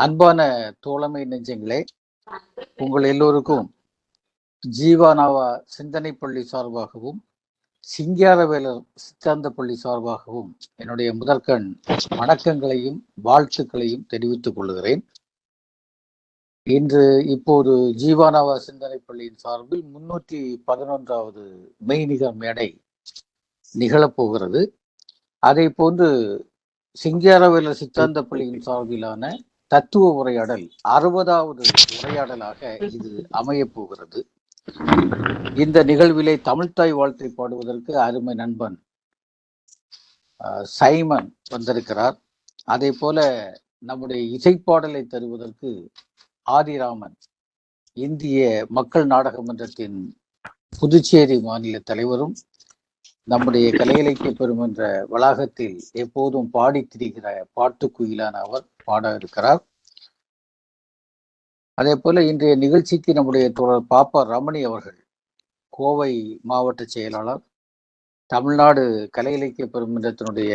அன்பான தோழமை நெஞ்சங்களே, உங்கள் எல்லோருக்கும் ஜீவானாவா சிந்தனை பள்ளி சார்பாகவும் சிங்காரவேலர் சித்தாந்த பள்ளி சார்பாகவும் என்னுடைய முதற்கண் வணக்கங்களையும் வாழ்த்துக்களையும் தெரிவித்துக் கொள்கிறேன். இன்று இப்போது ஜீவானாவா சிந்தனை பள்ளியின் சார்பில் 311வது மெய்நிகர் மேடை நிகழப்போகிறது. அதை போன்று சிங்காரவேலர் சித்தாந்த பள்ளியின் சார்பிலான தத்துவ உரையாடல் 60வது உரையாடலாக இது அமையப் போகிறது. இந்த நிகழ்விலே தமிழ்த்தாய் வாழ்த்தை பாடுவதற்கு அருமை நண்பன் சைமன் வந்திருக்கிறார். அதே போல நம்முடைய இசைப்பாடலை தருவதற்கு ஆதிராமன், இந்திய மக்கள் நாடக மன்றத்தின் புதுச்சேரி மாநில தலைவரும் நம்முடைய கலை இலக்கிய பெருமன்ற வளாகத்தில் எப்போதும் பாடி திரிகிற பாட்டுக்குயிலான அவர் பாட இருக்கிறார். அதே போல இன்றைய நிகழ்ச்சிக்கு நம்முடைய தோழர் பாப்பா ரமணி அவர்கள், கோவை மாவட்ட செயலாளர், தமிழ்நாடு கலை இலக்கிய பெருமன்றத்தினுடைய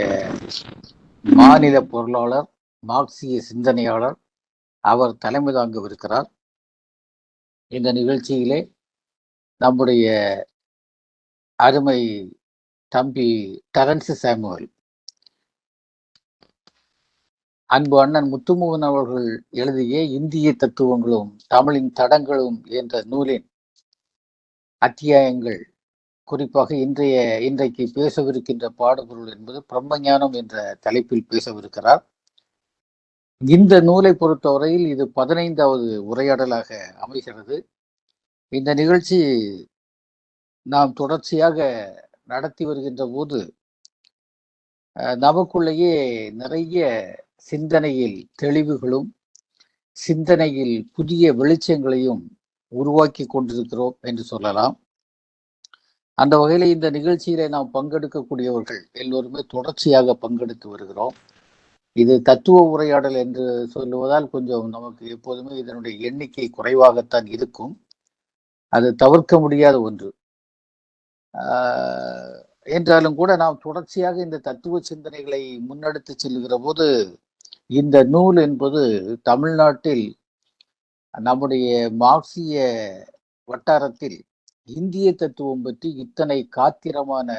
மாநில பொருளாளர், மார்க்சிய சிந்தனையாளர், அவர் தலைமை தாங்கவிருக்கிறார். இந்த நிகழ்ச்சியிலே நம்முடைய அருமை தம்பி டெரன்ஸ் சாமுவேல், அன்பு அண்ணன் முத்துமோகன் அவர்கள் எழுதிய இந்திய தத்துவங்களும் தமிழின் தடங்களும் என்ற நூலின் அத்தியாயங்கள், குறிப்பாக இன்றைக்கு பேசவிருக்கின்ற பாடப்பொருள் என்பது பிரம்மஞானம் என்ற தலைப்பில் பேசவிருக்கிறார். இந்த நூலை பொறுத்தவரையில் இது 15வது உரையாடலாக அமைகிறது. இந்த நிகழ்ச்சி நாம் தொடர்ச்சியாக நடத்தி வருகின்ற போது நமக்குள்ளேயே நிறைய சிந்தனையில் தெளிவுகளும் சிந்தனையில் புதிய வெளிச்சங்களையும் உருவாக்கி கொண்டிருக்கிறோம் என்று சொல்லலாம். அந்த வகையில் இந்த நிகழ்ச்சியில நாம் பங்கெடுக்கக்கூடியவர்கள் எல்லோருமே தொடர்ச்சியாக பங்கெடுத்து வருகிறோம். இது தத்துவ உரையாடல் என்று சொல்லுவதால் கொஞ்சம் நமக்கு எப்போதுமே இதனுடைய எண்ணிக்கை குறைவாகத்தான் இருக்கும். அது தவிர்க்க முடியாத ஒன்று. என்றாலும் கூட நாம் தொடர்ச்சியாக இந்த தத்துவ சிந்தனைகளை முன்னெடுத்து செல்லுகிற போது இந்த நூல் என்பது தமிழ்நாட்டில் நம்முடைய மார்க்சிய வட்டாரத்தில் இந்திய தத்துவம் பற்றி இத்தனை காத்திரமான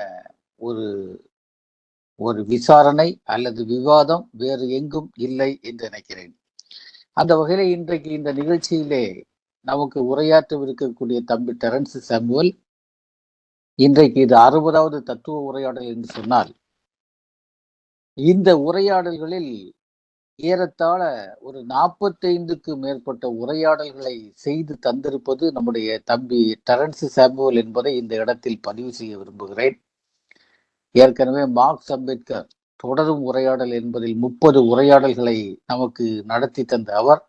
ஒரு விசாரணை அல்லது விவாதம் வேறு எங்கும் இல்லை என்று நினைக்கிறேன். அந்த வகையில இன்றைக்கு இந்த நிகழ்ச்சியிலே நமக்கு உரையாற்றவிருக்கக்கூடிய தம்பி டெரன்ஸ் சாமுவேல், இன்றைக்கு இது 60வது தத்துவ உரையாடல் என்று சொன்னால், இந்த உரையாடல்களில் ஏறத்தாழ ஒரு 45க்கு மேற்பட்ட உரையாடல்களை செய்து தந்திருப்பது நம்முடைய தம்பி டெரன்ஸ் சாமுவேல் என்பதை இந்த இடத்தில் பதிவு செய்ய விரும்புகிறேன். ஏற்கனவே மார்க்ஸ் அம்பேத்கர் தொடரும் உரையாடல் என்பதில் 30 உரையாடல்களை நமக்கு நடத்தி தந்த அவர்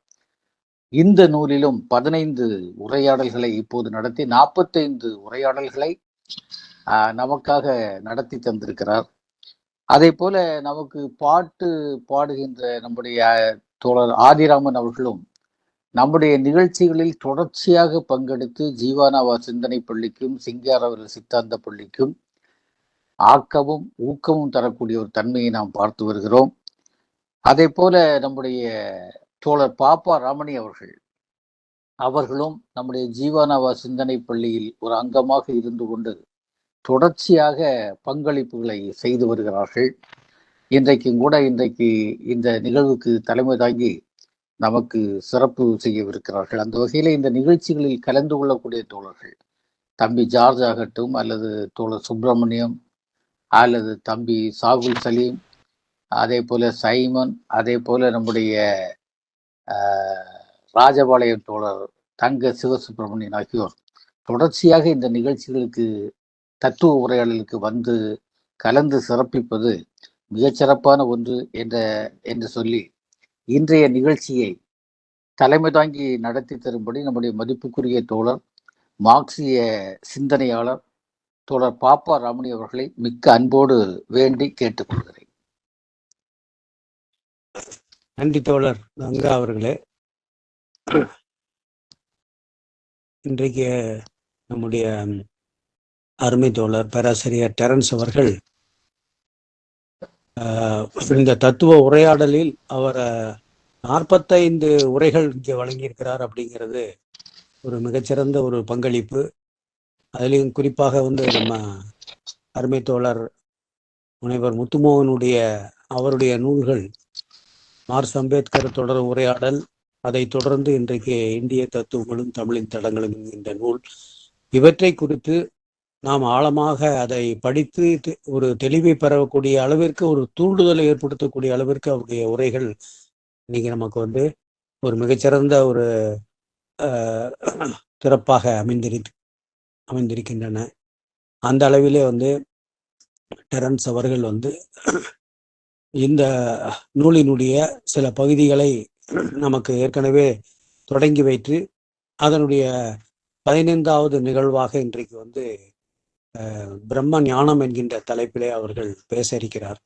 இந்த நூலிலும் 15 உரையாடல்களை இப்போது நடத்தி 45 உரையாடல்களை நமக்காக நடத்தி தந்திருக்கிறார். அதே போல நமக்கு பாட்டு பாடுகின்ற நம்முடைய தோழர் ஆதிராமன் அவர்களும் நம்முடைய நிகழ்ச்சிகளில் தொடர்ச்சியாக பங்கெடுத்து ஜீவானாவா சிந்தனை பள்ளிக்கும் சிங்காரவேலர் சித்தாந்த பள்ளிக்கும் ஆக்கமும் ஊக்கமும் தரக்கூடிய ஒரு தன்மையை நாம் பார்த்து வருகிறோம். அதே போல நம்முடைய தோழர் பாப்பா ரமணி அவர்களும் நம்முடைய ஜீவானாவா சிந்தனை பள்ளியில் ஒரு அங்கமாக இருந்து கொண்டு தொடர்ச்சியாக பங்களிப்புகளை செய்து வருகிறார்கள். இன்றைக்கு இந்த நிகழ்வுக்கு தலைமை தாங்கி நமக்கு சிறப்பு செய்யவிருக்கிறார்கள். அந்த வகையில இந்த நிகழ்ச்சிகளில் கலந்து கொள்ளக்கூடிய தோழர்கள் தம்பி ஜார்ஜ் ஆகட்டும், அல்லது தோழர் சுப்பிரமணியம், அல்லது தம்பி சாகுல் சலீம், அதே போல சைமன், அதே போல நம்முடைய ராஜபாளையம் தோழர் தங்க சிவசுப்பிரமணியன் ஆகியோர் தொடர்ச்சியாக இந்த நிகழ்ச்சிகளுக்கு தத்துவ உரையாடலுக்கு வந்து கலந்து சிறப்பிப்பது மிகச்சிறப்பான ஒன்று என்று சொல்லி இன்றைய நிகழ்ச்சியை தலைமை தாங்கி நடத்தி தரும்படி நம்முடைய மதிப்புக்குரிய தோழர் மார்க்சிய சிந்தனையாளர் தோழர் பாப்பா ரமணி அவர்களை மிக்க அன்போடு வேண்டி கேட்டுக்கொள்கிறேன். நன்றி தோழர் கங்கா அவர்களே. இன்றைக்கு நம்முடைய அருமை தோழர் பேராசிரியர் டெரன்ஸ் அவர்கள் இந்த தத்துவ உரையாடலில் அவர் 45 உரைகள் இங்கே வழங்கியிருக்கிறார் அப்படிங்கிறது ஒரு மிகச்சிறந்த ஒரு பங்களிப்பு. அதிலையும் குறிப்பாக நம்ம அருமை தோழர் முனைவர் முத்துமோகனுடைய அவருடைய நூல்கள் மார்க்ஸ் அம்பேத்கர் தொடர் உரையாடல், அதை தொடர்ந்து இன்றைக்கு இந்திய தத்துவங்களும் தமிழின் தடங்களும் என்கின்ற நூல், இவற்றை குறித்து நாம் ஆழமாக அதை படித்து ஒரு தெளிவை பெறக்கூடிய அளவிற்கு, ஒரு தூண்டுதலை ஏற்படுத்தக்கூடிய அளவிற்கு அவருடைய உரைகள் இன்னைக்கு நமக்கு ஒரு மிகச்சிறந்த ஒரு சிறப்பாக அமைந்திருக்கின்றன. அந்த அளவிலே டெரன்ஸ் அவர்கள் இந்த நூலினுடைய சில பகுதிகளை நமக்கு ஏற்கனவே தொடங்கி வைத்து அதனுடைய 15வது நிகழ்வாக இன்றைக்கு பிரம்ம ஞானம் என்கின்ற தலைப்பிலே அவர்கள் பேச இருக்கிறார்.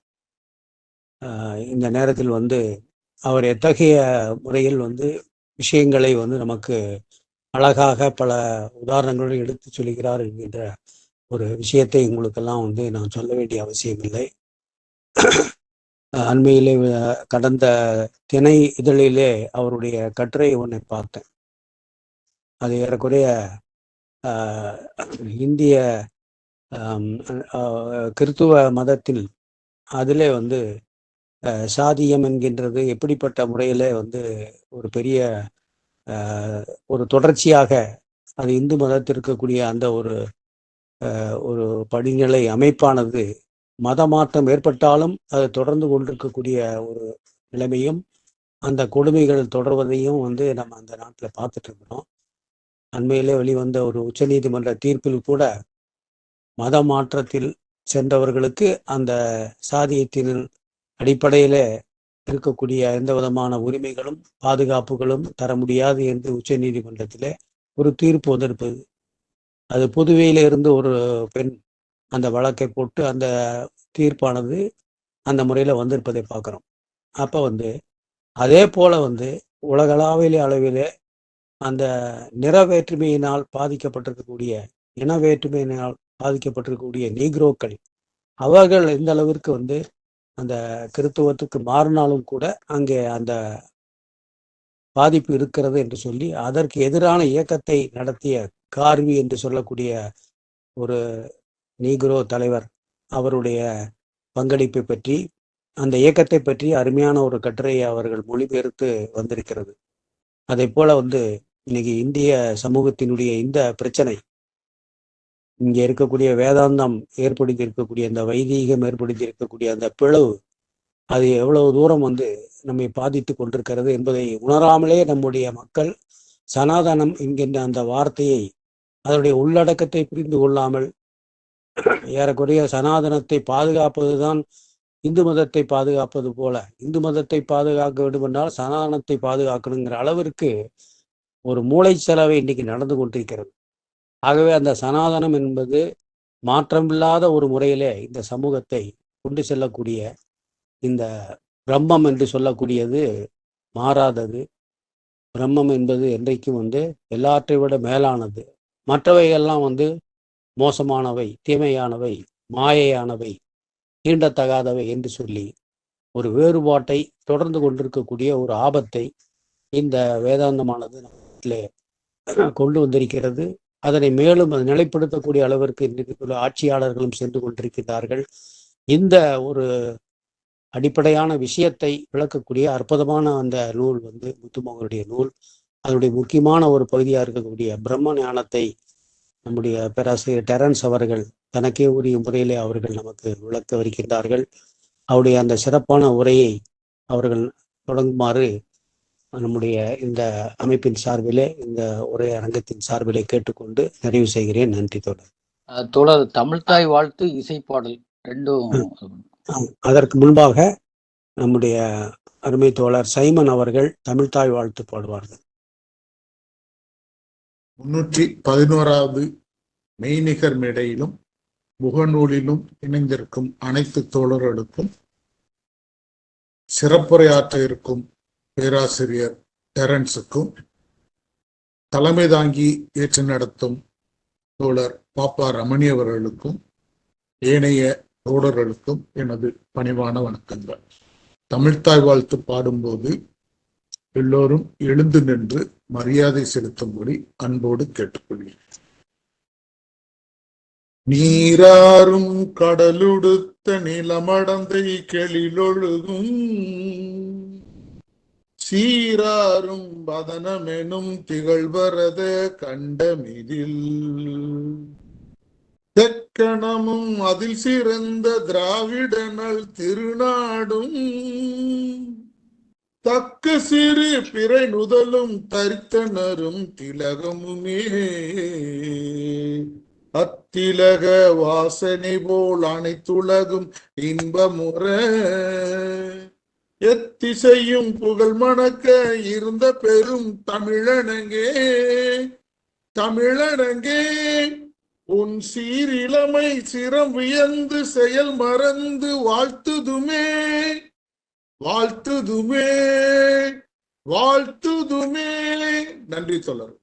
இந்த நேரத்தில் அவர் எத்தகைய முறையில் விஷயங்களை நமக்கு அழகாக பல உதாரணங்களுடன் எடுத்து சொல்கிறார் என்கின்ற ஒரு விஷயத்தை உங்களுக்கெல்லாம் நான் சொல்ல வேண்டிய அவசியம் இல்லை. அண்மையிலே கடந்த திணை இதழிலே அவருடைய கட்டுரை ஒன்றை பார்த்தேன். அது ஏறக்குறைய இந்திய கிறித்துவ மதத்தில் அதிலே சாதியம் என்கின்றது எப்படிப்பட்ட முறையிலே ஒரு பெரிய ஒரு தொடர்ச்சியாக அது இந்து மதத்தில் இருக்கக்கூடிய அந்த ஒரு படிநிலை அமைப்பானது மதமாற்றம் ஏற்பட்டாலும் அது தொடர்ந்து கொண்டிருக்கக்கூடிய ஒரு நிலைமையும் அந்த கொடுமைகள் தொடர்வதையும் நம்ம அந்த நாட்டில் பார்த்துட்டு இருக்கிறோம். அண்மையிலே வெளிவந்த ஒரு உச்சநீதிமன்ற தீர்ப்பில் கூட மத மாற்றத்தில் சென்றவர்களுக்கு அந்த சாதியத்தின் அடிப்படையில இருக்கக்கூடிய எந்த விதமான உரிமைகளும் பாதுகாப்புகளும் தர முடியாது என்று உச்ச நீதிமன்றத்திலே ஒரு தீர்ப்பு வந்திருப்பது. அது புதுவையில இருந்து ஒரு பெண் அந்த வழக்கை போட்டு அந்த தீர்ப்பானது அந்த முறையில் வந்திருப்பதை பார்க்குறோம். அப்போ அதே போல உலகளாவிலே அளவிலே அந்த நிற வேற்றுமையினால் பாதிக்கப்பட்டிருக்கக்கூடிய இன வேற்றுமையினால் பாதிக்கப்பட்டிருக்கக்கூடிய நீக்ரோக்கள் அவர்கள் எந்த அளவிற்கு அந்த கிறித்துவத்துக்கு மாறினாலும் கூட அங்கே அந்த பாதிப்பு இருக்கிறது என்று சொல்லி அதற்கு எதிரான இயக்கத்தை நடத்திய கார்வி என்று சொல்லக்கூடிய ஒரு நீக்ரோ தலைவர் அவருடைய பங்களிப்பை பற்றி அந்த இயக்கத்தை பற்றி அருமையான ஒரு கட்டுரையை அவர்கள் மொழிபெயர்த்து வந்திருக்கிறது. அதே போல இன்னைக்கு இந்திய சமூகத்தினுடைய இந்த பிரச்சனை, இங்க இருக்கக்கூடிய வேதாந்தம் ஏற்படுத்தி இருக்கக்கூடிய அந்த வைதீகம் ஏற்படுத்தி இருக்கக்கூடிய அந்த பிளவு, அது எவ்வளவு தூரம் நம்மை பாதித்து கொண்டிருக்கிறது என்பதை உணராமலே நம்முடைய மக்கள் சனாதனம் என்கின்ற அந்த வார்த்தையை அதனுடைய உள்ளடக்கத்தை புரிந்து கொள்ளாமல் ஏறக்குறைய சனாதனத்தை பாதுகாப்பதுதான் இந்து மதத்தை பாதுகாப்பது போல, இந்து மதத்தை பாதுகாக்க வேண்டும் என்றால் சனாதனத்தை பாதுகாக்கணுங்கிற அளவிற்கு ஒரு மூளை செலவை இன்னைக்கு நடந்து கொண்டிருக்கிறது. ஆகவே அந்த சனாதனம் என்பது மாற்றமில்லாத ஒரு முறையிலே இந்த சமூகத்தை கொண்டு செல்லக்கூடிய இந்த பிரம்மம் என்று சொல்லக்கூடியது மாறாதது. பிரம்மம் என்பது என்றைக்கும் எல்லாற்றை விட மேலானது. மற்றவைகள்லாம் மோசமானவை, தீமையானவை, மாயையானவை, தீண்டத்தகாதவை என்று சொல்லி ஒரு வேறுபாட்டை தொடர்ந்து கொண்டிருக்கக்கூடிய ஒரு ஆபத்தை இந்த வேதாந்தமானது நம்மிலே கொண்டு வந்திருக்கிறது. அதனை மேலும் அது நிலைப்படுத்தக்கூடிய அளவிற்கு இன்றைக்கு ஆட்சியாளர்களும் சென்று கொண்டிருக்கிறார்கள். இந்த ஒரு அடிப்படையான விஷயத்தை விளக்கக்கூடிய அற்புதமான அந்த நூல் முத்துமோகனுடைய நூல். அதனுடைய முக்கியமான ஒரு பகுதியாக இருக்கக்கூடிய பிரம்ம ஞானத்தை நம்முடைய பேராசிரியர் டெரன்ஸ் அவர்கள் தனக்கே உரிய முறையிலே அவர்கள் நமக்கு விளக்க வருகின்றார்கள். அவருடைய அந்த சிறப்பான உரையை அவர்கள் தொடங்குமாறு நம்முடைய இந்த அமைப்பின் சார்பிலே, இந்த உரை அரங்கத்தின் சார்பிலே கேட்டுக்கொண்டு நிறைவு செய்கிறேன். நன்றி தோழர். தோழர், தமிழ்தாய் வாழ்த்து, இசைப்பாடல் ரெண்டும். அதற்கு முன்பாக நம்முடைய அருமை தோழர் சைமன் அவர்கள் தமிழ்தாய் வாழ்த்து பாடுவார்கள். 311வது மெய்நிகர் மேடையிலும் முகநூலிலும் இணைந்திருக்கும் அனைத்து தோழர்களுக்கும், சிறப்புரையாற்ற இருக்கும் பேராசிரியர் டெரன்ஸுக்கும், தலைமை தாங்கி ஏற்று நடத்தும் தோழர் பாப்பா ரமணி அவர்களுக்கும், ஏனைய தோழர்களுக்கும் எனது பணிவான வணக்கங்கள். தமிழ்தாய் வாழ்த்து பாடும்போது எல்லோரும் எழுந்து நின்று மரியாதை செலுத்தும்படி அன்போடு கேட்டுக்கொள்கிறேன். நீராறும் கடலுடுத்த நிலமடந்தை கெளிலொழுகும் சீராறும் பதனமெனும் திகழ்வரத கண்டமிதில் தெக்கணமும் அதில் சிறந்த திராவிடனல் திருநாடும் தக்க சிறு பிறை நுதலும் தரித்தனரும் திலகமுமே அத்திலக வாசனை போல் அனைத்துலகும் இன்பமுற எத்திசையும் புகழ் மணக்க இருந்த பெரும் தமிழனங்கே தமிழனங்கே உன் சீரிழமை சிரம் வியந்து செயல் மறந்து வாழ்த்துதுமே வாழ்த்துதுமே வாழ்த்துதுமே. நன்றி தோழர்.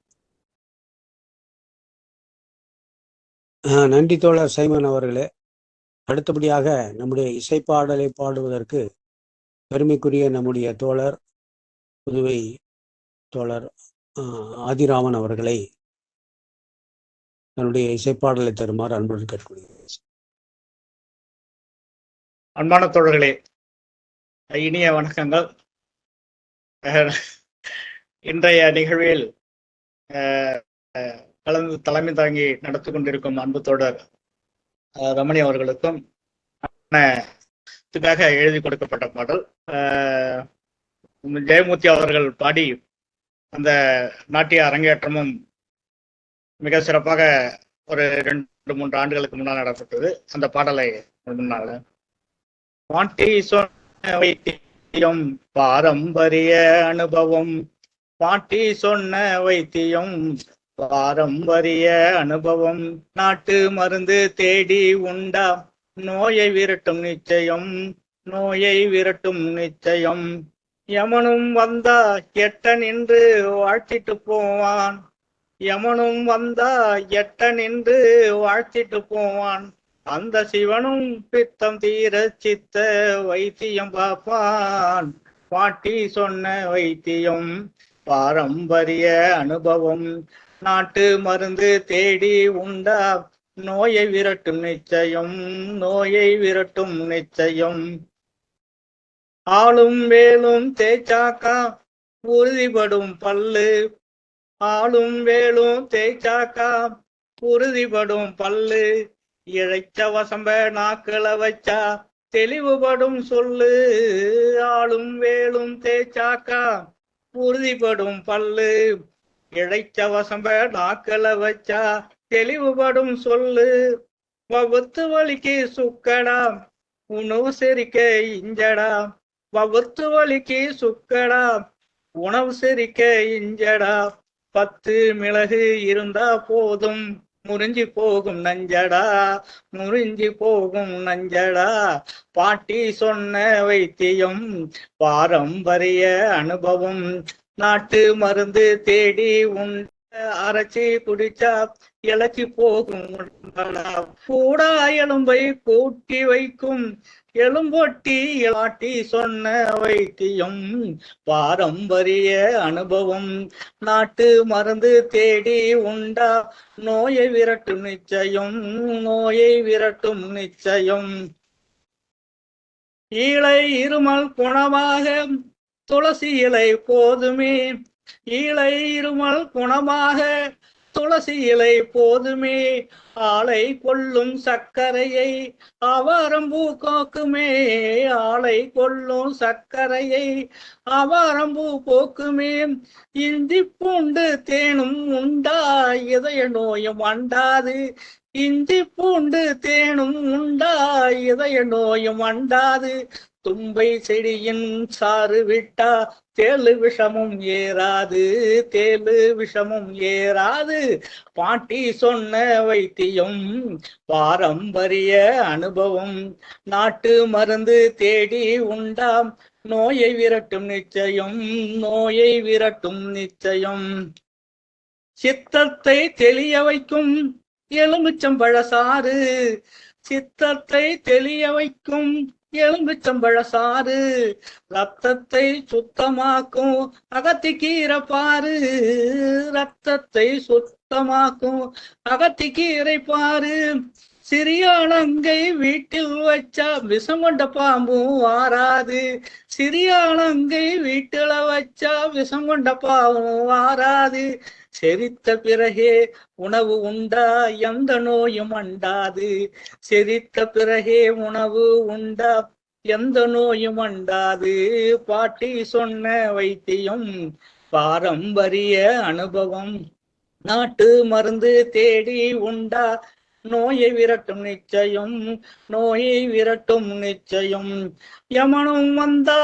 நன்றி தோழர் சைமன் அவர்களே. அடுத்தபடியாக நம்முடைய இசைப்பாடலை பாடுவதற்கு பெருமைக்குரிய நம்முடைய தோழர் புதுவை தோழர் ஆதிராமன் அவர்களை தன்னுடைய இசைப்பாடலை தருமாறு அன்புடன் கேட்கொள்கிறேன். அன்பான தோழர்களே, இனிய வணக்கங்கள். இன்றைய நிகழ்வில் கலந்து தலைமை தாங்கி நடத்தி கொண்டிருக்கும் அன்பு தோழர் ரமணி அவர்களுக்கும் எழுதி கொடுக்கப்பட்ட பாடல் ஜெயமூர்த்தி அவர்கள் பாடி அந்த நாட்டிய அரங்கேற்றமும் மிக சிறப்பாக ஒரு 2-3 ஆண்டுகளுக்கு முன்னால் நடப்பட்டது. அந்த பாடலை முன்னால் பாட்டி சொன்ன வைத்தியம் பாரம்பரிய அனுபவம், பாட்டி சொன்ன வைத்தியம் பாரம்பரிய அனுபவம், நாட்டு மருந்து தேடி உண்டா நோயை விரட்டும் நிச்சயம், நோயை விரட்டும் நிச்சயம். யமனும் வந்தா எட்ட நின்று வாழ்த்திட்டு போவான், யமனும் வந்தா எட்ட நின்று வாழ்த்திட்டு போவான். அந்த சிவனும் பித்தம் தீர சித்த வைத்தியம் பார்ப்பான். பாட்டி சொன்ன வைத்தியம் பாரம்பரிய அனுபவம், நாட்டு மருந்து தேடி உண்டா நோயை விரட்டும் நிச்சயம், நோயை விரட்டும் நிச்சயம். ஆளும் வேலும் தேய்ச்சாக்கா உறுதிப்படும் பல்லு, ஆளும் வேலும் தேய்ச்சாக்கா உறுதிப்படும் பல்லு. இழைச்ச வசம்ப நாக்கள வச்சா தெளிவுபடும் சொல்லு, ஆளும் வேலும் தேய்ச்சாக்கா உறுதிப்படும் பல்லு. இழைச்ச வசம்ப நாக்கள வச்சா தெளிவுபடும் சொல்லு. வவுத்து வலிக்கு சுக்கடா உணவு செரிக்க இஞ்சடா, வவுத்து வலிக்கு சுக்கடா உணவு செரிக்க இஞ்சடா. 10 மிளகு இருந்தா போதும் முறிஞ்சி போகும் நஞ்சடா, முறிஞ்சி போகும் நஞ்சடா. பாட்டி சொன்ன வைத்தியம் பாரம்பரிய அனுபவம், நாட்டு மருந்து தேடி உண்ட அரைச்சி குடிச்சா இழைச்சி போகும். கூடா எலும்பை கூட்டி வைக்கும் எலும்பொட்டி பாட்டி சொன்ன வைத்தியம் பாரம்பரிய அனுபவம், நாட்டு மருந்து தேடி உண்டா நோயை விரட்டும் நிச்சயம், நோயை விரட்டும் நிச்சயம். ஈழை இருமல் குணமாக துளசி இலை போதுமே, ஈழை இருமல் குணமாக துளசி இலை போதுமே. ஆளை கொள்ளும் சர்க்கரையை அவரம்பூ போக்குமே, ஆளை கொள்ளும் சர்க்கரையை அவரம்பூ போக்குமே. இஞ்சி பூண்டு தேனும் உண்டா இதய நோயும் அண்டாது, இஞ்சி பூண்டு தேனும் உண்டா இதய நோயும் அண்டாது. தும்பை செடியின் சாறு விட்டா தேளு விஷமும் ஏறாது, தேளு விஷமும் ஏறாது. பாட்டி சொன்ன வைத்தியம் பாரம்பரிய அனுபவம், நாட்டு மருந்து தேடி உண்டாம் நோயை விரட்டும் நிச்சயம், நோயை விரட்டும் நிச்சயம். சித்தத்தை தெளிய வைக்கும் எலுமிச்சம்பழ சாறு, சித்தத்தை தெளிய வைக்கும் எலும்புச்சம்பழ சாறு ரத்தத்தை சுத்தமாக்கும். அகத்திக்கீரை பாரு ரத்தத்தை சுத்தமாக்கும். அகத்திக்கீரை பாரு சிறியானங்கை வீட்டில் வச்சா விஷம் கொண்ட பாம்பும் வாராது. சிறியானங்கை வீட்டில வச்சா விஷம் கொண்ட பாம்பும் வாராது. செரித்த பிறகே உணவு உண்டா எந்த நோயும் அண்டாது. செரித்த பிறகே உணவு உண்டா எந்த நோயும் அண்டாது. பாட்டி சொன்ன வைத்தியம் பாரம்பரிய அனுபவம். நாட்டு மருந்து தேடி உண்டா நோயை விரட்டும் நிச்சயம். நோயை விரட்டும் நிச்சயம். யமனும் வந்தா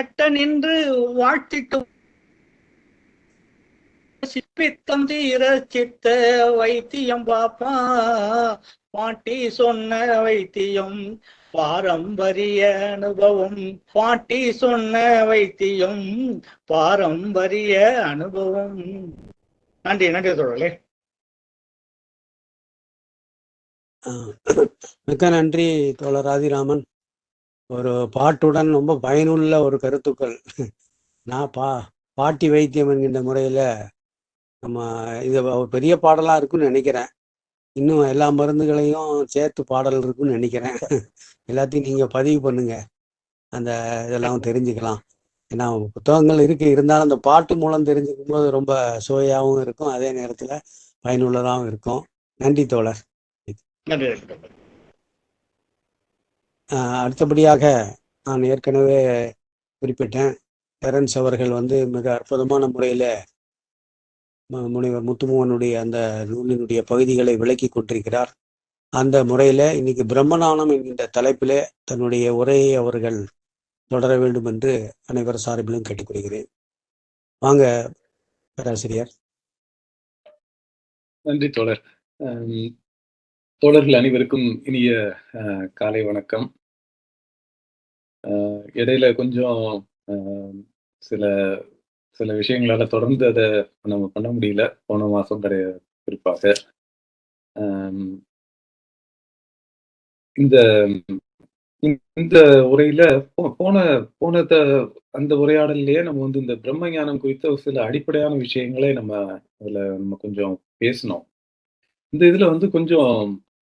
எட்ட நின்று வாழ்த்திட்டு பித்தம் தீர சித்த வைத்தியம் பாப்பா. பாட்டி சொன்ன வைத்தியம் பாரம்பரிய அனுபவம். பாட்டி சொன்ன வைத்தியம் பாரம்பரிய அனுபவம். நன்றி நன்றி தோழர்களே. மிக்க நன்றி தோழர் ஆதிராமன். ஒரு பாட்டுடன் ரொம்ப பயனுள்ள ஒரு கருத்துக்கள். நான் பாட்டி வைத்தியம் என்கின்ற முறையில் நம்ம இது ஒரு பெரிய பாடலாக இருக்குன்னு நினைக்கிறேன். இன்னும் எல்லா மருந்துகளையும் சேர்த்து பாடல் இருக்குன்னு நினைக்கிறேன். எல்லாத்தையும் நீங்கள் பதிவு பண்ணுங்க, அந்த இதெல்லாம் தெரிஞ்சுக்கலாம். ஏன்னா புத்தகங்கள் இருந்தாலும் அந்த பாட்டு மூலம் தெரிஞ்சுக்கும் போது ரொம்ப சுவையாகவும் இருக்கும், அதே நேரத்தில் பயனுள்ளதாகவும் இருக்கும். நன்றி தோழர். அடுத்தபடியாக நான் ஏற்கனவே குறிப்பிட்டேன், டெரன்ஸ் அவர்கள் மிக அற்புதமான முறையில் முனைவர் முத்துமோகனுடைய அந்த நூலினுடைய பகுதிகளை விளக்கி கொண்டிருக்கிறார். அந்த முறையில் இன்னைக்கு பிரம்மஞானம் என்கின்ற தலைப்பிலே தன்னுடைய உரையை அவர்கள் தொடர வேண்டும் என்று அனைவர் சார்பிலும் கேட்டுக்கொள்கிறேன். வாங்க பேராசிரியர். நன்றி தோழர். தோழர்கள் அனைவருக்கும் இனிய காலை வணக்கம். இடையில கொஞ்சம் சில சில விஷயங்களால தொடர்ந்து அதை நம்ம பண்ண முடியல, போன மாதம் குறிப்பாக. இந்த இந்த உரையில போன அந்த உரையாடல்லையே நம்ம இந்த பிரம்ம ஞானம் குறித்த சில அடிப்படையான விஷயங்களை நம்ம கொஞ்சம் பேசணும். இந்த இதுல கொஞ்சம்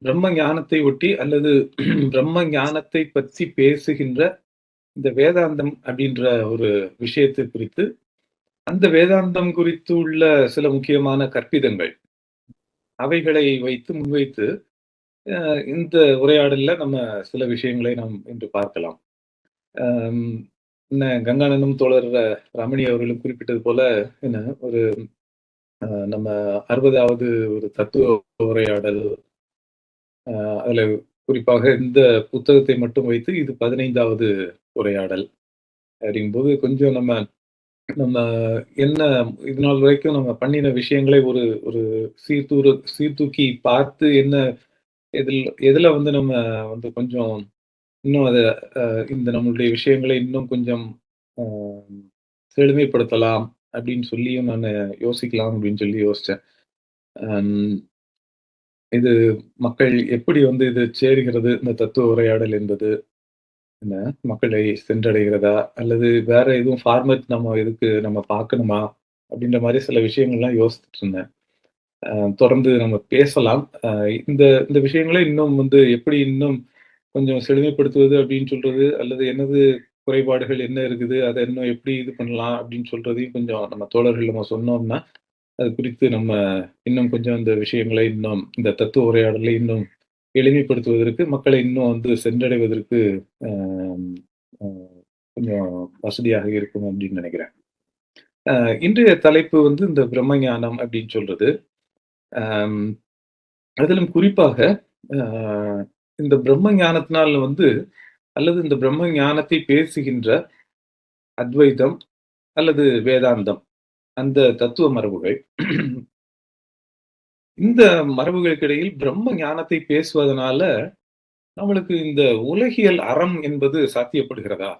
பிரம்ம ஞானத்தை ஒட்டி அல்லது பிரம்ம ஞானத்தை பற்றி பேசுகின்ற இந்த வேதாந்தம் அப்படின்ற ஒரு விஷயத்தை குறித்து, அந்த வேதாந்தம் குறித்து உள்ள சில முக்கியமான கற்பிதங்கள் அவைகளை முன்வைத்து இந்த உரையாடல்ல நம்ம சில விஷயங்களை நாம் இன்று பார்க்கலாம். கங்கானனும் தோழர் ரமணி அவர்களும் குறிப்பிட்டது போல ஒரு நம்ம 60வது ஒரு தத்துவ உரையாடல், அதுல குறிப்பாக இந்த புத்தகத்தை மட்டும் வைத்து இது 15வது உரையாடல் அப்படிங்கும்போது கொஞ்சம் நம்ம என்ன இது நாள் வரைக்கும் நம்ம பண்ணின விஷயங்களை ஒரு சீர்தூக்கி பார்த்து என்ன எதுல நம்ம கொஞ்சம் இன்னும் அதை இந்த நம்மளுடைய விஷயங்களை இன்னும் கொஞ்சம் செழுமைப்படுத்தலாம் அப்படின்னு சொல்லியும் நான் யோசிக்கலாம் அப்படின்னு சொல்லி யோசிச்சேன். இது மக்கள் எப்படி இது சேருகிறது, இந்த தத்துவ உரையாடல் என்பது என்ன மக்களை சென்றடைகிறதா அல்லது வேற எதுவும் ஃபார்மேட் நம்ம பார்க்கணுமா அப்படின்ற மாதிரி சில விஷயங்கள்லாம் யோசிச்சுட்டு இருந்தேன். தொடர்ந்து நம்ம பேசலாம். இந்த விஷயங்களை இன்னும் எப்படி இன்னும் கொஞ்சம் செழுமைப்படுத்துவது அப்படின்னு சொல்றது, அல்லது என்னது குறைபாடுகள் என்ன இருக்குது, அதை இன்னும் எப்படி இது பண்ணலாம் அப்படின்னு சொல்றதையும் கொஞ்சம் நம்ம தோழர்கள் நம்ம சொன்னோம்னா அது குறித்து நம்ம இன்னும் கொஞ்சம் இந்த விஷயங்களை இன்னும் இந்த தத்துவ உரையாடலை இன்னும் எளிமைப்படுத்துவதற்கு, மக்களை இன்னும் சென்றடைவதற்கு கொஞ்சம் வசதியாக இருக்கும் அப்படின்னு நினைக்கிறேன். இன்றைய தலைப்பு இந்த பிரம்ம ஞானம் அப்படின்னு சொல்றது. அதிலும் குறிப்பாக இந்த பிரம்ம ஞானத்தினால் அல்லது இந்த பிரம்ம ஞானத்தை பேசுகின்ற அத்வைதம் அல்லது வேதாந்தம், அந்த தத்துவ மரபுகள், இந்த மரபுகளுக்கு இடையில் பிரம்ம ஞானத்தை பேசுவதனால நம்மளுக்கு இந்த உலகியல் அறம் என்பது சாத்தியப்படுகிறதா,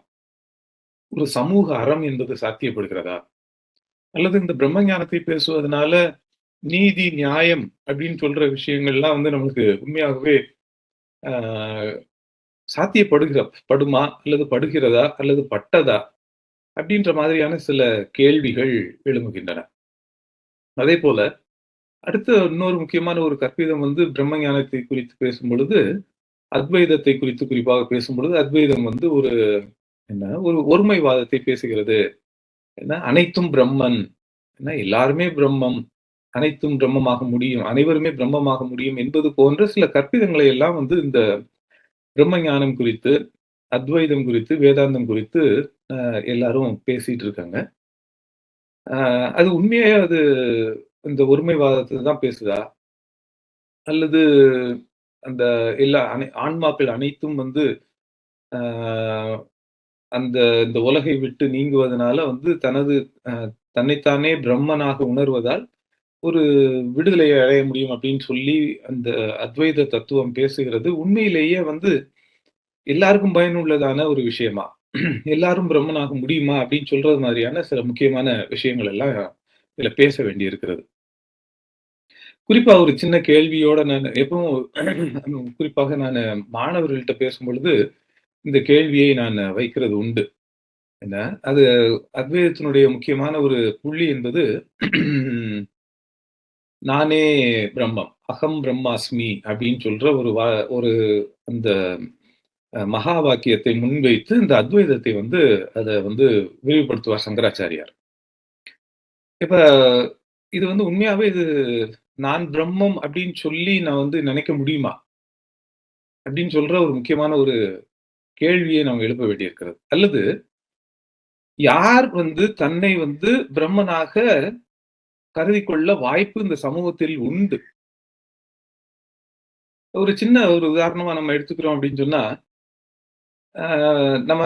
ஒரு சமூக அறம் என்பது சாத்தியப்படுகிறதா, அல்லது இந்த பிரம்ம ஞானத்தை பேசுவதனால நீதி நியாயம் அப்படின்னு சொல்ற விஷயங்கள்லாம் நம்மளுக்கு உண்மையாகவே படுமா அல்லது படுகிறதா அல்லது பட்டதா அப்படின்ற மாதிரியான சில கேள்விகள் எழும்புகின்றன. அதே போல அடுத்த இன்னொரு முக்கியமான ஒரு கற்பிதம் வந்து பிரம்ம ஞானத்தை குறித்து பேசும் பொழுது, அத்வைதத்தை குறித்து குறிப்பாக பேசும் பொழுது, அத்வைதம் வந்து ஒரு ஒருமைவாதத்தை பேசுகிறது. அனைத்தும் பிரம்மன், எல்லாருமே பிரம்மம், அனைத்தும் பிரம்மமாக முடியும், அனைவருமே பிரம்மமாக முடியும் என்பது போன்ற சில கற்பிதங்களை எல்லாம் வந்து இந்த பிரம்ம ஞானம் குறித்து, அத்வைதம் குறித்து, வேதாந்தம் குறித்து எல்லாரும் பேசிட்டு இருக்காங்க. அது உண்மையாவே இந்த ஒருமைவாதத்தை தான் பேசுதா? அல்லது அந்த எல்லா ஆன்மாக்கள் அனைத்தும் வந்து ஆ இந்த உலகை விட்டு நீங்குவதனால வந்து தன்னைத்தானே பிரம்மனாக உணர்வதால் ஒரு விடுதலையை அடைய முடியும் அப்படின்னு சொல்லி அந்த அத்வைத தத்துவம் பேசுகிறது. உண்மையிலேயே வந்து எல்லாருக்கும் பயனுள்ளதான ஒரு விஷயமா? எல்லாரும் பிரம்மனாக முடியுமா? அப்படின்னு சொல்றது மாதிரியான சில முக்கியமான விஷயங்கள் எல்லாம் இதுல பேச வேண்டியிருக்கிறது. குறிப்பா ஒரு சின்ன கேள்வியோட நான் எப்பவும் குறிப்பாக நானு மாணவர்கள்ட்ட பேசும்பொழுது, இந்த கேள்வியை நான் வைக்கிறது உண்டு. என்ன, அது அத்வைதத்தினுடைய முக்கியமான ஒரு புள்ளி என்பது, நானே பிரம்மம், அகம் பிரம்மாஸ்மி அப்படின்னு சொல்ற ஒரு அந்த மகா வாக்கியத்தை முன்வைத்து இந்த அத்வைதத்தை வந்து அத வந்து விரிவுபடுத்துவார் சங்கராச்சாரியார். இப்ப இது வந்து உண்மையாவே நான் பிரம்மம் அப்படின்னு சொல்லி நான் வந்து நினைக்க முடியுமா? அப்படின்னு சொல்ற ஒரு முக்கியமான ஒரு கேள்வியை நாம் எழுப்ப வேண்டியிருக்கிறது. அல்லது யார் வந்து தன்னை வந்து பிரம்மனாக கருதிக்கொள்ள வாய்ப்பு இந்த சமூகத்தில் உண்டு? ஒரு சின்ன ஒரு உதாரணமா நம்ம எடுத்துக்கிறோம் அப்படின்னு சொன்னா, அ நம்ம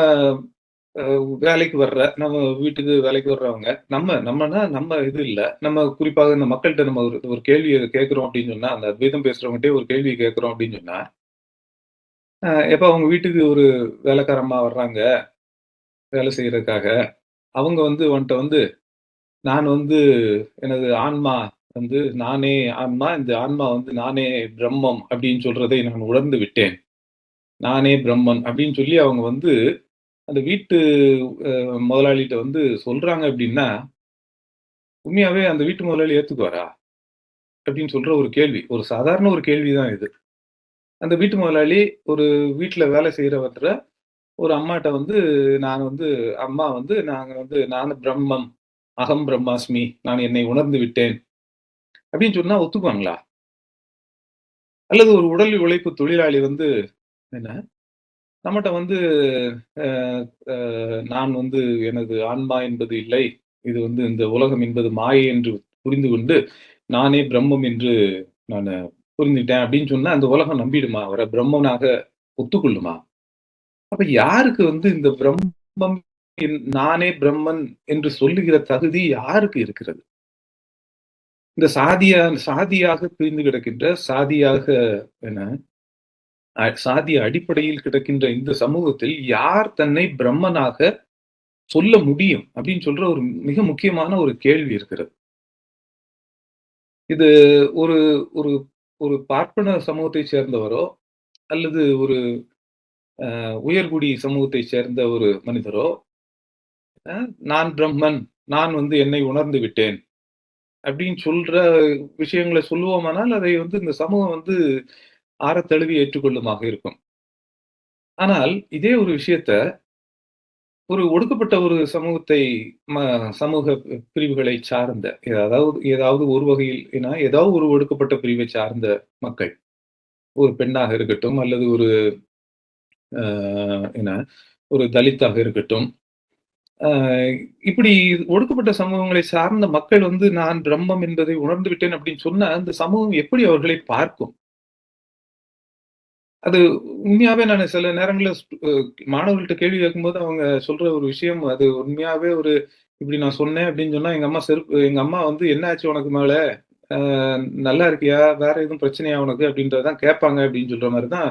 நம்ம வீட்டுக்கு வேலைக்கு வர்றவங்க, நம்மனா நம்ம இது இல்ல. நம்ம குறிப்பாக இந்த மக்கள்ட்ட நம்ம ஒரு ஒரு கேள்விய கேட்கிறோம் அப்படின்னு சொன்னா, அந்த அத்வைதம் பேசுறவங்கட்டயே ஒரு கேள்விய கேட்கிறோம் அப்படின்னு சொன்னா, எப்ப அவங்க வீட்டுக்கு ஒரு வேலைக்கார அம்மா வர்றாங்க, வேலை செய்றதுக்காக. அவங்க வந்து உன்ட்ட வந்து, நான் வந்து எனது ஆன்மா வந்து நானே ஆன்மா, இந்த ஆன்மா வந்து நானே பிரம்மம் அப்படின்னு சொல்றதை நான் உணர்ந்து விட்டேன். நானே பிரம்மன் அப்படின்னு சொல்லி அவங்க வந்து அந்த வீட்டு முதலாளிட்ட வந்து சொல்றாங்க அப்படின்னா, உண்மையாவே அந்த வீட்டு முதலாளி ஏத்துக்குவாரா? அப்படின்னு சொல்ற ஒரு கேள்வி. ஒரு சாதாரண ஒரு கேள்வி தான் இது. அந்த வீட்டு முதலாளி ஒரு வீட்ல வேலை செய்றவர்ட்ட ஒரு அம்மாட்ட வந்து, நான் வந்து அம்மா வந்து நாங்க வந்து நானு பிரம்மம், அகம் பிரம்மாஸ்மி, நான் என்னை உணர்ந்து விட்டேன் அப்படின்னு சொன்னா ஒத்துக்குவாங்களா? அல்லது ஒரு உடல் உழைப்பு தொழிலாளி வந்து என்ன நம்மட்ட வந்து அ அ நான் வந்து எனது ஆன்மா என்பது இல்லை. இது வந்து இந்த உலகம் என்பது மாயை என்று புரிந்து கொண்டு, நானே பிரம்மம் என்று நானு புரிந்துட்டேன் அப்படின்னு சொன்னா, அந்த உலகம் நம்பிடுமா? அவர பிரம்மனாக ஒத்துக்கொள்ளுமா? அப்ப யாருக்கு வந்து இந்த பிரம்மம் நானே பிரம்மன் என்று சொல்லுகிற தகுதி யாருக்கு இருக்கிறது? இந்த சாதியாக பிரிந்து கிடக்கின்ற, என்ன சாதிய அடிப்படையில் கிடக்கின்ற இந்த சமூகத்தில் யார் தன்னை பிரம்மனாக சொல்ல முடியும்? அப்படின்னு சொல்ற ஒரு மிக முக்கியமான ஒரு கேள்வி இருக்கிறது. இது ஒரு ஒரு ஒரு பார்ப்பன சமூகத்தைச் சேர்ந்தவரோ, அல்லது ஒரு உயர்குடி சமூகத்தைச் சேர்ந்த ஒரு மனிதரோ, அ நான் பிரம்மன், நான் வந்து என்னை உணர்ந்து விட்டேன் அப்படின்னு சொல்ற விஷயங்கள சொல்லுவோமானால், அதை வந்து இந்த சமூகம் வந்து ஆறத் தழுவி ஏற்றுக்கொள்ளுமாக இருக்கும். ஆனால் இதே ஒரு விஷயத்த ஒரு ஒடுக்கப்பட்ட ஒரு சமூகத்தை ம சமூக பிரிவுகளை சார்ந்த, ஏதாவது ஒரு வகையில் ஏதாவது ஒரு ஒடுக்கப்பட்ட பிரிவை சார்ந்த மக்கள். ஒரு பெண்ணாக இருக்கட்டும், அல்லது ஒரு அ என்ன ஒரு தலித்தாக இருக்கட்டும். அ இப்படி ஒடுக்கப்பட்ட சமூகங்களை சார்ந்த மக்கள் வந்து நான் பிரம்மம் என்பதை உணர்ந்து விட்டேன் அப்படின்னு சொன்னா, அந்த சமூகம் எப்படி அவர்களை பார்க்கும்? அது உண்மையாவே நானு சில நேரங்கள்ல மாணவர்கள்ட்ட கேள்வி கேட்கும்போது அவங்க சொல்ற ஒரு விஷயம், அது உண்மையாவே இப்படி நான் சொன்னேன் அப்படின்னு சொன்னா, எங்க அம்மா வந்து "என்ன ஆச்சு உனக்கு மகளே? அ நல்லா இருக்கியா? வேற எதுவும் பிரச்சனையா உனக்கு?" அப்படின்றத தான் கேட்பாங்க அப்படின்னு சொல்ற மாரி தான்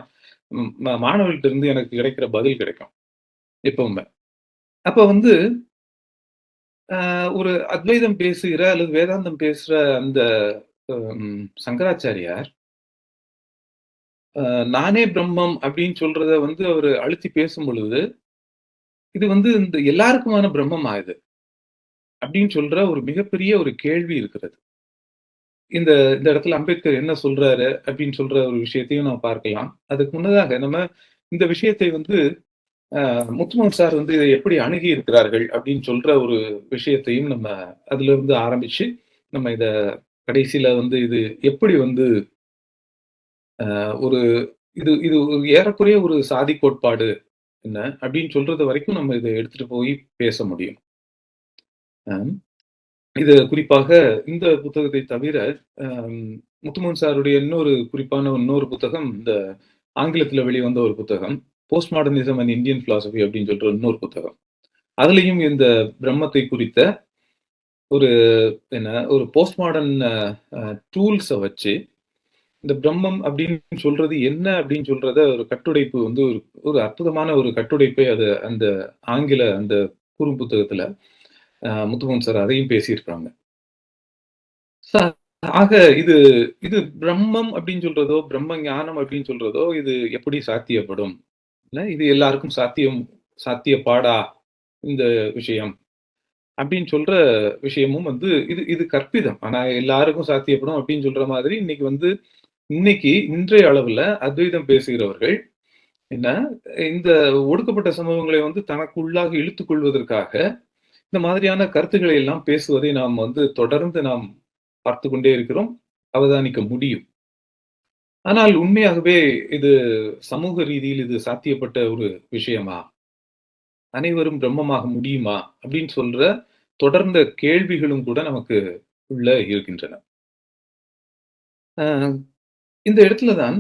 மாணவர்கள்ட்ட இருந்து எனக்கு கிடைக்கிற பதில் கிடைக்கும், எப்பவுமே. அப்ப வந்து ஒரு அத்வைதம் பேசுகிற அல்லது வேதாந்தம் பேசுற அந்த சங்கராச்சாரியார் நானே பிரம்மம் அப்படின்னு சொல்றத வந்து அவர் அழுத்தி பேசும் பொழுது, இது வந்து இந்த எல்லாருக்குமான பிரம்மமா இது? அப்படின்னு சொல்ற ஒரு மிகப்பெரிய ஒரு கேள்வி இருக்கிறது. இந்த இந்த இடத்துல அம்பேத்கர் என்ன சொல்றாரு அப்படின்னு சொல்ற ஒரு விஷயத்தையும் நாம் பார்க்கலாம். அதுக்கு முன்னதாக நம்ம இந்த விஷயத்தை வந்து முத்துமன் சார் வந்து இதை எப்படி அணுகி இருக்கிறார்கள் அப்படின்னு சொல்ற ஒரு விஷயத்தையும் நம்ம அதிலிருந்து ஆரம்பிச்சு, நம்ம இத கடைசியில வந்து இது எப்படி வந்து ஒரு இது இது ஒரு ஏறக்குறைய ஒரு சாதி கோட்பாடு என்ன அப்படின்னு சொல்றது வரைக்கும் நம்ம இத எடுத்துட்டு போய் பேச முடியும். அம் இது குறிப்பாக இந்த புத்தகத்தை தவிர, அம் முத்துமன் சாருடைய குறிப்பான இன்னொரு புத்தகம், இந்த ஆங்கிலத்தில வெளிவந்த ஒரு புத்தகம். Post modernism and Indian philosophy அப்படின்னு சொல்ற இன்னொரு புத்தகம். அதிலேயும் இந்த பிரம்மத்தை குறித்த ஒரு ஒரு போஸ்ட் மாடர்ன் டூல்ஸ வச்சு, இந்த பிரம்மம் அப்படின்னு சொல்றது என்ன அப்படின்னு சொல்றத ஒரு கட்டுடைப்பு வந்து ஒரு ஒரு அற்புதமான ஒரு கட்டுடைப்பை அந்த ஆங்கில அந்த குறும்புத்தகத்துல முத்துமன் சார் அதையும் பேசியிருக்காங்க. ச ஆக இது இது பிரம்மம் அப்படின்னு சொல்றதோ, பிரம்ம ஞானம் அப்படின்னு சொல்றதோ, இது எப்படி சாத்தியப்படும்? இது எல்லாருக்கும் சாத்தியப்பாடா இந்த விஷயம்? அப்படின்னு சொல்ற விஷயமும் வந்து இது இது கற்பிதம். ஆனா எல்லாருக்கும் சாத்தியப்படும் அப்படின்னு சொல்ற மாதிரி இன்னைக்கு இன்றைய அளவுல அத்வைதம் பேசுகிறவர்கள் என்ன, இந்த ஒடுக்கப்பட்ட சமூகங்களை வந்து தனக்குள்ளாக இழுத்துக் கொள்வதற்காக இந்த மாதிரியான கருத்துக்களை எல்லாம் பேசுவதை நாம் தொடர்ந்து நாம் பார்த்து கொண்டே இருக்கிறோம், அவதானிக்க முடியும். ஆனால் உண்மையாகவே இது சமூக ரீதியில் இது சாத்தியப்பட்ட ஒரு விஷயமா? அனைவரும் பிரம்மமாக முடியுமா? அப்படின்னு சொல்ற தொடர்ந்த கேள்விகளும் கூட நமக்கு உள்ள இருக்கின்றன. அ இந்த இடத்துல தான்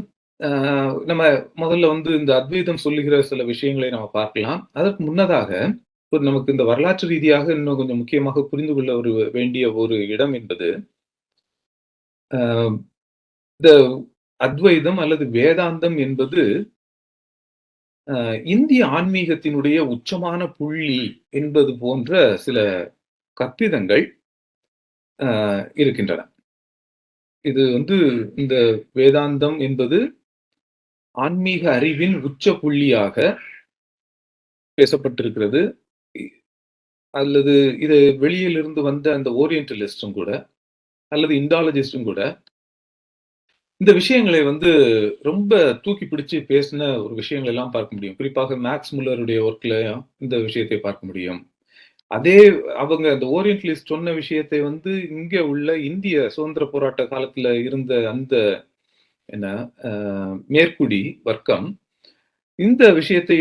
நம்ம முதல்ல இந்த அத்வைதம் சொல்லுகிற சில விஷயங்களை நம்ம பார்க்கலாம். அதற்கு முன்னதாக நமக்கு இந்த வரலாற்று ரீதியாக இன்னும் கொஞ்சம் முக்கியமாக புரிந்து கொள்ள வேண்டிய ஒரு இடம் என்பது, அ இந்த அத்வைதம் அல்லது வேதாந்தம் என்பது இந்திய ஆன்மீகத்தினுடைய உச்சமான புள்ளி என்பது போன்ற சில கற்பிதங்கள் இருக்கின்றன. இது இந்த வேதாந்தம் என்பது ஆன்மீக அறிவின் உச்ச புள்ளியாக பேசப்பட்டிருக்கிறது. அல்லது இது வெளியில் இருந்து வந்த அந்த ஓரியன்டலிஸ்டும் கூட, அல்லது இண்டாலஜிஸ்டும் கூட இந்த விஷயங்களை ரொம்ப தூக்கி பிடிச்சு பேசின ஒரு விஷயங்கள் எல்லாம் பார்க்க முடியும். குறிப்பாக மேக்ஸ் முல்லருடைய ஒர்க்லயும் இந்த விஷயத்தை பார்க்க முடியும். அதே அவங்க அந்த ஓரியன்டலிஸ்ட் சொன்ன விஷயத்தை இங்க உள்ள இந்திய சுதந்திர போராட்ட காலத்துல இருந்த அந்த என்ன மேற்குடி வர்க்கம் இந்த விஷயத்தை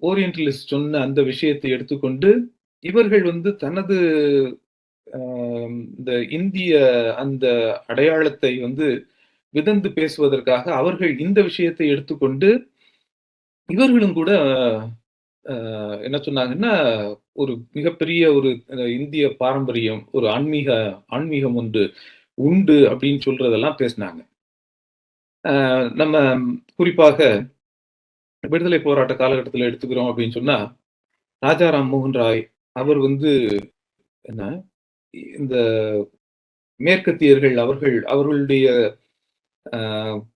ஓரியன்டலிஸ்ட் சொன்ன அந்த விஷயத்தை எடுத்துக்கொண்டு இவர்கள் தனது இந்த இந்திய அந்த அடையாளத்தை விதந்து பேசுவதற்காக அவர்கள் இந்த விஷயத்தை எடுத்துக்கொண்டு இவர்களும் கூட என்ன சொன்னாங்கன்னா, ஒரு மிகப்பெரிய ஒரு இந்திய பாரம்பரியம், ஒரு ஆன்மீகம் ஒன்று உண்டு அப்படின்னு சொல்றதெல்லாம் பேசினாங்க. நம்ம குறிப்பாக விடுதலை போராட்ட காலகட்டத்தில் எடுத்துக்கிறோம் அப்படின்னு சொன்னா, ராஜாராம் மோகன் ராய் அவர் என்ன இந்த மேற்கத்தியர்கள் அவர்களுடைய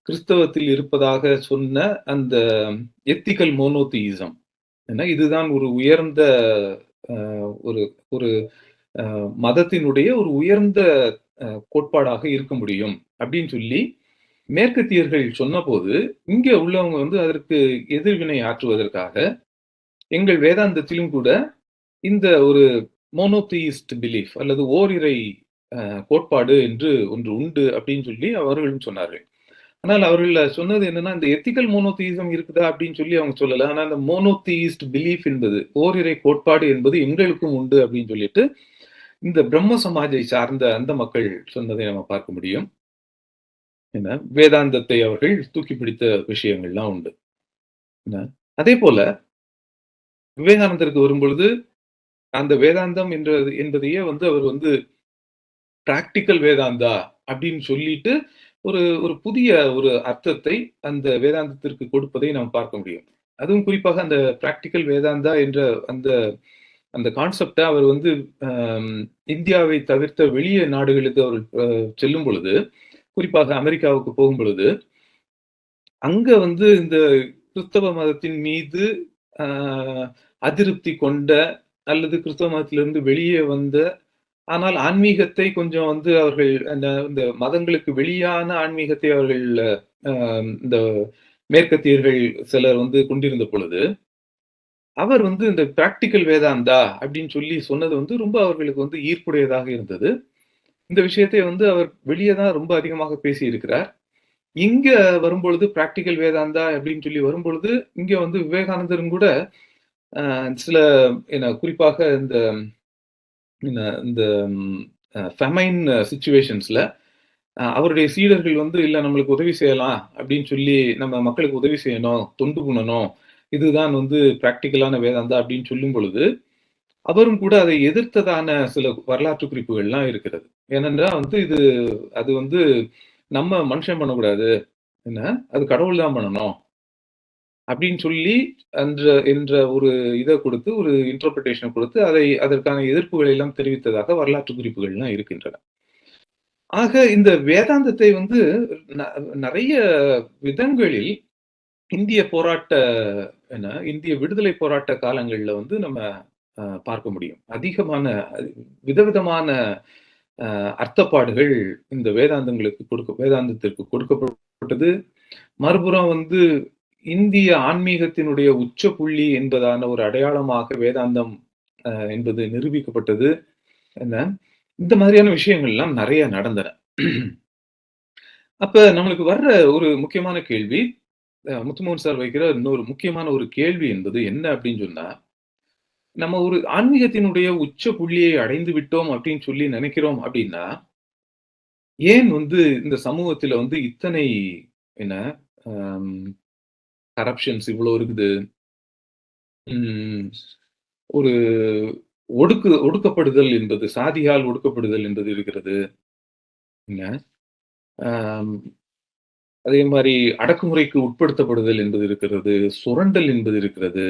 கிறிஸ்தவத்தில் இருப்பதாக சொன்ன அந்த எத்திக்கல் மோனோதியிசம், இதுதான் ஒரு உயர்ந்த ஒரு ஒரு மதத்தினுடைய ஒரு உயர்ந்த கோட்பாடாக இருக்க முடியும் அப்படின்னு சொல்லி மேற்கத்தியர்கள் சொன்னபோது, இங்க உள்ளவங்க அதற்கு எதிர்வினை ஆற்றுவதற்காக எங்கள் வேதாந்தத்திலும் கூட இந்த ஒரு மோனோதியிஸ்ட் பிலீஃப் அல்லது ஓரிரை கோட்பாடு என்று ஒன்று உண்டு அப்படின்னு சொல்லி அவர்களும் சொன்னார்கள். ஆனால் அவர்கள் சொன்னது என்னன்னா, இந்த எத்திக்கல் மோனோதியிசம் இருக்குதா அப்படின்னு சொல்லி அவங்க சொல்லல. ஆனா அந்த மோனோதியிஸ்ட் பிலீஃப் என்பது, ஓரிரை கோட்பாடு என்பது எங்களுக்கும் உண்டு அப்படின்னு சொல்லிட்டு இந்த பிரம்ம சமாஜை சார்ந்த அந்த மக்கள் சொன்னதை நம்ம பார்க்க முடியும். என்ன வேதாந்தத்தை அவர்கள் தூக்கி பிடித்த விஷயங்கள்லாம் உண்டு. அதே போல விவேகானந்தருக்கு வரும்பொழுது அந்த வேதாந்தம் என்பதையே அவர் பிராக்டிக்கல் வேதாந்தா அப்படின்னு சொல்லிட்டு ஒரு புதிய ஒரு அர்த்தத்தை அந்த வேதாந்தத்திற்கு கொடுப்பதை நாம் பார்க்க முடியும். அதுவும் குறிப்பாக அந்த பிராக்டிக்கல் வேதாந்தா என்ற அந்த அந்த கான்செப்டை அவர் இந்தியாவை தவிர்த்த வெளிய நாடுகளுக்கு அவர் செல்லும் பொழுது, குறிப்பாக அமெரிக்காவுக்கு போகும் பொழுது அங்க வந்து இந்த கிறிஸ்தவ மதத்தின் மீது அதிருப்தி கொண்ட அல்லது கிறிஸ்தவ மதத்திலிருந்து வெளியே வந்த, ஆனால் ஆன்மீகத்தை கொஞ்சம் வந்து அவர்கள் இந்த மதங்களுக்கு வெளியான ஆன்மீகத்தை அவர்கள் இந்த மேற்கத்தியர்கள் சிலர் வந்து கொண்டிருந்த பொழுது, அவர் வந்து இந்த பிராக்டிகல் வேதாந்தா அப்படின்னு சொல்லி சொன்னது வந்து ரொம்ப அவர்களுக்கு வந்து ஈர்ப்புடையதாக இருந்தது. இந்த விஷயத்தை வந்து அவர் வெளியே தான் ரொம்ப அதிகமாக பேசியிருக்கிறார். இங்க வரும்பொழுது பிராக்டிகல் வேதாந்தா அப்படின்னு சொல்லி வரும்பொழுது, இங்க வந்து விவேகானந்தரும் கூட சில குறிப்பாக இந்த இந்த ஃபெமைன் சிச்சுவேஷன்ஸ்ல அவருடைய சீடர்கள் வந்து இல்ல நம்மளுக்கு உதவி செய்யலாம் அப்படின்னு சொல்லி நம்ம மக்களுக்கு உதவி செய்யணும், தொண்டு பண்ணணும். இதுதான் வந்து பிராக்டிகலான வேதாந்தா அப்படின்னு சொல்லும் பொழுது, அவரும் கூட அதை எதிர்த்ததான சில வரலாற்று குறிப்புகள்லாம் இருக்கிறது. ஏனென்றா வந்து அது வந்து நம்ம மனுஷன் பண்ணக்கூடாது. என்ன அது கடவுள் தான் பண்ணணும். அப்படின்னு சொல்லி என்ற ஒரு இத கொடுத்து, ஒரு இன்டர்பிரேஷன் கொடுத்து, அதற்கான எதிர்ப்புகளை எல்லாம் தெரிவித்ததாக வரலாற்று குறிப்புகள்லாம் இருக்கின்றன. ஆக இந்த வேதாந்தத்தை வந்து நெறைய விதங்களில் இந்திய இந்திய விடுதலை போராட்ட காலங்கள்ல வந்து நம்ம பார்க்க முடியும். அதிகமான விதவிதமான அர்த்தப்பாடுகள் இந்த வேதாந்தத்திற்கு கொடுக்கப்பட்டது. மறுபுறம் வந்து இந்திய ஆன்மீகத்தினுடைய உச்ச புள்ளி என்பதான ஒரு அடையாளமாக வேதாந்தம் என்பது நிரூபிக்கப்பட்டது. இந்த மாதிரியான விஷயங்கள்லாம் நிறைய நடந்தன. அப்ப நம்மளுக்கு வர்ற ஒரு முக்கியமான கேள்வி, முத்துமோகன் சார் வைக்கிற இன்னொரு முக்கியமான ஒரு கேள்வி என்பது என்ன அப்படின்னு சொன்னா, நம்ம ஒரு ஆன்மீகத்தினுடைய உச்ச புள்ளியை அடைந்து விட்டோம் அப்படின்னு சொல்லி நினைக்கிறோம் அப்படின்னா, ஏன் வந்து இந்த சமூகத்துல வந்து இத்தனை என்ன கரப்ஷன்ஸ் இவ்வளவு இருக்குது? ஒரு ஒடுக்கப்படுதல் என்பது, சாதியால் ஒடுக்கப்படுதல் என்பது இருக்கிறது. என்ன அதே மாதிரி அடக்குமுறைக்கு உட்படுத்தப்படுதல் என்பது இருக்கிறது, சுரண்டல் என்பது இருக்கிறது.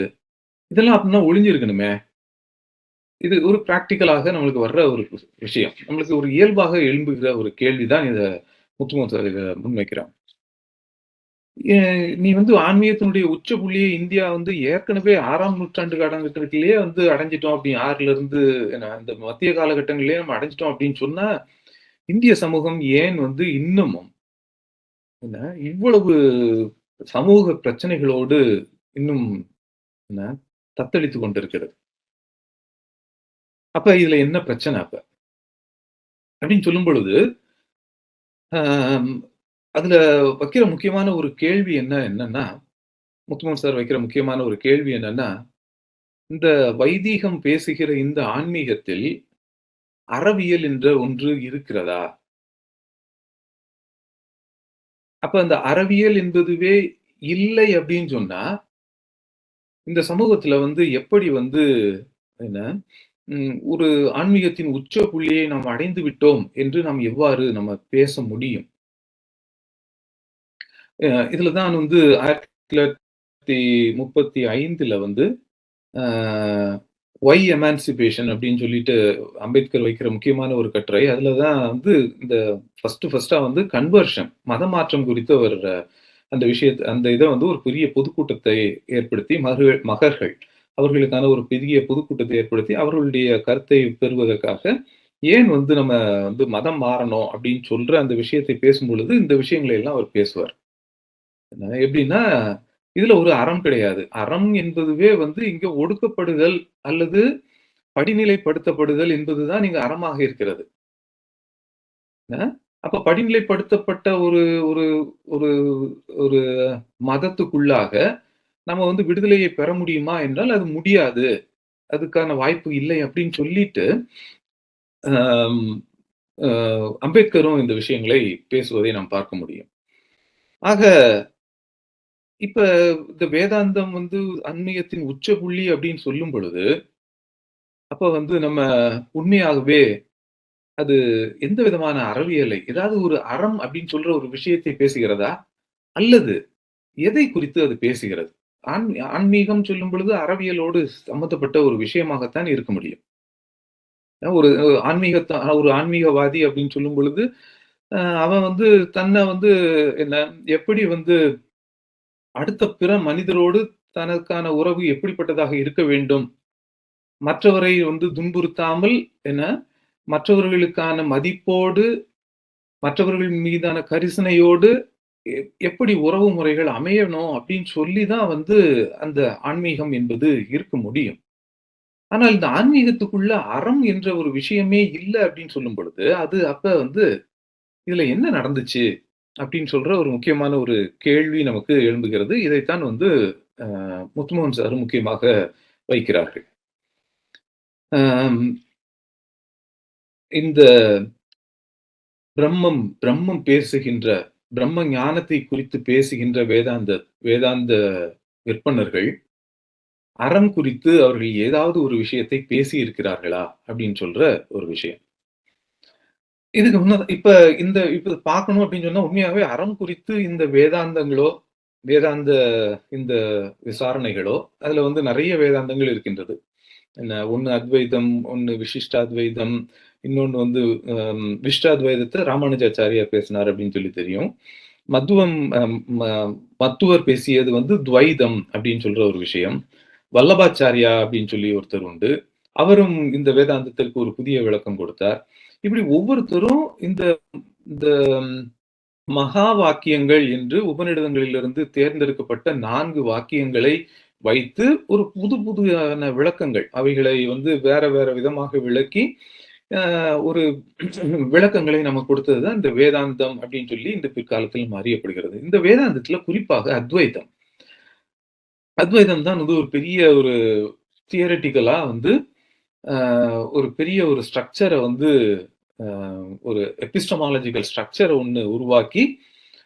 இதெல்லாம் அப்படின்னா ஒளிஞ்சிருக்கணுமே. இது ஒரு பிராக்டிகலாக நம்மளுக்கு வர்ற ஒரு விஷயம். நம்மளுக்கு ஒரு இயல்பாக எழும்புகிற ஒரு கேள்விதான் இத முத்துமோகன் சார் இத முன்வைக்கிறாங்க. நீ வந்து ஆன்மீகத்தினுடைய உச்ச புள்ளியை இந்தியா வந்து ஏற்கனவே 6ஆம் நூற்றாண்டு காலகட்டத்திலேயே வந்து அடைஞ்சிட்டோம் அப்படி 6ல இருந்து இந்த மத்திய காலகட்டங்களிலேயே நம்ம அடைஞ்சிட்டோம் அப்படின்னு சொன்னா, இந்திய சமூகம் ஏன் வந்து இன்னமும் இவ்வளவு சமூக பிரச்சனைகளோடு இன்னும் தத்தளித்துக் கொண்டிருக்கிறது? அப்ப இதுல என்ன பிரச்சனை அப்ப அப்படின்னு சொல்லும் பொழுது, அதுல வைக்கிற முக்கியமான ஒரு கேள்வி என்னன்னா, முத்துமோகன் சார் வைக்கிற முக்கியமான ஒரு கேள்வி என்னன்னா, இந்த வைதீகம் பேசுகிற இந்த ஆன்மீகத்தில் அறவியல் என்ற ஒன்று இருக்கிறதா? அப்ப அந்த அறவியல் என்பதுவே இல்லை அப்படின்னு சொன்னா, இந்த சமூகத்துல வந்து எப்படி வந்து என்ன ஒரு ஆன்மீகத்தின் உச்ச புள்ளியை நாம் அடைந்து விட்டோம் என்று நாம் எவ்வாறு நம்ம பேச முடியும்? இதுலதான் வந்து 1935ல வந்து ஒய் எமான்சிபேஷன் அப்படின்னு சொல்லிட்டு அம்பேத்கர் வைக்கிற முக்கியமான ஒரு கட்டுரை. அதுலதான் வந்து இந்த ஃபர்ஸ்டா வந்து கன்வர்ஷன், மதமாற்றம் குறித்து அவர் அந்த இதை வந்து ஒரு பெரிய பொதுக்கூட்டத்தை ஏற்படுத்தி மகர்கள் அவர்களுக்கான ஒரு பெரிய பொதுக்கூட்டத்தை ஏற்படுத்தி அவர்களுடைய கருத்தை பெறுவதற்காக ஏன் வந்து நம்ம வந்து மதம் மாறணும் அப்படின்னு சொல்ற அந்த விஷயத்தை பேசும் பொழுது இந்த விஷயங்களை எல்லாம் அவர் பேசுவார். எப்படின்னா, இதுல ஒரு அறம் கிடையாது. அறம் என்பதுவே வந்து இங்க ஒடுக்கப்படுதல் அல்லது படிநிலைப்படுத்தப்படுதல் என்பதுதான் இங்க அறமாக இருக்கிறது. அப்ப படிநிலைப்படுத்தப்பட்ட ஒரு ஒரு ஒரு ஒரு மதத்துக்குள்ளாக நம்ம வந்து விடுதலையை பெற முடியுமா என்றால் அது முடியாது. அதுக்கான வாய்ப்பு இல்லை அப்படின்னு சொல்லிட்டு அம்பேத்கரும் இந்த விஷயங்களை பேசுவதை நாம் பார்க்க முடியும். ஆக இப்ப இந்த வேதாந்தம் வந்து ஆன்மீகத்தின் உச்ச புள்ளி அப்படின்னு சொல்லும் பொழுது, அப்ப வந்து நம்ம உண்மையாகவே அது எந்த விதமான அறவியலை, ஏதாவது ஒரு அறம் அப்படின்னு சொல்ற ஒரு விஷயத்தை பேசுகிறதா? அல்லது எதை குறித்து அது பேசுகிறது? ஆன்மீகம் சொல்லும் பொழுது அறவியலோடு சம்பந்தப்பட்ட ஒரு விஷயமாகத்தான் இருக்க முடியும். ஒரு ஒரு ஆன்மீகவாதி அப்படின்னு சொல்லும் பொழுது, அவன் வந்து தன்னை வந்து எப்படி வந்து அடுத்த பிற மனிதரோடு தனக்கான உறவு எப்படிப்பட்டதாக இருக்க வேண்டும், மற்றவரை வந்து துன்புறுத்தாமல் என்ன மற்றவர்களுக்கான மதிப்போடு, மற்றவர்கள் மீதான கரிசனையோடு எப்படி உறவு முறைகள் அமையணும் அப்படின்னு சொல்லி தான் வந்து அந்த ஆன்மீகம் என்பது இருக்க முடியும். ஆனால் இந்த ஆன்மீகத்துக்குள்ள அறம் என்ற ஒரு விஷயமே இல்ல அப்படின்னு சொல்லும் பொழுது, அது அப்ப வந்து இதுல என்ன நடந்துச்சு? அப்படின்னு சொல்ற ஒரு முக்கியமான ஒரு கேள்வி நமக்கு எழும்புகிறது. இதைத்தான் வந்து முத்துமோகன் சார் முக்கியமாக வைக்கிறார்கள். ஆம், இந்த பிரம்மம் பேசுகின்ற பிரம்ம ஞானத்தை குறித்து பேசுகின்ற வேதாந்த விற்பனர்கள் அறம் குறித்து அவர்கள் ஏதாவது ஒரு விஷயத்தை பேசி இருக்கிறார்களா அப்படின்னு சொல்ற ஒரு விஷயம். இதுக்கு இப்ப பார்க்கணும் அப்படின்னு சொன்னா உண்மையாவே அறம் குறித்து இந்த வேதாந்த இந்த விசாரணைகளோ அதுல வந்து நிறைய வேதாந்தங்கள் இருக்கின்றது. என்ன ஒண்ணு அத்வைதம், ஒண்ணு விசிஷ்டாத்வைதம், இன்னொன்னு வந்து விசிஷ்டாத்வைதத்தை ராமானுஜாச்சாரியார் பேசினார் அப்படின்னு சொல்லி தெரியும். மத்துவர் பேசியது வந்து துவைதம் அப்படின்னு சொல்ற ஒரு விஷயம். வல்லபாச்சாரியா அப்படின்னு சொல்லி ஒருத்தர் உண்டு. அவரும் இந்த வேதாந்தத்திற்கு ஒரு புதிய விளக்கம் கொடுத்தார். இப்படி ஒவ்வொருத்தரும் இந்த இந்த மகா வாக்கியங்கள் என்று உபநிடதங்களிலிருந்து தேர்ந்தெடுக்கப்பட்ட 4 வாக்கியங்களை வைத்து ஒரு புதுயான விளக்கங்கள் அவைகளை வந்து வேற வேற விதமாக விளக்கி ஒரு விளக்கங்களை நமக்கு கொடுத்ததுதான் இந்த வேதாந்தம் அப்படின்னு சொல்லி இந்த பிற்காலத்தில் அறியப்படுகிறது. இந்த வேதாந்தத்துல குறிப்பாக அத்வைதம் தான் வந்து ஒரு பெரிய ஒரு தியரட்டிக்கலா வந்து ஒரு பெரிய ஒரு ஸ்ட்ரக்சரை வந்து ஒரு எபிஸ்டமாலஜிக்கல் ஸ்ட்ரக்சரை ஒண்ணு உருவாக்கி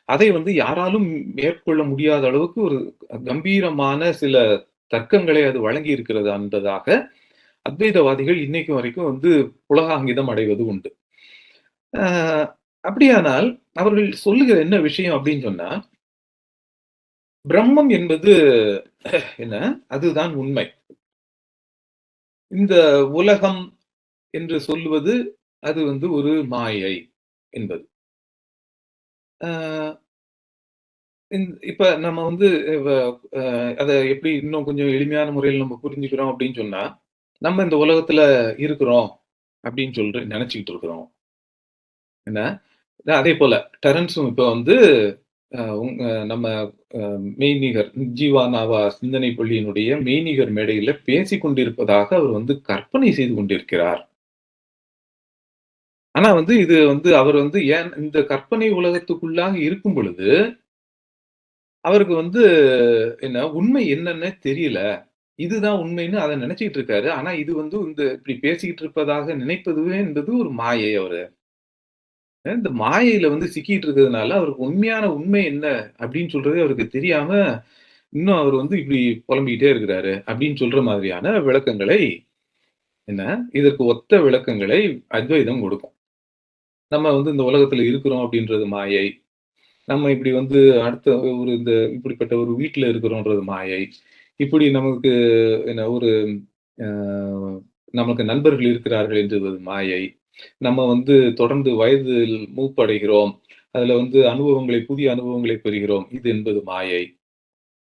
அதை வந்து யாராலும் மேற்கொள்ள முடியாத அளவுக்கு ஒரு கம்பீரமான சில தர்க்கங்களை அது வழங்கி இருக்கிறது என்பதாக அத்வைதவாதிகள் இன்னைக்கு வரைக்கும் வந்து புலகாங்கிதம் அடைவது உண்டு. அப்படியானால் அவர்கள் சொல்லுகிற என்ன விஷயம் அப்படின்னு சொன்னா, பிரம்மம் என்பது என்ன, அதுதான் உண்மை. இந்த உலகம் என்று சொல்லுவது அது வந்து ஒரு மாயை என்பது. இப்ப நம்ம வந்து அத எப்படி இன்னும் கொஞ்சம் எளிமையான முறையில் நம்ம புரிஞ்சுக்கிறோம் அப்படின்னு சொன்னா, நம்ம இந்த உலகத்துல இருக்கிறோம் அப்படின்னு சொல்லிட்டு நினைச்சுக்கிட்டு இருக்கிறோம். என்ன அதே போல டெரன்ஸும் இப்ப வந்து நம்ம மெய்நிகர் ஜீவானாவா சிந்தனை பள்ளியினுடைய மெய்நிகர் மேடையில பேசிக் கொண்டிருப்பதாக அவர் வந்து கற்பனை செய்து கொண்டிருக்கிறார். ஆனா வந்து இது வந்து அவர் வந்து ஏன் இந்த கற்பனை உலகத்துக்குள்ளாக இருக்கும் பொழுது அவருக்கு வந்து என்ன உண்மை என்னன்னு தெரியல. இதுதான் உண்மைன்னு அதை நினைச்சுக்கிட்டு இருக்காரு. ஆனா இது வந்து இந்த இப்படி பேசிக்கிட்டு இருப்பதாக நினைப்பதுவே என்பது ஒரு மாயை அவரு. இந்த மாயையில வந்து சிக்கிட்டு இருக்கிறதுனால அவருக்கு உண்மையான உண்மை என்ன அப்படின்னு சொல்றது அவருக்கு தெரியாம இன்னும் அவர் வந்து இப்படி புலம்பிக்கிட்டே இருக்கிறாரு அப்படின்னு சொல்ற மாதிரியான விளக்கங்களை என்ன இதற்கு ஒத்த விளக்கங்களை அத்வைதம் கொடுக்கும். நம்ம வந்து இந்த உலகத்துல இருக்கிறோம் அப்படின்றது மாயை. நம்ம இப்படி வந்து அடுத்த ஒரு இந்த இப்படிப்பட்ட ஒரு வீட்டுல இருக்கிறோன்றது மாயை. இப்படி நமக்கு என்ன ஒரு நமக்கு நண்பர்கள் இருக்கிறார்கள் என்றது மாயை. நம்ம வந்து தொடர்ந்து வயதில் மூப்படைகிறோம். அதுல வந்து புதிய அனுபவங்களை பெறுகிறோம். இது என்பது மாயை.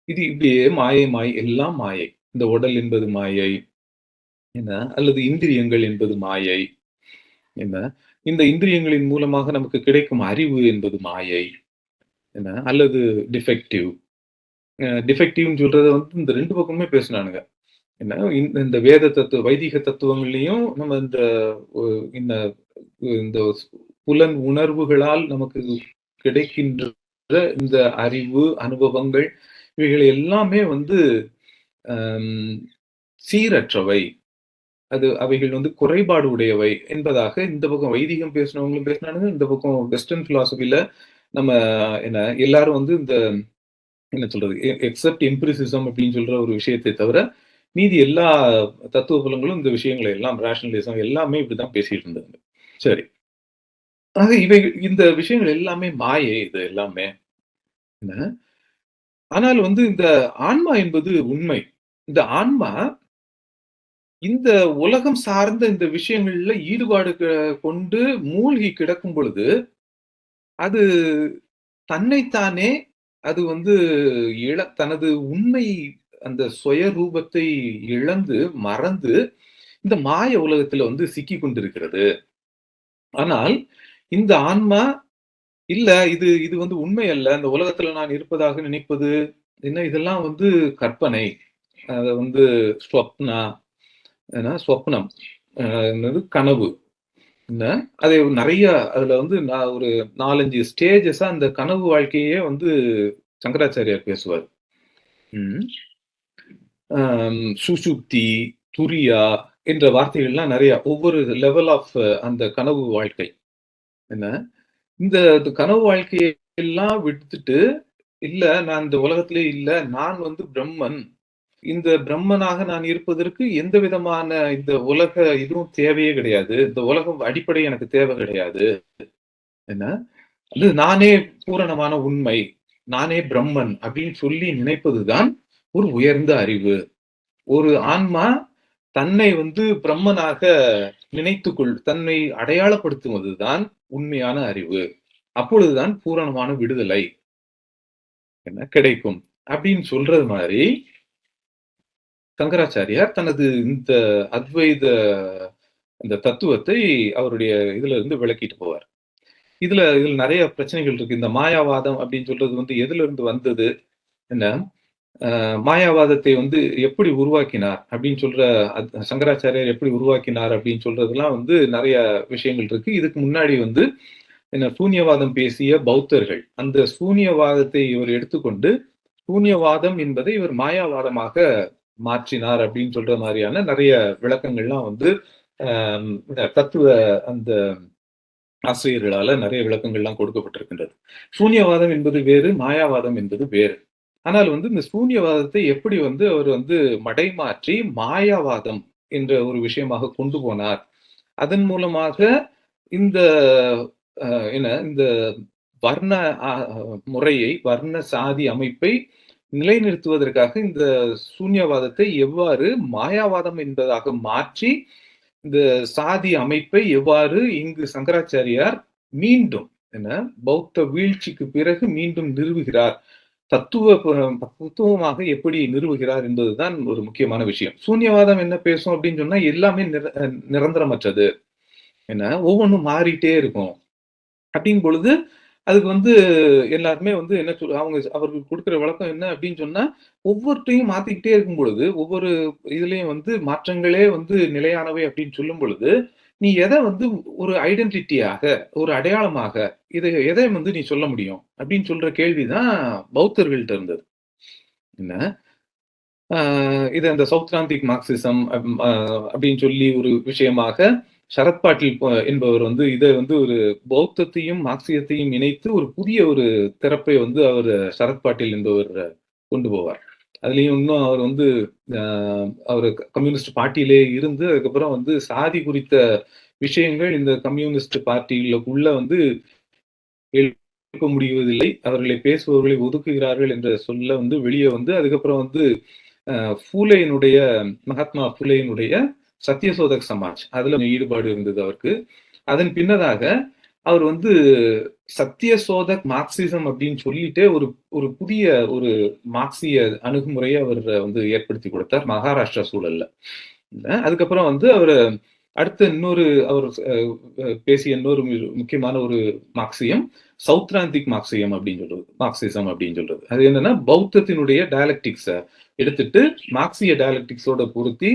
இது இப்படியே மாயை எல்லாம் மாயை. இந்த உடல் என்பது மாயை. என்ன அல்லது இந்திரியங்கள் என்பது மாயை. என்ன இந்த இந்திரியங்களின் மூலமாக நமக்கு கிடைக்கும் அறிவு என்பது மாயை. என்ன அல்லது டிஃபெக்டிவ்னு சொல்றத வந்து இந்த 2 பக்கமுமே பேசினானுங்க. என்ன இந்த வைதிக தத்துவங்களையும் நம்ம இந்த இந்த புலன் உணர்வுகளால் நமக்கு கிடைக்கின்ற இந்த அறிவு அனுபவங்கள் இவைகள் எல்லாமே வந்து சீரற்றவை. அவைகள் வந்து குறைபாடு உடையவை என்பதாக இந்த பக்கம் வைதிகம் பேசினவங்களும் பேசினானுங்க. இந்த பக்கம் வெஸ்டர்ன் பிலாசபில நம்ம என்ன எல்லாரும் வந்து இந்த என்ன சொல்றது எக்ஸப்ட் எம்பிரிசிசம் அப்படின்னு சொல்ற ஒரு விஷயத்தை தவிர மீதி எல்லா தத்துவ புலங்களும் இந்த விஷயங்களை எல்லாம் ரேஷனலிசம் எல்லாமே இப்படிதான் பேசிட்டு இருந்தாங்க. சரி, ஆக இந்த விஷயங்கள் எல்லாமே மாயை. இது எல்லாமே ஆனால் வந்து இந்த ஆன்மா என்பது உண்மை. இந்த ஆன்மா இந்த உலகம் சார்ந்த இந்த விஷயங்கள்ல ஈடுபாடு கொண்டு மூழ்கி கிடக்கும் பொழுது அது தன்னைத்தானே அது வந்து தனது உண்மை அந்த சுய ரூபத்தை இழந்து மறந்து இந்த மாய உலகத்துல வந்து சிக்கி கொண்டிருக்கிறது. ஆனால் இந்த ஆன்மா இல்ல இது இது வந்து உண்மை அல்ல. இந்த உலகத்துல நான் இருப்பதாக நினைப்பது என்ன, இதெல்லாம் வந்து கற்பனை. அத வந்து ஸ்வப்னா ஸ்வப்னம், என்னது கனவு. என்ன அது நெறைய அதுல வந்து நான் ஒரு 4, 5 ஸ்டேஜஸா அந்த கனவு வாழ்க்கையே வந்து சங்கராச்சாரியார் பேசுவார். ம். சுஷுப்தி, துரியா என்ற வார்த்தைகள்லாம் நெறைய ஒவ்வொரு லெவல் ஆஃப் அந்த கனவு வாழ்க்கை. என்ன இந்த கனவு வாழ்க்கையை எல்லாம் விட்டுட்டு, இல்ல நான் இந்த உலகத்திலே இல்ல. நான் வந்து பிரம்மன். இந்த பிரம்மனாக நான் இருப்பதற்கு எந்த விதமான இந்த உலக இதுவும் தேவையே கிடையாது. இந்த உலகம் அடிப்படை எனக்கு தேவை கிடையாது. என்ன அது நானே பூரணமான உண்மை. நானே பிரம்மன் அப்படின்னு சொல்லி நினைப்பதுதான் ஒரு உயர்ந்த அறிவு. ஒரு ஆன்மா தன்னை வந்து பிரம்மனாக தன்னை அடையாளப்படுத்துவதுதான் உண்மையான அறிவு. அப்பொழுதுதான் பூரணமான விடுதலை கிடைக்கும் அப்படின்னு சொல்றது மாதிரி சங்கராச்சாரியார் தனது இந்த அத்வைத இந்த தத்துவத்தை அவருடைய இதுல இருந்து விளக்கிட்டு போவார். இதுல நிறைய பிரச்சனைகள் இருக்கு. இந்த மாயாவாதம் அப்படின்னு சொல்றது வந்து எதுல இருந்து வந்தது, என்ன மாயாவாதத்தை வந்து எப்படி உருவாக்கினார் அப்படின்னு சொல்ற சங்கராச்சாரியார் எப்படி உருவாக்கினார் அப்படின்னு சொல்றதெல்லாம் வந்து நிறைய விஷயங்கள் இருக்கு. இதுக்கு முன்னாடி வந்து என்ன சூன்யவாதம் பேசிய பௌத்தர்கள் அந்த சூன்யவாதத்தை இவர் எடுத்துக்கொண்டு சூன்யவாதம் என்பதை இவர் மாயாவாதமாக மாற்றினார் அப்படின்னு சொல்ற மாதிரியான நிறைய விளக்கங்கள்லாம் வந்து தத்துவ அந்த ஆசிரியர்களால நிறைய விளக்கங்கள்லாம் கொடுக்கப்பட்டிருக்கின்றது. சூன்யவாதம் என்பது வேறு, மாயாவாதம் என்பது வேறு. ஆனால் வந்து இந்த சூன்யவாதத்தை எப்படி வந்து அவர் வந்து மடைமாற்றி மாயாவாதம் என்ற ஒரு விஷயமாக கொண்டு போனார். அதன் மூலமாக இந்த இந்த வர்ண முறையை, வர்ண சாதி அமைப்பை நிலைநிறுத்துவதற்காக இந்த சூன்யவாதத்தை எவ்வாறு மாயாவாதம் என்பதாக மாற்றி இந்த சாதி அமைப்பை எவ்வாறு இங்கு சங்கராச்சாரியார் மீண்டும் பௌத்த வீழ்ச்சிக்கு பிறகு மீண்டும் நிறுவுகிறார், தத்துவமாக எப்படி நிறுவுகிறார் என்பதுதான் ஒரு முக்கியமான விஷயம். சூன்யவாதம் என்ன பேசும் அப்படின்னு சொன்னா எல்லாமே நிரந்தரமற்றது, ஒவ்வொன்றும் மாறிட்டே இருக்கும். அப்படின் பொழுது அதுக்கு வந்து எல்லாருமே வந்து என்ன அவர்களுக்கு கொடுக்கிற விளக்கம் என்ன அப்படின்னு சொன்னா, ஒவ்வொருத்தையும் மாத்திக்கிட்டே இருக்கும் பொழுது, ஒவ்வொரு இதுலயும் வந்து மாற்றங்களே வந்து நிலையானவை அப்படின்னு சொல்லும் பொழுது, நீ எதை வந்து ஒரு ஐடென்டிட்டியாக, ஒரு அடையாளமாக எதை வந்து நீ சொல்ல முடியும் அப்படின்னு சொல்ற கேள்விதான் பௌத்தர்கள்ட்ட இருந்தது. என்ன இது அந்த சௌத்ராந்திக் மார்க்சிசம் அப்படின்னு சொல்லி ஒரு விஷயமாக சரத் பாட்டீல் என்பவர் வந்து இதை வந்து ஒரு பௌத்தத்தையும் மார்க்சியத்தையும் இணைத்து ஒரு புதிய ஒரு திறப்பை வந்து அவர் சரத் பாட்டீல் என்பவர் கொண்டு போவார். அதுலயும் இன்னும் அவர் வந்து அவர் கம்யூனிஸ்ட் பார்ட்டியிலே இருந்து அதுக்கப்புறம் வந்து சாதி குறித்த விஷயங்கள் இந்த கம்யூனிஸ்ட் பார்ட்டிகளுக்குள்ள வந்து எழுப்ப முடிவதில்லை, அவர்களை பேசுபவர்களை ஒதுக்குகிறார்கள் என்ற சொல்ல வந்து வெளியே வந்து அதுக்கப்புறம் வந்து ஃபூலேயினுடைய மகாத்மா ஃபூலேயினுடைய சத்யசோதக் சமாஜ் அதுல ஈடுபாடு இருந்தது அவருக்கு. அதன் பின்னதாக அவர் வந்து சத்யசோதக் மார்க்சிசம் அப்படின்னு சொல்லிட்டு ஒரு புதிய ஒரு மார்க்சிய அணுகுமுறையை அவர் வந்து ஏற்படுத்தி கொடுத்தார் மகாராஷ்டிரா சூழல்ல. அதுக்கப்புறம் வந்து அவர் அடுத்த அவர் பேசிய இன்னொரு முக்கியமான ஒரு மார்க்சியம் சௌத்ராந்திக் மார்க்சியம் அப்படின்னு சொல்றது, மார்க்சிசம் அப்படின்னு சொல்றது. அது என்னன்னா பௌத்தத்தினுடைய டயலக்டிக்ஸை எடுத்துட்டு மார்க்சிய டயலக்டிக்ஸோட பொருத்தி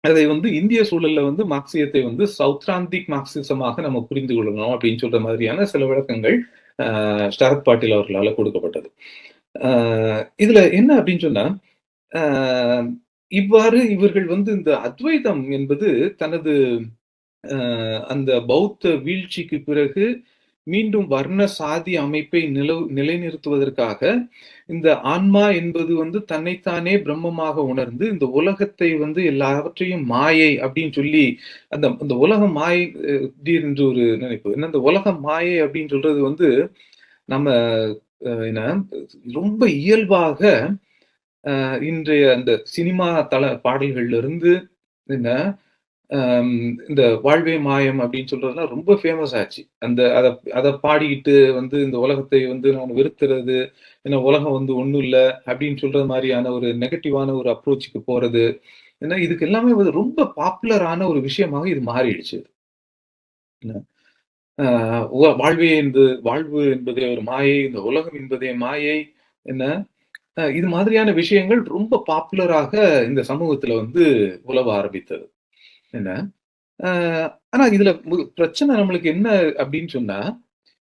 அதை வந்து இந்திய சூழல்ல வந்து மார்க்சியத்தை வந்து சௌத்ராந்திக் மார்க்சிசமாக நம்ம புரிந்து கொள்ளணும் அப்படின்னு சொல்ற மாதிரியான சில விளக்கங்கள் சரத் பாட்டீல் அவர்களால் கொடுக்கப்பட்டது. இதுல என்ன அப்படின்னு சொன்னா, இவ்வாறு இவர்கள் வந்து இந்த அத்வைதம் என்பது தனது அந்த பௌத்த வீழ்ச்சிக்கு பிறகு மீண்டும் வர்ண சாதி அமைப்பை நிலைநிறுத்துவதற்காக இந்த ஆன்மா என்பது வந்து தன்னைத்தானே பிரம்மமாக உணர்ந்து இந்த உலகத்தை வந்து எல்லாவற்றையும் மாயை அப்படின்னு சொல்லி அந்த உலகம் மாயை என்று ஒரு நினைப்பு. இந்த உலகம் மாயை அப்படின்னு சொல்றது வந்து நம்ம என்ன ரொம்ப இயல்பாக இன்றைய அந்த சினிமா தள பாடல்கள்ல இருந்து என்ன இந்த வாழ்வே மாயம் அப்படின்னு சொல்றதுலாம் ரொம்ப ஃபேமஸ் ஆச்சு. அத அத பாடிக்கிட்டு வந்து இந்த உலகத்தை வந்து நான் வெறுக்கிறது, ஏன்னா உலகம் வந்து ஒண்ணும் இல்ல அப்படின்னு சொல்றது மாரியான ஒரு நெகட்டிவான ஒரு அப்ரோச்சுக்கு போறது. ஏன்னா இதுக்கு எல்லாமே வந்து ரொம்ப பாப்புலரான ஒரு விஷயமாக இது மாறிடுச்சு. என்ன அ வாழ்வு என்பதே ஒரு மாயை, இந்த உலகம் என்பதே மாயை. என்ன இது மாதிரியான விஷயங்கள் ரொம்ப பாப்புலராக இந்த சமூகத்துல வந்து உலவ ஆரம்பித்தது. என்ன அ ஆனா இதுல பிரச்சனை நம்மளுக்கு என்ன அப்படின்னு சொன்னா,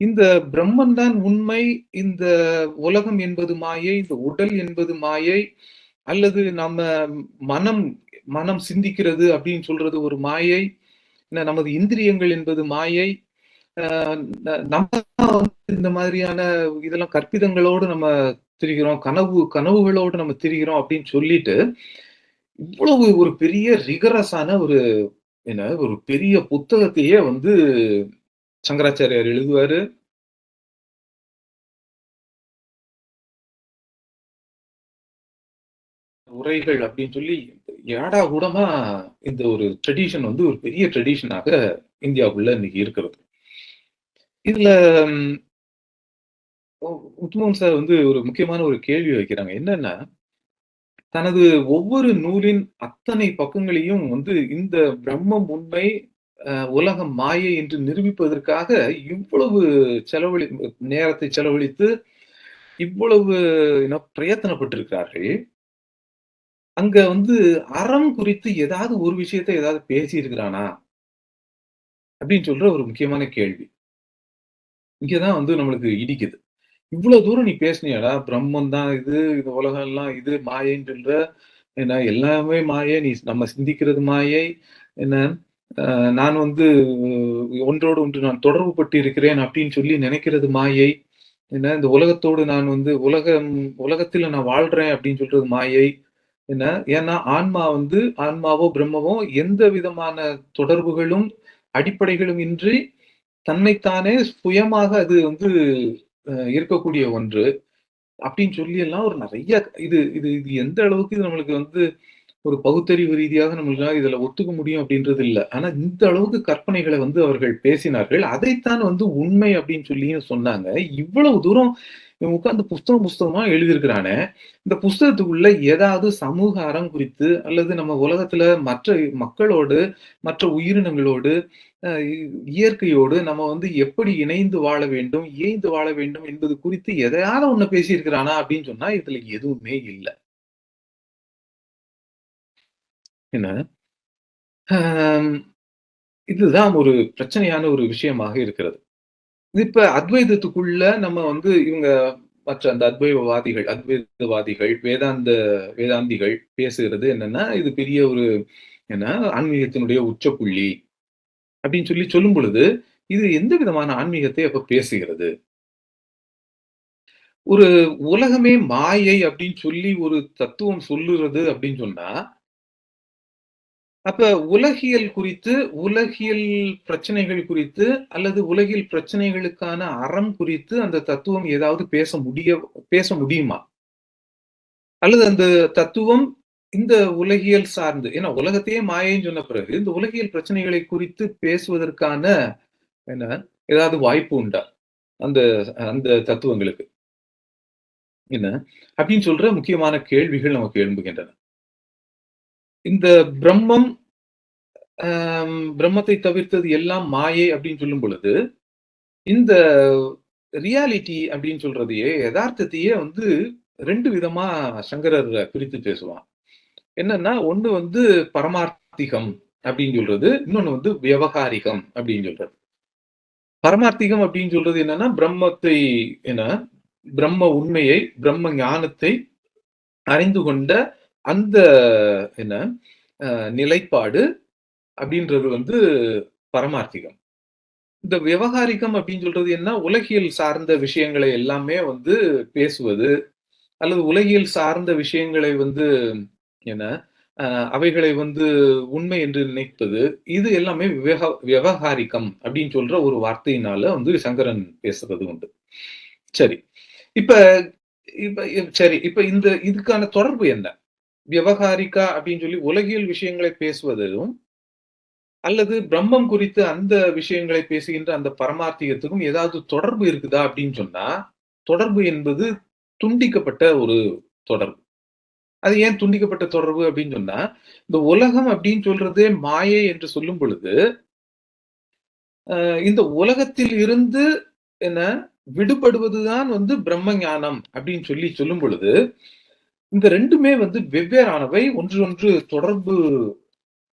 இந்த பிரம்மன் தான் உண்மை, இந்த உலகம் என்பது மாயை, இந்த உடல் என்பது மாயை, அல்லது நம்ம மனம் மனம் சிந்திக்கிறது அப்படின்னு சொல்றது ஒரு மாயை, நமது இந்திரியங்கள் என்பது மாயை. அ நம்ம இந்த மாதிரியான இதெல்லாம் கற்பிதங்களோடு நம்ம திரிகிறோம். கனவுகளோடு நம்ம திரிகிறோம் அப்படின்னு சொல்லிட்டு, இவ்வளவு ஒரு பெரிய ரிகரஸான ஒரு பெரிய புத்தகத்தையே வந்து சங்கராச்சாரியார் எழுதுவாரு. உரைகள் அப்படின்னு சொல்லி ஏடாகூடமா இந்த ஒரு ட்ரெடிஷன் வந்து ஒரு பெரிய ட்ரெடிஷனாக இந்தியாவுக்குள்ள இன்னைக்கு இருக்கிறது. இதுல ம் உத்மன் சார் வந்து ஒரு முக்கியமான ஒரு கேள்வி வைக்கிறாங்க. என்னன்னா, தனது ஒவ்வொரு நூலின் அத்தனை பக்கங்களையும் வந்து இந்த பிரம்மம் உண்மை, உலகம் மாயை என்று நிரூபிப்பதற்காக இவ்வளவு செலவழி நேரத்தை செலவழித்து இவ்வளவு பிரயத்தனப்பட்டிருக்கிறார்கள். அங்க வந்து அறம் குறித்து ஏதாவது ஒரு விஷயத்த ஏதாவது பேசியிருக்கிறானா? அப்படின்னு சொல்ற ஒரு முக்கியமான கேள்வி. இங்க தான் வந்து நம்மளுக்கு இடிக்குது. இவ்வளவு தூரம் நீ பேசினியேடா! பிரம்மன் தான் இது, இது உலகம் எல்லாம் இது மாயைன்னு சொல்ற. என்ன எல்லாமே மாயை. நம்ம சிந்திக்கிறது மாயை. என்ன நான் வந்து ஒன்றோடு ஒன்று நான் தொடர்பு பட்டு இருக்கிறேன் அப்படின்னு சொல்லி நினைக்கிறது மாயை. என்ன இந்த உலகத்தோடு நான் வந்து உலகத்தில நான் வாழ்றேன் அப்படின்னு சொல்றது மாயை. என்ன ஏன்னா ஆன்மாவோ, பிரம்மமோ எந்த விதமான தொடர்புகளும், அடிப்படைகளும் இன்றி தன்னைத்தானே சுயமாக அது வந்து இருக்கக்கூடிய ஒன்று. அப்படின்னு சொல்லி எல்லாம் ஒரு நெறைய இது இது இது எந்த அளவுக்கு இது நம்மளுக்கு வந்து ஒரு பகுத்தறிவு ரீதியாக நம்மளால இதுல ஒத்துக்க முடியும் அப்படின்றது இல்ல. ஆனா இந்த அளவுக்கு கற்பனைகள வந்து அவர்கள் பேசினார்கள். அதைத்தான் வந்து உண்மை அப்படின்னு சொல்லியும் சொன்னாங்க. இவ்வளவு தூரம் இவன் உட்கார்ந்து புஸ்தகமா எழுதியிருக்கிறானே, இந்த புஸ்தகத்துக்குள்ள ஏதாவது சமூக அறம் குறித்து அல்லது நம்ம உலகத்துல மற்ற மக்களோடு, மற்ற உயிரினங்களோடு, அ இயற்கையோடு நம்ம வந்து எப்படி இணைந்து வாழ வேண்டும், இயைந்து வாழ வேண்டும் என்பது குறித்து எதையாவது ஒண்ணு பேசியிருக்கிறானா அப்படின்னு சொன்னா, இதுல எதுவுமே இல்ல. என்ன? அம் இதுதான் ஒரு பிரச்சனையான ஒரு விஷயமாக இருக்கிறது. இப்ப அத்வைதத்துக்குள்ள நம்ம வந்து இவங்க மற்ற அந்த அத்வைதவாதிகள், வேதாந்திகள் பேசுகிறது என்னன்னா, இது பெரிய ஒரு என்ன ஆன்மீகத்தினுடைய உச்சப்புள்ளி அப்படின்னு சொல்லி சொல்லும் பொழுது, இது எந்த விதமான ஆன்மீகத்தை அப்ப பேசுகிறது? ஒரு உலகமே மாயை அப்படின்னு சொல்லி ஒரு தத்துவம் சொல்லுறது அப்படின்னு சொன்னா, அப்ப உலகியல் பிரச்சனைகள் குறித்து அல்லது உலகியல் பிரச்சனைகளுக்கான அறம் குறித்து அந்த தத்துவம் ஏதாவது பேச முடியுமா? அல்லது அந்த தத்துவம் இந்த உலகியல் சார்ந்து ஏன்னா உலகத்தையே மாயைன்னு சொன்ன பிறகு, இந்த உலகியல் பிரச்சனைகளை குறித்து பேசுவதற்கான என்ன ஏதாவது வாய்ப்பு உண்டா? அந்த அந்த தத்துவங்களுக்கு. என்ன? அப்படின்னு சொல்ற முக்கியமான கேள்விகள் நமக்கு எழும்புகின்றன. இந்த பிரம்மம் பிரம்மத்தை தவிர்த்தது எல்லாம் மாயை அப்படின்னு சொல்லும் பொழுது, இந்த ரியாலிட்டி அப்படின்னு சொல்றதையே, எதார்த்தத்தையே வந்து 2 விதமா சங்கரர் பிரித்து பேசுவான். என்னன்னா, ஒண்ணு வந்து பரமார்த்திகம் அப்படின்னு சொல்றது. இன்னொன்னு வந்து வியவகாரிகம் அப்படின்னு சொல்றது. பரமார்த்திகம் அப்படின்னு சொல்றது என்னன்னா, என்ன பிரம்ம உண்மையை, பிரம்ம ஞானத்தை அறிந்து கொண்ட அந்த என்ன அ நிலைப்பாடு அப்படின்றது வந்து பரமார்த்திகம். இந்த விவகாரிகம் அப்படின்னு சொல்றது என்ன? உலகியல் சார்ந்த விஷயங்களை எல்லாமே வந்து பேசுவது, அல்லது உலகியல் சார்ந்த விஷயங்களை வந்து என்ன, அ அவைகளை வந்து உண்மை என்று நினைப்பது, இது எல்லாமே விவகாரிகம் அப்படின்னு சொல்ற ஒரு வார்த்தையினால வந்து சங்கரன் பேசுறது உண்டு. சரி. இப்ப இப்ப சரி. இப்ப இதுக்கான தொடர்பு என்ன? விவகாரிகா அப்படின்னு சொல்லி உலகியல் விஷயங்களை பேசுவதும், அல்லது பிரம்மம் குறித்து அந்த விஷயங்களை பேசுகின்ற அந்த பரமார்த்திகத்துக்கும் ஏதாவது தொடர்பு இருக்குதா அப்படின்னு சொன்னா, தொடர்பு என்பது துண்டிக்கப்பட்ட ஒரு தொடர்பு. அது ஏன் துண்டிக்கப்பட்ட தொடர்பு அப்படின்னு சொன்னா, இந்த உலகம் அப்படின்னு சொல்றதே மாயை என்று சொல்லும் பொழுது, இந்த உலகத்தில் இருந்து என்ன விடுபடுவதுதான் பிரம்ம ஞானம் அப்படின்னு சொல்லும் பொழுது, இந்த ரெண்டுமே வெவ்வேறானவை, ஒன்று தொடர்பு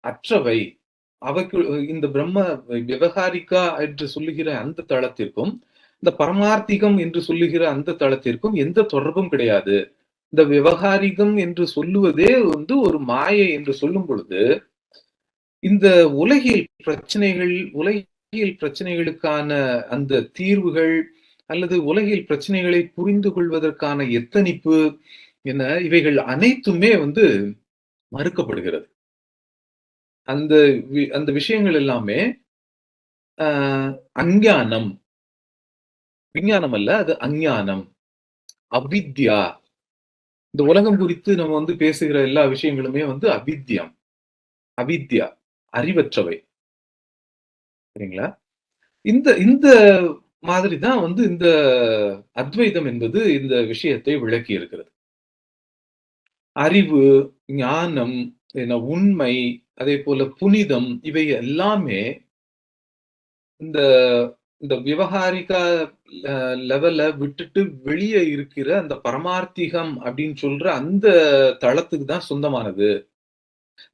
அற்றவை. அவைக்கு இந்த பிரம்ம விவகாரிகா என்று சொல்லுகிற அந்த தளத்திற்கும், இந்த பரமார்த்திகம் என்று சொல்லுகிற அந்த தளத்திற்கும் எந்த தொடர்பும் கிடையாது. இந்த விவகாரிகம் என்று சொல்லுவதே ஒரு மாயை என்று சொல்லும் பொழுது, இந்த உலகியல் பிரச்சனைகளுக்கான அந்த தீர்வுகள் அல்லது உலகியல் பிரச்சனைகளை புரிந்து கொள்வதற்கான எத்தனிப்பு என்ன, இவைகள் அனைத்துமே மறுக்கப்படுகிறது. அந்த விஷயங்கள் எல்லாமே அஞ்ஞானம், விஞ்ஞானம் அல்ல, அது அஞ்ஞானம், அவித்யா. இந்த உலகம் குறித்து நம்ம பேசுகிற எல்லா விஷயங்களுமே அவித்யா, அறிவற்றவை. சரிங்களா? இந்த இந்த மாதிரிதான் இந்த அத்வைதம் என்பது இந்த விஷயத்தை விளக்கி இருக்கிறது. அறிவு, ஞானம், உண்மை, அதே போல புனிதம், இவை எல்லாமே இந்த இந்த விவகாரிகா லெவல விட்டுட்டு வெளியே இருக்கிற அந்த பரமார்த்திகம் அப்படின்னு சொல்ற அந்த தளத்துக்கு தான் சொந்தமானது.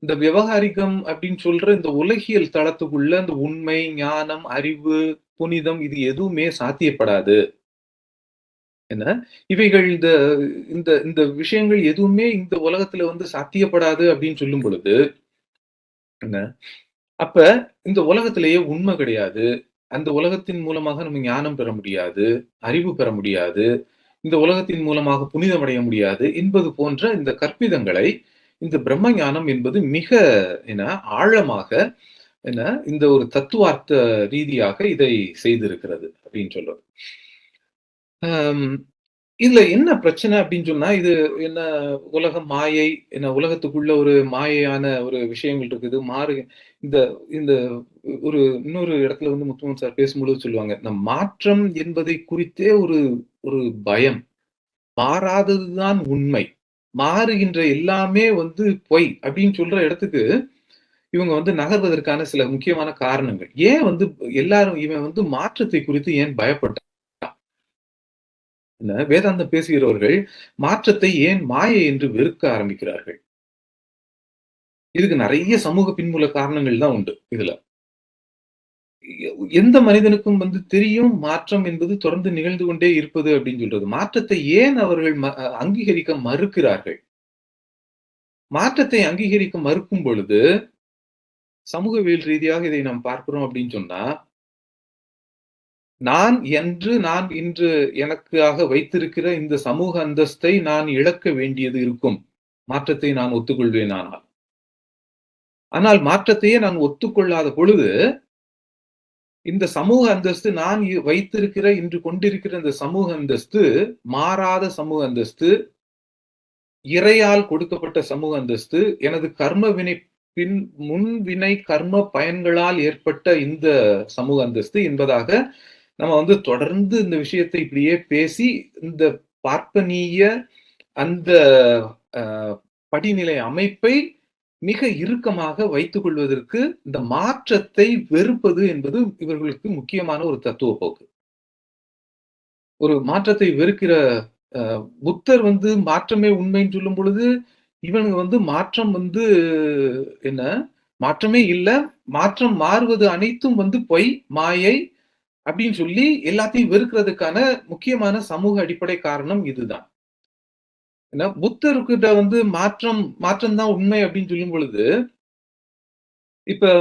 இந்த விவகாரிகம் அப்படின்னு சொல்ற இந்த உலகியல் தளத்துக்குள்ள இந்த உண்மை, ஞானம், அறிவு, புனிதம் இது எதுவுமே சாத்தியப்படாது. என்ன, இவைகள் இந்த இந்த இந்த விஷயங்கள் எதுவுமே இந்த உலகத்துல சாத்தியப்படாது அப்படின்னு சொல்லும் பொழுது என்ன, அப்ப இந்த உலகத்திலேயே உண்மை கிடையாது. அந்த உலகத்தின் மூலமாக நம்ம ஞானம் பெற முடியாது, அறிவு பெற முடியாது, இந்த உலகத்தின் மூலமாக புனிதம் அடைய முடியாது என்பது போன்ற இந்த கற்பிதங்களை இந்த பிரம்ம ஞானம் என்பது மிக ஆழமாக இந்த ஒரு தத்துவார்த்த ரீதியாக இதை செய்திருக்கிறது அப்படின்னு சொல்றது. இதுல என்ன பிரச்சனை அப்படின்னு சொன்னா, இது என்ன உலகம் மாயை, உலகத்துக்குள்ள ஒரு மாயையான ஒரு விஷயங்கள் இருக்குது. இந்த இந்த ஒரு இன்னொரு இடத்துல முத்துமன் சார் பேசும்பொழுது சொல்லுவாங்க, இந்த மாற்றம் என்பதை குறித்தே ஒரு ஒரு பயம். மாறாததுதான் உண்மை, மாறுகின்ற எல்லாமே பொய் அப்படின்னு சொல்ற இடத்துக்கு இவங்க நகர்வதற்கான சில முக்கியமான காரணங்கள். ஏன் எல்லாரும் இவன் மாற்றத்தை குறித்து ஏன் பயப்பட்டான்? வேதாந்தம் பேசுகிறவர்கள் மாற்றத்தை ஏன் மாயை என்று வெறுக்க ஆரம்பிக்கிறார்கள்? இதுக்கு நிறைய சமூக பின்புல காரணங்கள் தான் உண்டு. இதுல எந்த மனிதனுக்கும் தெரியும் மாற்றம் என்பது தொடர்ந்து நிகழ்ந்து கொண்டே இருப்பது அப்படின்னு சொல்றது. மாற்றத்தை ஏன் அவர்கள் அங்கீகரிக்க மறுக்கிறார்கள்? மாற்றத்தை அங்கீகரிக்க மறுக்கும் பொழுது சமூகவியல் ரீதியாக இதை நாம் பார்க்கிறோம் அப்படின்னு சொன்னா, நான் இன்று எனக்காக வைத்திருக்கிற இந்த சமூக அந்தஸ்தை நான் இழக்க வேண்டியது இருக்கும், மாற்றத்தை நான் ஒத்துக்கொள்வேன். ஆனால் மாற்றத்தையே நான் ஒத்துக்கொள்ளாத பொழுது இந்த சமூக அந்தஸ்து, நான் வைத்திருக்கிற இன்று கொண்டிருக்கிற இந்த சமூக அந்தஸ்து மாறாத சமூக அந்தஸ்து, இறையால் கொடுக்கப்பட்ட சமூக அந்தஸ்து, எனது கர்ம வினை முன்வினை கர்ம பயன்களால் ஏற்பட்ட இந்த சமூக அந்தஸ்து என்பதாக நம்ம தொடர்ந்து இந்த விஷயத்தை இப்படியே பேசி இந்த பார்ப்பனிய அந்த படிநிலை அமைப்பை மிக இறுக்கமாக வைத்துக் கொள்வதற்கு இந்த மாற்றத்தை வெறுப்பது என்பது இவர்களுக்கு முக்கியமான ஒரு தத்துவ போக்கு. ஒரு மாற்றத்தை வெறுக்கிற புத்தர் மாற்றமே உண்மைன்னு சொல்லும் பொழுது இவனுங்க மாற்றம் என்ன, மாற்றமே இல்ல, மாற்றம் மாறுவது அனைத்தும் பொய், மாயை அப்படின்னு சொல்லி எல்லாத்தையும் வெறுக்கிறதுக்கான முக்கியமான சமூக அடிப்படை காரணம் இதுதான். புத்தர்கிட்ட மாற்றம் தான் உண்மை அப்படின்னு சொல்லும் பொழுது இப்ப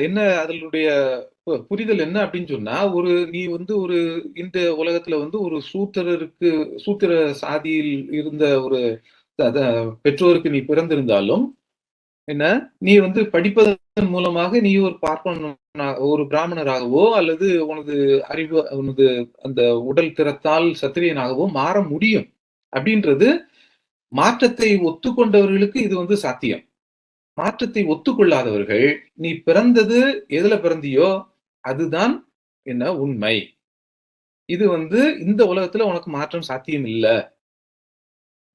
என்ன அதனுடைய புரிதல் என்ன அப்படின்னு சொன்னா, நீ ஒரு இந்த உலகத்துல ஒரு சூத்திர சாதியில் இருந்த ஒரு பெற்றோருக்கு நீ பிறந்திருந்தாலும் என்ன, நீ படிப்பதன் மூலமாக நீ ஒரு ஒரு பிராமணராகவோ அல்லது உனது அறிவு உனது அந்த உடல் திறத்தால் சத்திரியனாகவோ மாற முடியும் அப்படின்றது மாற்றத்தை ஒத்துக்கொண்டவர்களுக்கு இது சாத்தியம். மாற்றத்தை ஒத்துக்கொள்ளாதவர்கள், நீ பிறந்தது எதுல பிறந்தியோ அதுதான் என்ன உண்மை. இது இந்த உலகத்துல உனக்கு மாற்றம் சாத்தியம் இல்ல.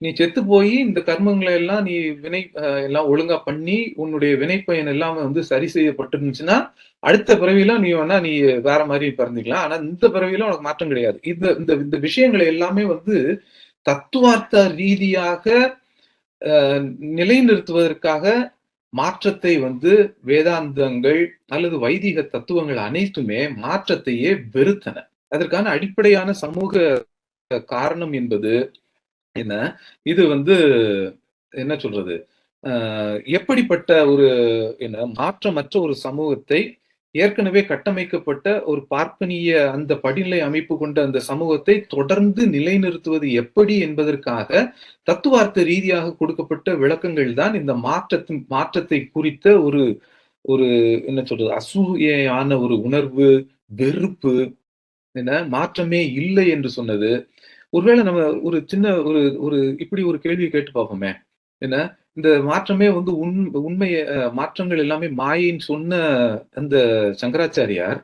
நீ செத்து போய் இந்த கர்மங்களை எல்லாம் நீ வினை எல்லாம் ஒழுங்கா பண்ணி உன்னுடைய வினைப்பயன் எல்லாம் சரி செய்யப்பட்டிருந்துச்சுன்னா, அடுத்த பிறவியில நீ வேற மாதிரி பிறந்துக்கலாம். ஆனா இந்த பிறவியில உனக்கு மாற்றம் கிடையாது. இந்த இந்த இந்த விஷயங்களை எல்லாமே தத்துவார்த்த ரீதியாக நிலைநிறுத்துவதற்காக மாற்றத்தை வேதாந்தங்கள் அல்லது வைதிக தத்துவங்கள் அனைத்துமே மாற்றத்தையே வெறுத்தன. அதற்கான அடிப்படையான சமூக காரணம் என்பது என்ன? இது என்ன சொல்றது? எப்படிப்பட்ட ஒரு மாற்றமற்ற ஒரு சமூகத்தை ஏற்கனவே கட்டமைக்கப்பட்ட ஒரு பார்ப்பனிய அந்த படிநிலை அமைப்பு கொண்ட அந்த சமூகத்தை தொடர்ந்து நிலைநிறுத்துவது எப்படி என்பதற்காக தத்துவார்த்த ரீதியாக கொடுக்கப்பட்ட விளக்கங்கள் தான் இந்த மாற்றத்தை குறித்த ஒரு ஒரு என்ன சொல்றது அசூயான ஒரு உணர்வு, வெறுப்பு, மாற்றமே இல்லை என்று சொன்னது. ஒருவேளை நம்ம ஒரு சின்ன ஒரு ஒரு இப்படி ஒரு கேள்வி கேட்டு பார்ப்போமே. இந்த மாற்றமே உண்மை மாற்றங்கள் எல்லாமே மாயைன்னு சொன்ன அந்த சங்கராச்சாரியார்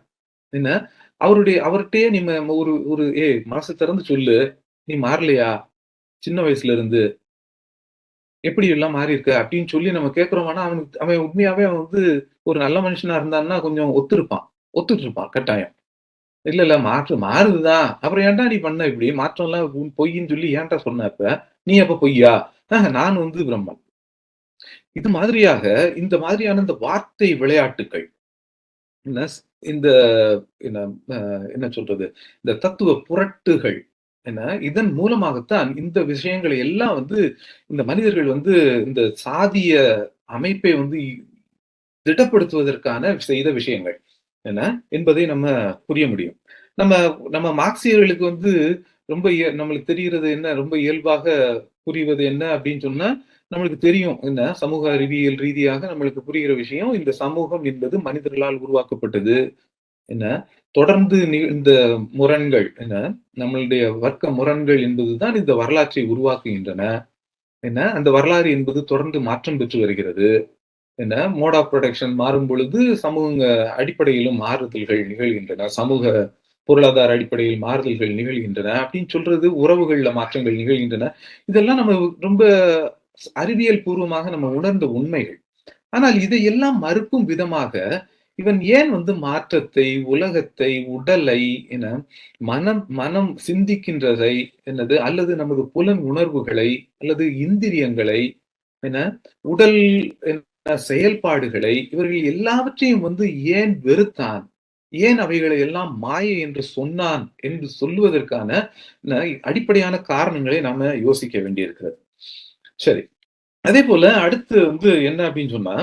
அவர்கிட்டயே நீங்க ஒரு ஒரு மனசை திறந்து சொல்லு, நீ மாறலையா சின்ன வயசுல இருந்து, எப்படி எல்லாம் மாறி இருக்க அப்படின்னு சொல்லி நம்ம கேட்கிறோம். ஆனா அவன் உண்மையாவே ஒரு நல்ல மனுஷனா இருந்தான்னா கொஞ்சம் ஒத்துட்டு இருப்பான் கட்டாயம். இல்ல மாறுதுதான். அப்புறம் ஏன்டா நீ பண்ண இப்படி மாற்றம் எல்லாம் பொய்ன்னு சொல்லி ஏன்டா சொன்ன? அப்ப நீ அப்ப பொய்யா? நான் பிரம்மன். இது மாதிரியாக இந்த மாதிரியான இந்த வார்த்தை விளையாட்டுக்கள் இந்த என்ன சொல்றது, இந்த தத்துவ புரட்டுகள் இதன் மூலமாகத்தான் இந்த விஷயங்களை எல்லாம் இந்த மனிதர்கள் இந்த சாதிய அமைப்பை திடப்படுத்துவதற்கான செய்த விஷயங்கள் என்பதை நம்ம புரிய முடியும். நம்ம மார்க்சியர்களுக்கு ரொம்ப நம்மளுக்கு தெரிகிறது என்ன, ரொம்ப இயல்பாக புரிவது என்ன அப்படின்னு சொன்னா, நம்மளுக்கு தெரியும் சமூக அறிவியல் ரீதியாக நம்மளுக்கு புரிகிற விஷயம், இந்த சமூகம் என்பது மனிதர்களால் உருவாக்கப்பட்டது. தொடர்ந்து இந்த முரண்கள் நம்மளுடைய வர்க்க முரண்கள் என்பதுதான் இந்த வரலாற்றை உருவாக்குகின்றன. அந்த வரலாறு என்பது தொடர்ந்து மாற்றம் பெற்று வருகிறது. மோட் ஆஃப் ப்ரொடக்ஷன் மாறும் பொழுது சமூக அடிப்படையிலும் மாறுதல்கள் நிகழ்கின்றன, சமூக பொருளாதார அடிப்படையில் மாறுதல்கள் நிகழ்கின்றன அப்படின்னு சொல்றது, உறவுகள்ல மாற்றங்கள் நிகழ்கின்றன. இதெல்லாம் நம்ம ரொம்ப அறிவியல் பூர்வமாக நம்ம உணர்ந்த உண்மைகள். ஆனால் இதையெல்லாம் மறுக்கும் விதமாக இவன் ஏன் மாற்றத்தை, உலகத்தை, உடலை மனம் சிந்திக்கின்றதை அல்லது நமது புலன் உணர்வுகளை அல்லது இந்திரியங்களை உடல் செயல்பாடுகளை இவர்கள் எல்லாவற்றையும் ஏன் வெறுத்தான், ஏன் அவைகளை எல்லாம் மாயை என்று சொன்னான் என்று சொல்லுவதற்கான அடிப்படையான காரணங்களை நாம யோசிக்க வேண்டியிருக்கிறது. சரி, அதே போல அடுத்து என்ன அப்படின்னு சொன்னா,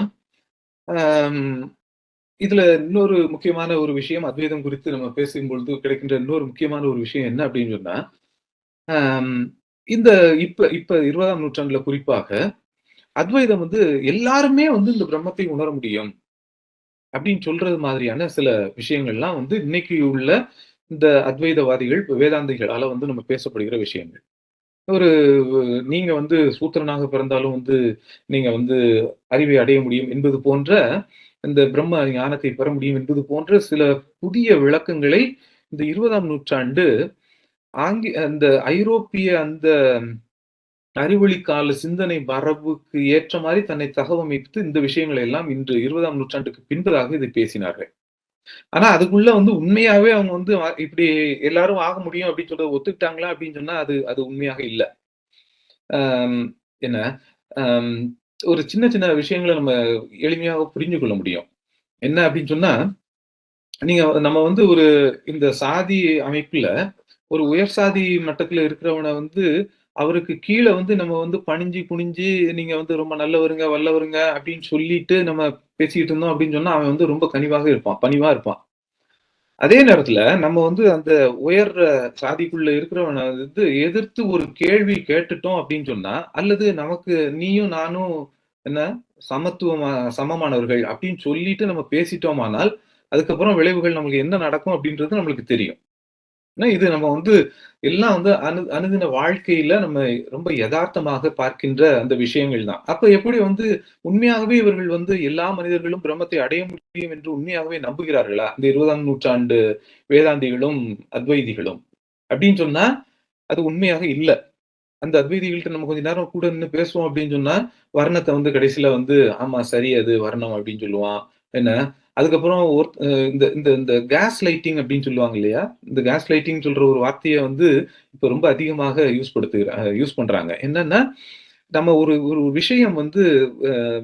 இதுல இன்னொரு முக்கியமான ஒரு விஷயம், அத்வைதம் குறித்து நம்ம பேசும்பொழுது கிடைக்கின்ற இன்னொரு முக்கியமான ஒரு விஷயம் என்ன அப்படின்னு சொன்னா, இந்த இப்ப 20ஆம் நூற்றாண்டுல குறிப்பாக அத்வைதம் எல்லாருமே இந்த பிரம்மத்தை உணர முடியும் அப்படின்னு சொல்றது மாதிரியான சில விஷயங்கள்லாம் இன்னைக்கு உள்ள இந்த அத்வைதவாதிகள், வேதாந்திகளால நம்ம பேசப்படுகிற விஷயங்கள். நீங்க சூத்திரனாக பிறந்தாலும் நீங்க அறிவை அடைய முடியும் என்பது போன்ற, இந்த பிரம்ம ஞானத்தை பெற முடியும் என்பது போன்ற சில புதிய விளக்கங்களை இந்த 20ஆம் நூற்றாண்டு அந்த ஐரோப்பிய அந்த அறிவொளி கால சிந்தனை மரபுக்கு ஏற்ற மாதிரி தன்னை தகவமைத்து இந்த விஷயங்களை எல்லாம் இன்று 20ஆம் நூற்றாண்டுக்கு பின்பதாக இதை பேசினார்கள். ஆனா அதுக்குள்ள உண்மையாவே அவங்க இப்படி எல்லாரும் ஆக முடியும் அப்படின்னு சொல்றத ஒத்துக்கிட்டாங்களா அப்படின்னு சொன்னா அது உண்மையாக இல்லை. என்ன ஒரு சின்ன சின்ன விஷயங்களை நம்ம எளிமையாக புரிஞ்சு கொள்ள முடியும். என்ன அப்படின்னு சொன்னா, நம்ம ஒரு இந்த சாதி அமைப்புல ஒரு உயர் சாதி மட்டத்துல இருக்கிறவனை அவருக்கு கீழே நம்ம பணிஞ்சு குனிஞ்சு நீங்க ரொம்ப நல்லவருங்க வல்லவருங்க அப்படின்னு சொல்லிட்டு நம்ம பேசிக்கிட்டு இருந்தோம் அப்படின்னு சொன்னா அவன் ரொம்ப கனிவாக இருப்பான், பணிவா இருப்பான். அதே நேரத்துல நம்ம அந்த உயர் சாதிக்குள்ள இருக்கிறவனை எதிர்த்து ஒரு கேள்வி கேட்டுட்டோம் அப்படின்னு சொன்னா, அல்லது நமக்கு நீயும் நானும் என்ன சமமானவர்கள் அப்படின்னு சொல்லிட்டு நம்ம பேசிட்டோமானால் அதுக்கப்புறம் விளைவுகள் நமக்கு என்ன நடக்கும் அப்படின்றது நம்மளுக்கு தெரியும். ஏன்னா இது நம்ம வந்து எல்லாம் வந்து அணுதின வாழ்க்கையில நம்ம ரொம்ப யதார்த்தமாக பார்க்கின்ற அந்த விஷயங்கள் தான். அப்ப எப்படி வந்து உண்மையாகவே இவர்கள் வந்து எல்லா மனிதர்களும் பிரம்மத்தை அடைய முடியும் என்று உண்மையாகவே நம்புகிறார்களா? இந்த 20ஆம் நூற்றாண்டு வேதாந்திகளும், அத்வைதிகளும். அப்படின்னு சொன்னா, அது உண்மையாக இல்ல. அந்த அத்வைதிகள்ட்ட நம்ம கொஞ்ச நேரம் கூட நின்னு பேசுவோம் அப்படின்னு சொன்னா, வர்ணத்த வந்து கடைசியில வந்து, ஆமா சரி அது வர்ணம் அப்படின்னு சொல்லுவான். என்ன, அதுக்கப்புறம் இந்த இந்த இந்த கேஸ் லைட்டிங் அப்படின்னு சொல்லுவாங்க இல்லையா? இந்த கேஸ் லைட்டிங் சொல்ற ஒரு வார்த்தைய வந்து இப்ப ரொம்ப அதிகமாக யூஸ் பண்றாங்க. என்னன்னா, நம்ம ஒரு ஒரு விஷயம் வந்து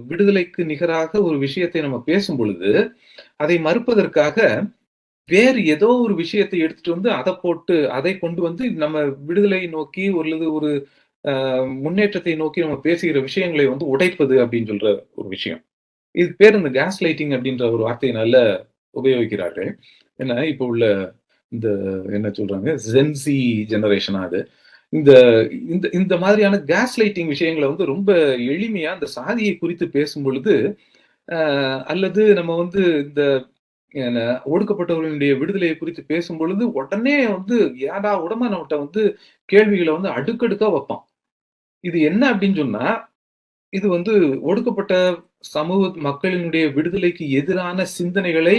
விடுதலைக்கு நிகராக ஒரு விஷயத்தை நம்ம பேசும் பொழுது, அதை மறுப்பதற்காக வேறு ஏதோ ஒரு விஷயத்தை எடுத்துட்டு வந்து அத போட்டு, அதை கொண்டு வந்து நம்ம விடுதலை நோக்கி ஒரு முன்னேற்றத்தை நோக்கி நம்ம பேசுகிற விஷயங்களை வந்து உடைப்பது அப்படின்னு சொல்ற ஒரு விஷயம். இது பேர் இந்த கேஸ் லைட்டிங் அப்படின்ற ஒரு வார்த்தையை நல்லா உபயோகிக்கிறார்கள். ஏன்னா, இப்போ உள்ள இந்த என்ன சொல்றாங்க, ஜென்ஸி ஜெனரேஷனா அது. இந்த இந்த இந்த மாதிரியான கேஸ் லைட்டிங் விஷயங்கள வந்து ரொம்ப எளிமையா அந்த சாதியை குறித்து பேசும்பொழுது, அ அல்லது நம்ம வந்து இந்த என்ன ஒடுக்கப்பட்டவர்களுடைய விடுதலையை குறித்து பேசும்பொழுது, உடனே வந்து ஏடா கூடமா நம்மட்ட வந்து கேள்விகள வந்து அடுக்கடுக்கா வைப்பான். இது என்ன அப்படின்னு சொன்னா, இது வந்து ஒடுக்கப்பட்ட சமூக மக்களினுடைய விடுதலைக்கு எதிரான சிந்தனைகளை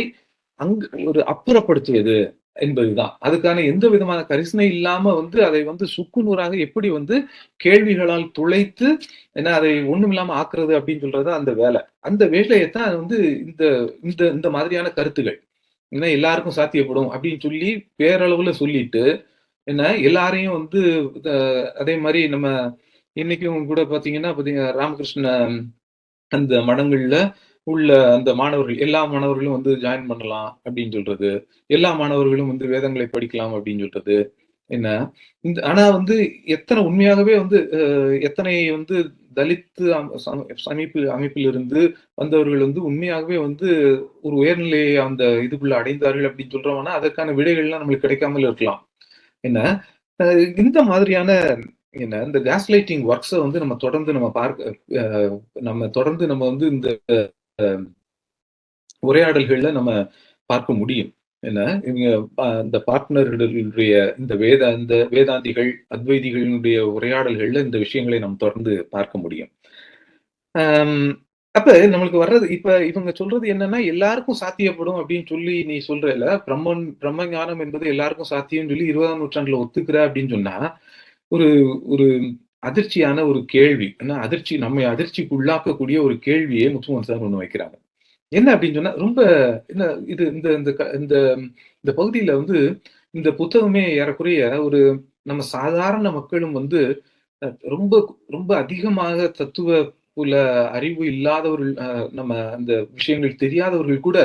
ஒரு அப்புறப்படுத்துவது என்பதுதான். அதுக்கான எந்த விதமான கரிசனை இல்லாம வந்து அதை வந்து சுக்குநூறாக எப்படி வந்து கேள்விகளால் துளைத்து ஏன்னா அதை ஒண்ணுமில்லாம ஆக்குறது அப்படின்னு சொல்றது அந்த வேலை. அந்த வேலையத்தான் வந்து இந்த இந்த இந்த மாதிரியான கருத்துகள். ஏன்னா எல்லாருக்கும் சாத்தியப்படும் அப்படின்னு சொல்லி பேரளவுல சொல்லிட்டு, என்ன எல்லாரையும் வந்து அதே மாரி நம்ம இன்னைக்கும் கூட பார்த்தீங்கன்னா ராமகிருஷ்ண அந்த மடங்கள்ல உள்ள அந்த மாணவர்கள், எல்லா மாணவர்களும் வந்து ஜாயின் பண்ணலாம் அப்படின்னு சொல்றது. எல்லா மாணவர்களும் வந்து வேதங்களை படிக்கலாம் அப்படின்னு சொல்றது. என்ன, ஆனா வந்து எத்தனை உண்மையாகவே வந்து எத்தனை வந்து தலித் அமைப்பிலிருந்து வந்தவர்கள் வந்து உண்மையாகவே வந்து ஒரு உயர்நிலை அந்த இதுக்குள்ள அடைந்தார்கள் அப்படின்னு சொல்றோம்னா, அதற்கான விடைகள்லாம் நம்மளுக்கு கிடைக்காமல் இருக்கலாம். என்ன, அ இந்த மாதிரியான இந்த கேஸ் லைட்டிங் ஒர்க்ஸ வந்து நம்ம தொடர்ந்து நம்ம பார்க்க நம்ம தொடர்ந்து நம்ம வந்து இந்த உரையாடல்கள்ல நம்ம பார்க்க முடியும். என்ன, இவங்க இந்த பார்ட்னர்களுடைய இந்த வேதாந்திகள், அத்வைதிகளினுடைய உரையாடல்கள்ல இந்த விஷயங்களை நாம் தொடர்ந்து பார்க்க முடியும். அம் அப்ப நம்மளுக்கு வர்றது இப்ப இவங்க சொல்றது என்னன்னா, எல்லாருக்கும் சாத்தியப்படும் அப்படின்னு சொல்லி நீ சொல்றல்ல, பிரம்ம ஞானம் என்பது எல்லாருக்கும் சாத்தியம்னு சொல்லி 20ஆம் நூற்றாண்டுல ஒத்துக்கிற அப்படின்னு சொன்னா, ஒரு ஒரு அதிர்ச்சியான ஒரு கேள்வி. ஏன்னா நம்மை அதிர்ச்சிக்கு உள்ளாக்கக்கூடிய ஒரு கேள்வியை முத்துக்குமார் சார் ஒண்ணு வைக்கிறாங்க. என்ன அப்படின்னு சொன்னா, ரொம்ப என்ன இது இந்த இந்த க இந்த இந்த பகுதியில வந்து இந்த புத்தகமே ஏறக்குறைய ஒரு நம்ம சாதாரண மக்களும் வந்து அ ரொம்ப ரொம்ப அதிகமாக தத்துவ புல அறிவு இல்லாதவர்கள் நம்ம அந்த விஷயங்கள் தெரியாதவர்கள் கூட,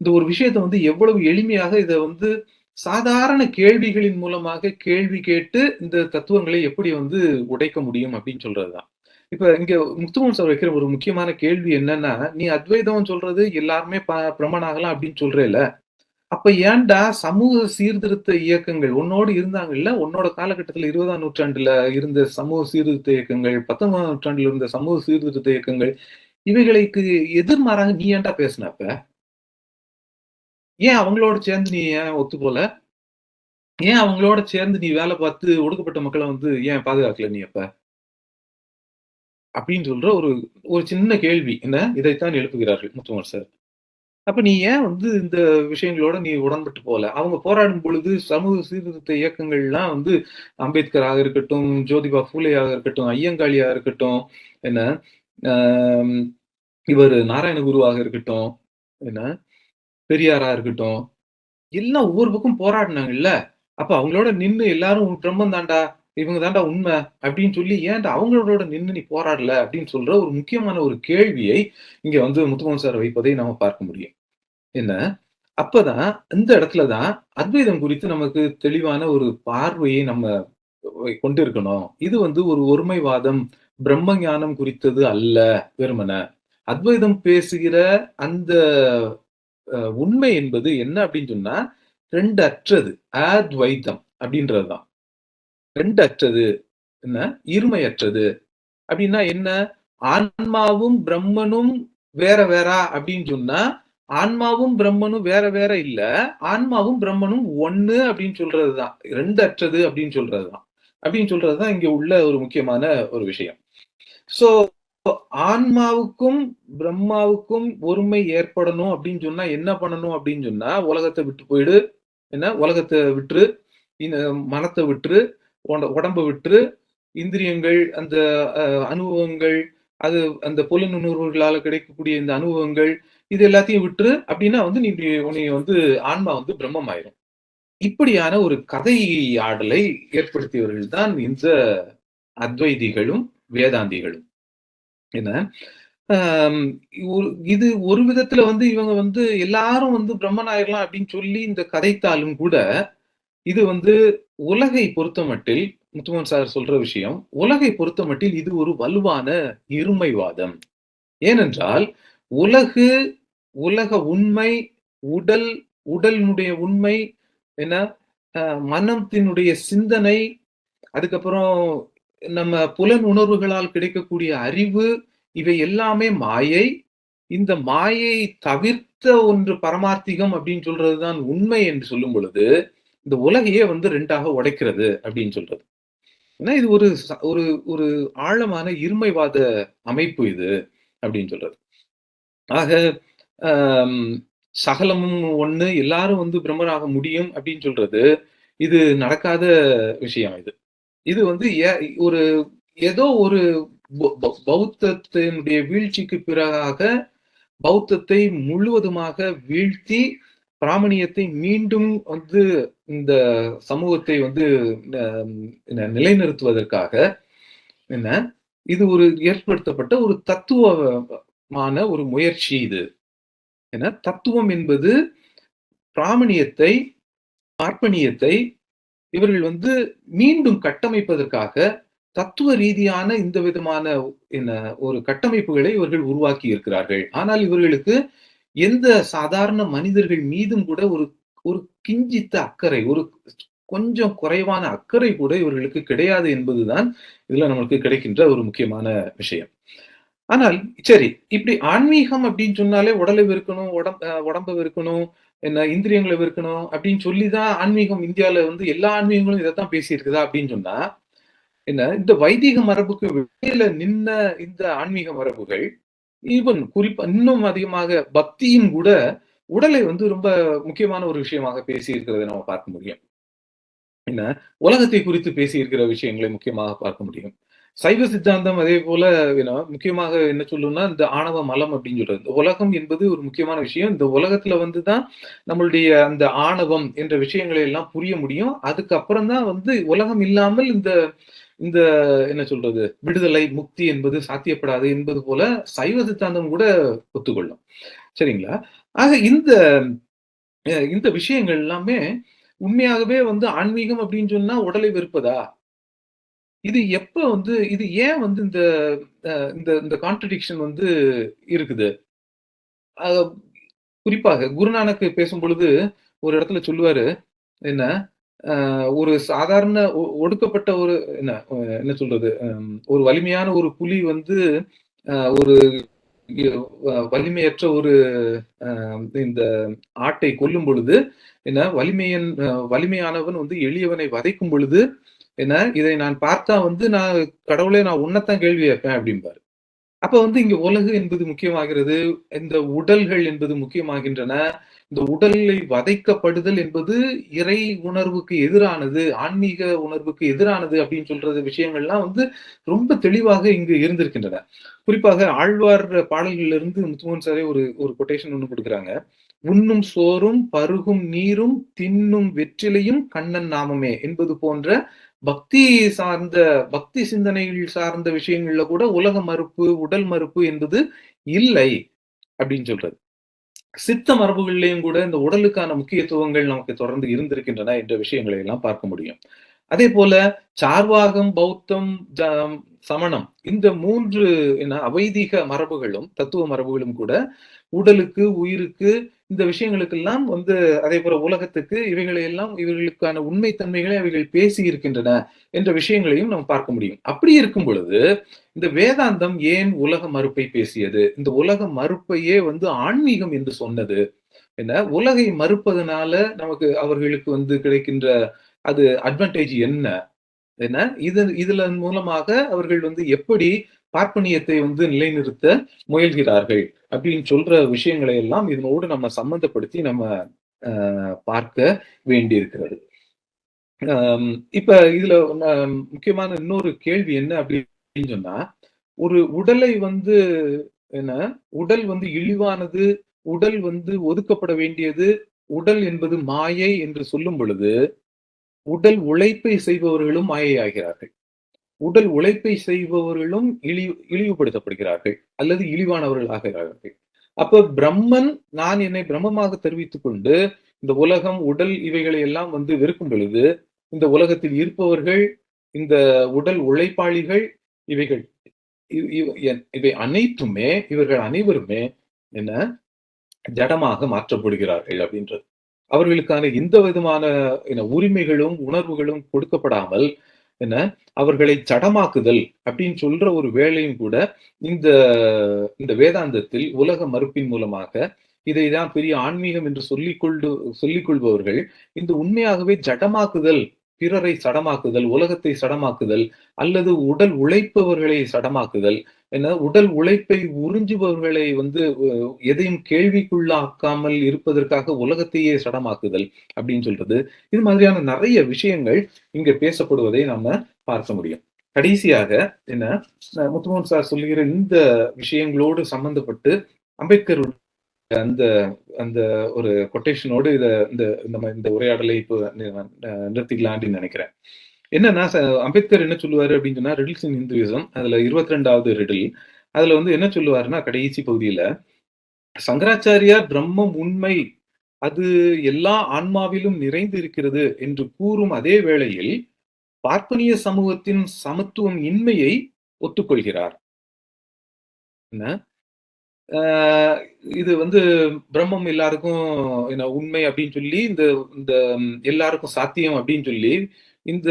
இந்த ஒரு விஷயத்த வந்து எவ்வளவு எளிமையாக இத வந்து சாதாரண கேள்விகளின் மூலமாக கேள்வி கேட்டு, இந்த தத்துவங்களை எப்படி வந்து உடைக்க முடியும் அப்படின்னு சொல்றது தான். இப்ப இங்க முத்துக்குமன் சார் வைக்கிற ஒரு முக்கியமான கேள்வி என்னன்னா, "நீ அத்வைதம் சொல்றது எல்லாருமே பிரம்மனாகலாம் அப்படின்னு சொல்றேல்ல. அப்ப ஏன்டா சமூக சீர்திருத்த இயக்கங்கள் உன்னோடு இருந்தாங்கல்ல? உன்னோட காலகட்டத்துல 20ஆம் நூற்றாண்டுல இருந்த சமூக சீர்திருத்த இயக்கங்கள், 19ஆம் நூற்றாண்டுல இருந்த சமூக சீர்திருத்த இயக்கங்கள், இவைகளுக்கு எதிர்மாறாக நீ ஏன்டா பேசுன அப்ப? ஏன் அவங்களோட சேர்ந்து நீ ஏன் ஒத்துப்போல? ஏன் அவங்களோட சேர்ந்து நீ வேலை பார்த்து ஒடுக்கப்பட்ட மக்கள வந்து ஏன் பாதுகாக்கல நீ அப்ப?" அப்படின்னு சொல்ற ஒரு ஒரு சின்ன கேள்வி. என்ன? இதைத்தான் எழுப்புகிறார்கள் முத்துக்குமார் சார். அப்ப நீ ஏன் வந்து இந்த விஷயங்களோட நீ உடன்பட்டு போல? அவங்க போராடும் பொழுது சமூக சீர்திருத்த இயக்கங்கள்லாம் வந்து அம்பேத்கராக இருக்கட்டும், ஜோதிபா ஃபூலேயாக இருக்கட்டும், ஐயங்காளியா இருக்கட்டும், என்ன அ இவரு நாராயணகுருவாக இருக்கட்டும், என்ன பெரியாரா இருக்கட்டும், எல்லாம் ஒவ்வொரு பக்கம் போராடுனாங்கல்ல. அப்ப அவங்களோட நின்னு எல்லாரும் பிரம்மன் தான்டா, இவங்க தான்டா உண்மை அப்படின்னு சொல்லி ஏன்டா அவங்களோட நின்னு நீ போராடல? அப்படின்னு சொல்ற ஒரு முக்கியமான ஒரு கேள்வியை இங்க வந்து முத்துக்குமன் சார் வைப்பதை நாம பார்க்க முடியும். என்ன அப்பதான் இந்த இடத்துல தான் அத்வைதம் குறித்து நமக்கு தெளிவான ஒரு பார்வையை நம்ம கொண்டிருக்கணும். இது வந்து ஒரு ஒருமைவாதம், பிரம்ம ஞானம் குறித்தது அல்ல வெறுமன. அத்வைதம் பேசுகிற அந்த உண்மை என்பது என்ன அப்படின்னு சொன்னா, 2 அற்றது. அத்வைதம் அப்படின்றதுதான். 2 அற்றது. என்ன? இருமையற்றது. அப்படின்னா என்ன? ஆன்மாவும், பிரம்மனும் வேற வேறா அப்படின்னு சொன்னா, ஆன்மாவும் பிரம்மனும் வேற வேற இல்ல, ஆன்மாவும் பிரம்மனும் ஒண்ணு அப்படின்னு சொல்றதுதான், ரெண்டு அற்றது அப்படின்னு சொல்றதுதான் இங்க உள்ள ஒரு முக்கியமான ஒரு விஷயம். சோ ஆன்மாவுக்கும் பிரம்மாவுக்கும் ஒருமை ஏற்படணும் அப்படின்னு சொன்னா என்ன பண்ணணும் அப்படின்னு சொன்னா, உலகத்தை விட்டு போயிடு, உலகத்தை விட்டுரு, இந்த மனத்தை விட்டுரு, உடம்பை விட்டுரு, இந்திரியங்கள், அந்த அனுபவங்கள், அது அந்த புலனுணர்வுகளால கிடைக்கக்கூடிய இந்த அனுபவங்கள், இது எல்லாத்தையும் விட்டுரு அப்படின்னா வந்து நீ உன்னை வந்து ஆன்மா வந்து பிரம்மம் ஆயிரும். இப்படியான ஒரு கதை ஆடலை ஏற்படுத்தியவர்கள் தான் இந்த அத்வைதிகளும் வேதாந்திகளும். என்ன இது ஒரு விதத்துல வந்து இவங்க வந்து எல்லாரும் வந்து பிரம்மன் ஆயிரலாம் அப்படின்னு சொல்லி இந்த கதைத்தாலும் கூட, இது வந்து உலகை பொறுத்த மட்டில், முத்துமன் சார் சொல்ற விஷயம், உலகை பொறுத்த மட்டில் இது ஒரு வலுவான இருமைவாதம். ஏனென்றால் உலக உண்மை, உடலினுடைய உண்மை, என்ன மனத்தினுடைய சிந்தனை, அதுக்கப்புறம் நம்ம புலன் உணர்வுகளால் கிடைக்கக்கூடிய அறிவு, இவை எல்லாமே மாயை. இந்த மாயை தவிர்த்த ஒன்று பரமார்த்திகம் அப்படின்னு சொல்றதுதான் உண்மை என்று சொல்லும் பொழுது, இந்த உலகையே வந்து ரெண்டாக உடைக்கிறது அப்படின்னு சொல்றது. ஏன்னா இது ஒரு ஒரு ஒரு ஆழமான இருமைவாத அமைப்பு இது அப்படின்னு சொல்றது. ஆக சகலமும் ஒண்ணு, எல்லாரும் வந்து பிரம்மராக முடியும் அப்படின்னு சொல்றது, இது நடக்காத விஷயம். இது வந்து ஒரு ஏதோ ஒரு பௌத்தத்தினுடைய வீழ்ச்சிக்கு பிறகாக பௌத்தத்தை முழுவதுமாக வீழ்த்தி பிராமணியத்தை மீண்டும் வந்து இந்த சமூகத்தை வந்து நிலைநிறுத்துவதற்காக என்ன இது ஒரு ஏற்படுத்தப்பட்ட ஒரு தத்துவமான ஒரு முயற்சி. இது என்ன தத்துவம் என்பது பிராமணியத்தை, பார்ப்பனியத்தை இவர்கள் வந்து மீண்டும் கட்டமைப்பதற்காக தத்துவ ரீதியான இந்த விதமான என்ன ஒரு கட்டமைப்புகளை இவர்கள் உருவாக்கி இருக்கிறார்கள். ஆனால் இவர்களுக்கு எந்த சாதாரண மனிதர்கள் மீதும் கூட ஒரு ஒரு கிஞ்சித்த அக்கறை, ஒரு கொஞ்சம் குறைவான அக்கறை கூட இவர்களுக்கு கிடையாது என்பதுதான் இதுல நமக்கு கிடைக்கின்ற ஒரு முக்கியமான விஷயம். ஆனால் சரி, இப்படி ஆன்மீகம் அப்படின்னு சொன்னாலே உடலை வெறுக்கணும், உடம்பை வெறுக்கணும், என்ன இந்திரியங்களை வெறுக்கணும் அப்படின்னு சொல்லிதான் ஆன்மீகம் இந்தியால வந்து எல்லா ஆன்மீகங்களும் இதைத்தான் பேசியிருக்குதா அப்படின்னு சொன்னா, என்ன இந்த வைதிக மரபுக்கு வெளியில நின்ன இந்த ஆன்மீக மரபுகள், ஈவன் குறிப்பா இன்னும் அதிகமாக பக்தியும் கூட உடலை வந்து ரொம்ப முக்கியமான ஒரு விஷயமாக பேசி இருக்கிறதை நம்ம பார்க்க முடியும். என்ன உலகத்தை குறித்து பேசி இருக்கிற விஷயங்களை முக்கியமாக பார்க்க முடியும். சைவ சித்தாந்தம் அதே போல முக்கியமாக என்ன சொல்லும்னா, இந்த ஆணவ மலம் அப்படின்னு சொல்றது. உலகம் என்பது ஒரு முக்கியமான விஷயம். இந்த உலகத்துல வந்துதான் நம்மளுடைய அந்த ஆணவம் என்ற விஷயங்களை எல்லாம் புரிய முடியும். அதுக்கப்புறம் தான் வந்து உலகம் இல்லாமல் இந்த இந்த என்ன சொல்றது விடுதலை, முக்தி என்பது சாத்தியப்படாது என்பது போல சைவ சித்தாந்தம் கூட ஒத்துக்கொள்ளும். சரிங்களா? ஆக இந்த விஷயங்கள் எல்லாமே உண்மையாகவே வந்து ஆன்மீகம் அப்படின்னு சொன்னா உடலை வெறுப்பதா? இது எப்ப வந்து இது ஏன் வந்து இந்த இந்த இந்த கான்ட்ரடிக்ஷன் வந்து இருக்குது? குறிப்பாக குருநானக் பேசும் பொழுது ஒரு இடத்துல சொல்லுவாரு, என்ன ஒரு சாதாரண ஒடுக்கப்பட்ட ஒரு என்ன சொல்றது ஒரு வலிமையான ஒரு புலி வந்து ஒரு வலிமையற்ற ஒரு இந்த ஆட்டை கொல்லும் பொழுது என்ன வலிமையானவன் வந்து எளியவனை வதைக்கும் பொழுது என்ன இதை நான் பார்த்தா வந்து நான் கடவுளே நான் உன்னைத்தான் கேள்வி கேட்பேன் அப்படிம்பாரு. அப்ப வந்து இங்க உலகு என்பது முக்கியமாகிறது, இந்த உடல்கள் என்பது முக்கியமாகின்றன. இந்த உடலை வதைக்கப்படுதல் என்பது இறை உணர்வுக்கு எதிரானது, ஆன்மீக உணர்வுக்கு எதிரானது அப்படின்னு சொல்றது விஷயங்கள்லாம் வந்து ரொம்ப தெளிவாக இங்கு இருந்திருக்கின்றன. குறிப்பாக ஆழ்வார் பாடல்களிலிருந்து முத்துமோகன் சாரே ஒரு கொட்டேஷன் ஒண்ணு கொடுக்குறாங்க. உண்ணும் சோறும் பருகும் நீரும் தின்னும் வெற்றிலையும் கண்ணன் நாமமே என்பது போன்ற பக்தி சிந்தனைகள் சார்ந்த விஷயங்கள்ல கூட உலக மறுப்பு, உடல் மறுப்பு என்பது இல்லை அப்படின்னு சொல்றது. சித்த மரபுகளிலேயும் கூட இந்த உடலுக்கான முக்கியத்துவங்கள் நமக்கு தொடர்ந்து இருந்திருக்கின்றன என்ற விஷயங்களை எல்லாம் பார்க்க முடியும். அதே போல சார்வாகம், பௌத்தம், சமணம் இந்த 3 அவைதீக மரபுகளும் தத்துவ மரபுகளும் கூட உடலுக்கு, உயிருக்கு, இந்த விஷயங்களுக்கெல்லாம் அதே போல உலகத்துக்கு இவைகளை எல்லாம் இவர்களுக்கான உண்மைத்தன்மைகளை அவைகள் பேசி இருக்கின்றன என்ற விஷயங்களையும் நாம் பார்க்க முடியும். அப்படி இருக்கும் பொழுது இந்த வேதாந்தம் ஏன் உலக மறுப்பை பேசியது? இந்த உலக மறுப்பையே ஆன்மீகம் என்று சொன்னது என்ன? உலகை மறுப்பதனால நமக்கு அவர்களுக்கு கிடைக்கின்ற அது அட்வான்டேஜ் என்ன? இதன் மூலமாக அவர்கள் எப்படி பார்ப்பனியத்தை நிலைநிறுத்த முயல்கிறார்கள் அப்படின்னு சொல்ற விஷயங்களை எல்லாம் இதனோடு நம்ம சம்பந்தப்படுத்தி நம்ம பார்க்க வேண்டியிருக்கிறது. இப்ப இதுல முக்கியமான இன்னொரு கேள்வி என்ன அப்படின்னு சொன்னா, ஒரு உடலை உடல் இழிவானது, உடல் ஒதுக்கப்பட வேண்டியது, உடல் என்பது மாயை என்று சொல்லும் பொழுது உடல் உழைப்பை செய்பவர்களும் மாயையாகிறார்கள். உடல் உழைப்பை செய்பவர்களும் இழிவுபடுத்தப்படுகிறார்கள் அல்லது இழிவானவர்கள் ஆகிறார்கள். அப்ப பிரம்மன் நான் என்னை பிரம்மமாக தெரிவித்துக் கொண்டு இந்த உலகம், உடல் இவைகளை எல்லாம் வெறுக்கும் பொழுது இந்த உலகத்தில் இருப்பவர்கள், இந்த உடல் உழைப்பாளிகள், இவை அனைத்துமே இவர்கள் அனைவருமே ஜடமாக மாற்றப்படுகிறார்கள் அப்படின்றது. அவர்களுக்கான எந்த விதமான உரிமைகளும் உணர்வுகளும் கொடுக்கப்படாமல் அவர்களை ஜடமாக்குதல் அப்படின்னு சொல்ற ஒரு வேலையும் கூட இந்த வேதாந்தத்தில் உலக மறுப்பின் மூலமாக இதைதான் பெரிய ஆன்மீகம் என்று சொல்லிக் கொள்பவர்கள் இந்த உண்மையாகவே ஜடமாக்குதல், பிறரை சடமாக்குதல், உலகத்தை சடமாக்குதல் அல்லது உடல் உழைப்பவர்களை சடமாக்குதல், உடல் உழைப்பை உறிஞ்சுபவர்களை எதையும் கேள்விக்குள்ளாக்காமல் இருப்பதற்காக உலகத்தையே சடமாக்குதல் அப்படின்னு சொல்றது. இது மாதிரியான நிறைய விஷயங்கள் இங்க பேசப்படுவதை நாம பார்க்க முடியும். கடைசியாக முத்துமோகன் சார் சொல்லுகிற இந்த விஷயங்களோடு சம்பந்தப்பட்டு அம்பேத்கர் அந்த அந்த ஒரு கொட்டேஷனோடு இந்த உரையாடலை இப்போ நிறுத்திக்கலாம் அப்படின்னு நினைக்கிறேன். என்னன்னா, அம்பேத்கர் என்ன சொல்லுவாரு அப்படின்னு சொன்னா, ரிடில்ஸ் இன் ஹிந்துவிசம் அதுல 22வது ரிடில், அதுல என்ன சொல்லுவாருன்னா கடைசி பகுதியில, சங்கராச்சாரியார் பிரம்மம் உண்மை, அது எல்லா ஆன்மாவிலும் நிறைந்து இருக்கிறது என்று கூறும் அதே வேளையில் பார்ப்பனிய சமூகத்தின் சமத்துவம் இன்மையை ஒத்துக்கொள்கிறார். இது பிரம்மம் எல்லாருக்கும் உண்மை அப்படின்னு சொல்லி இந்த எல்லாருக்கும் சாத்தியம் அப்படின்னு சொல்லி இந்த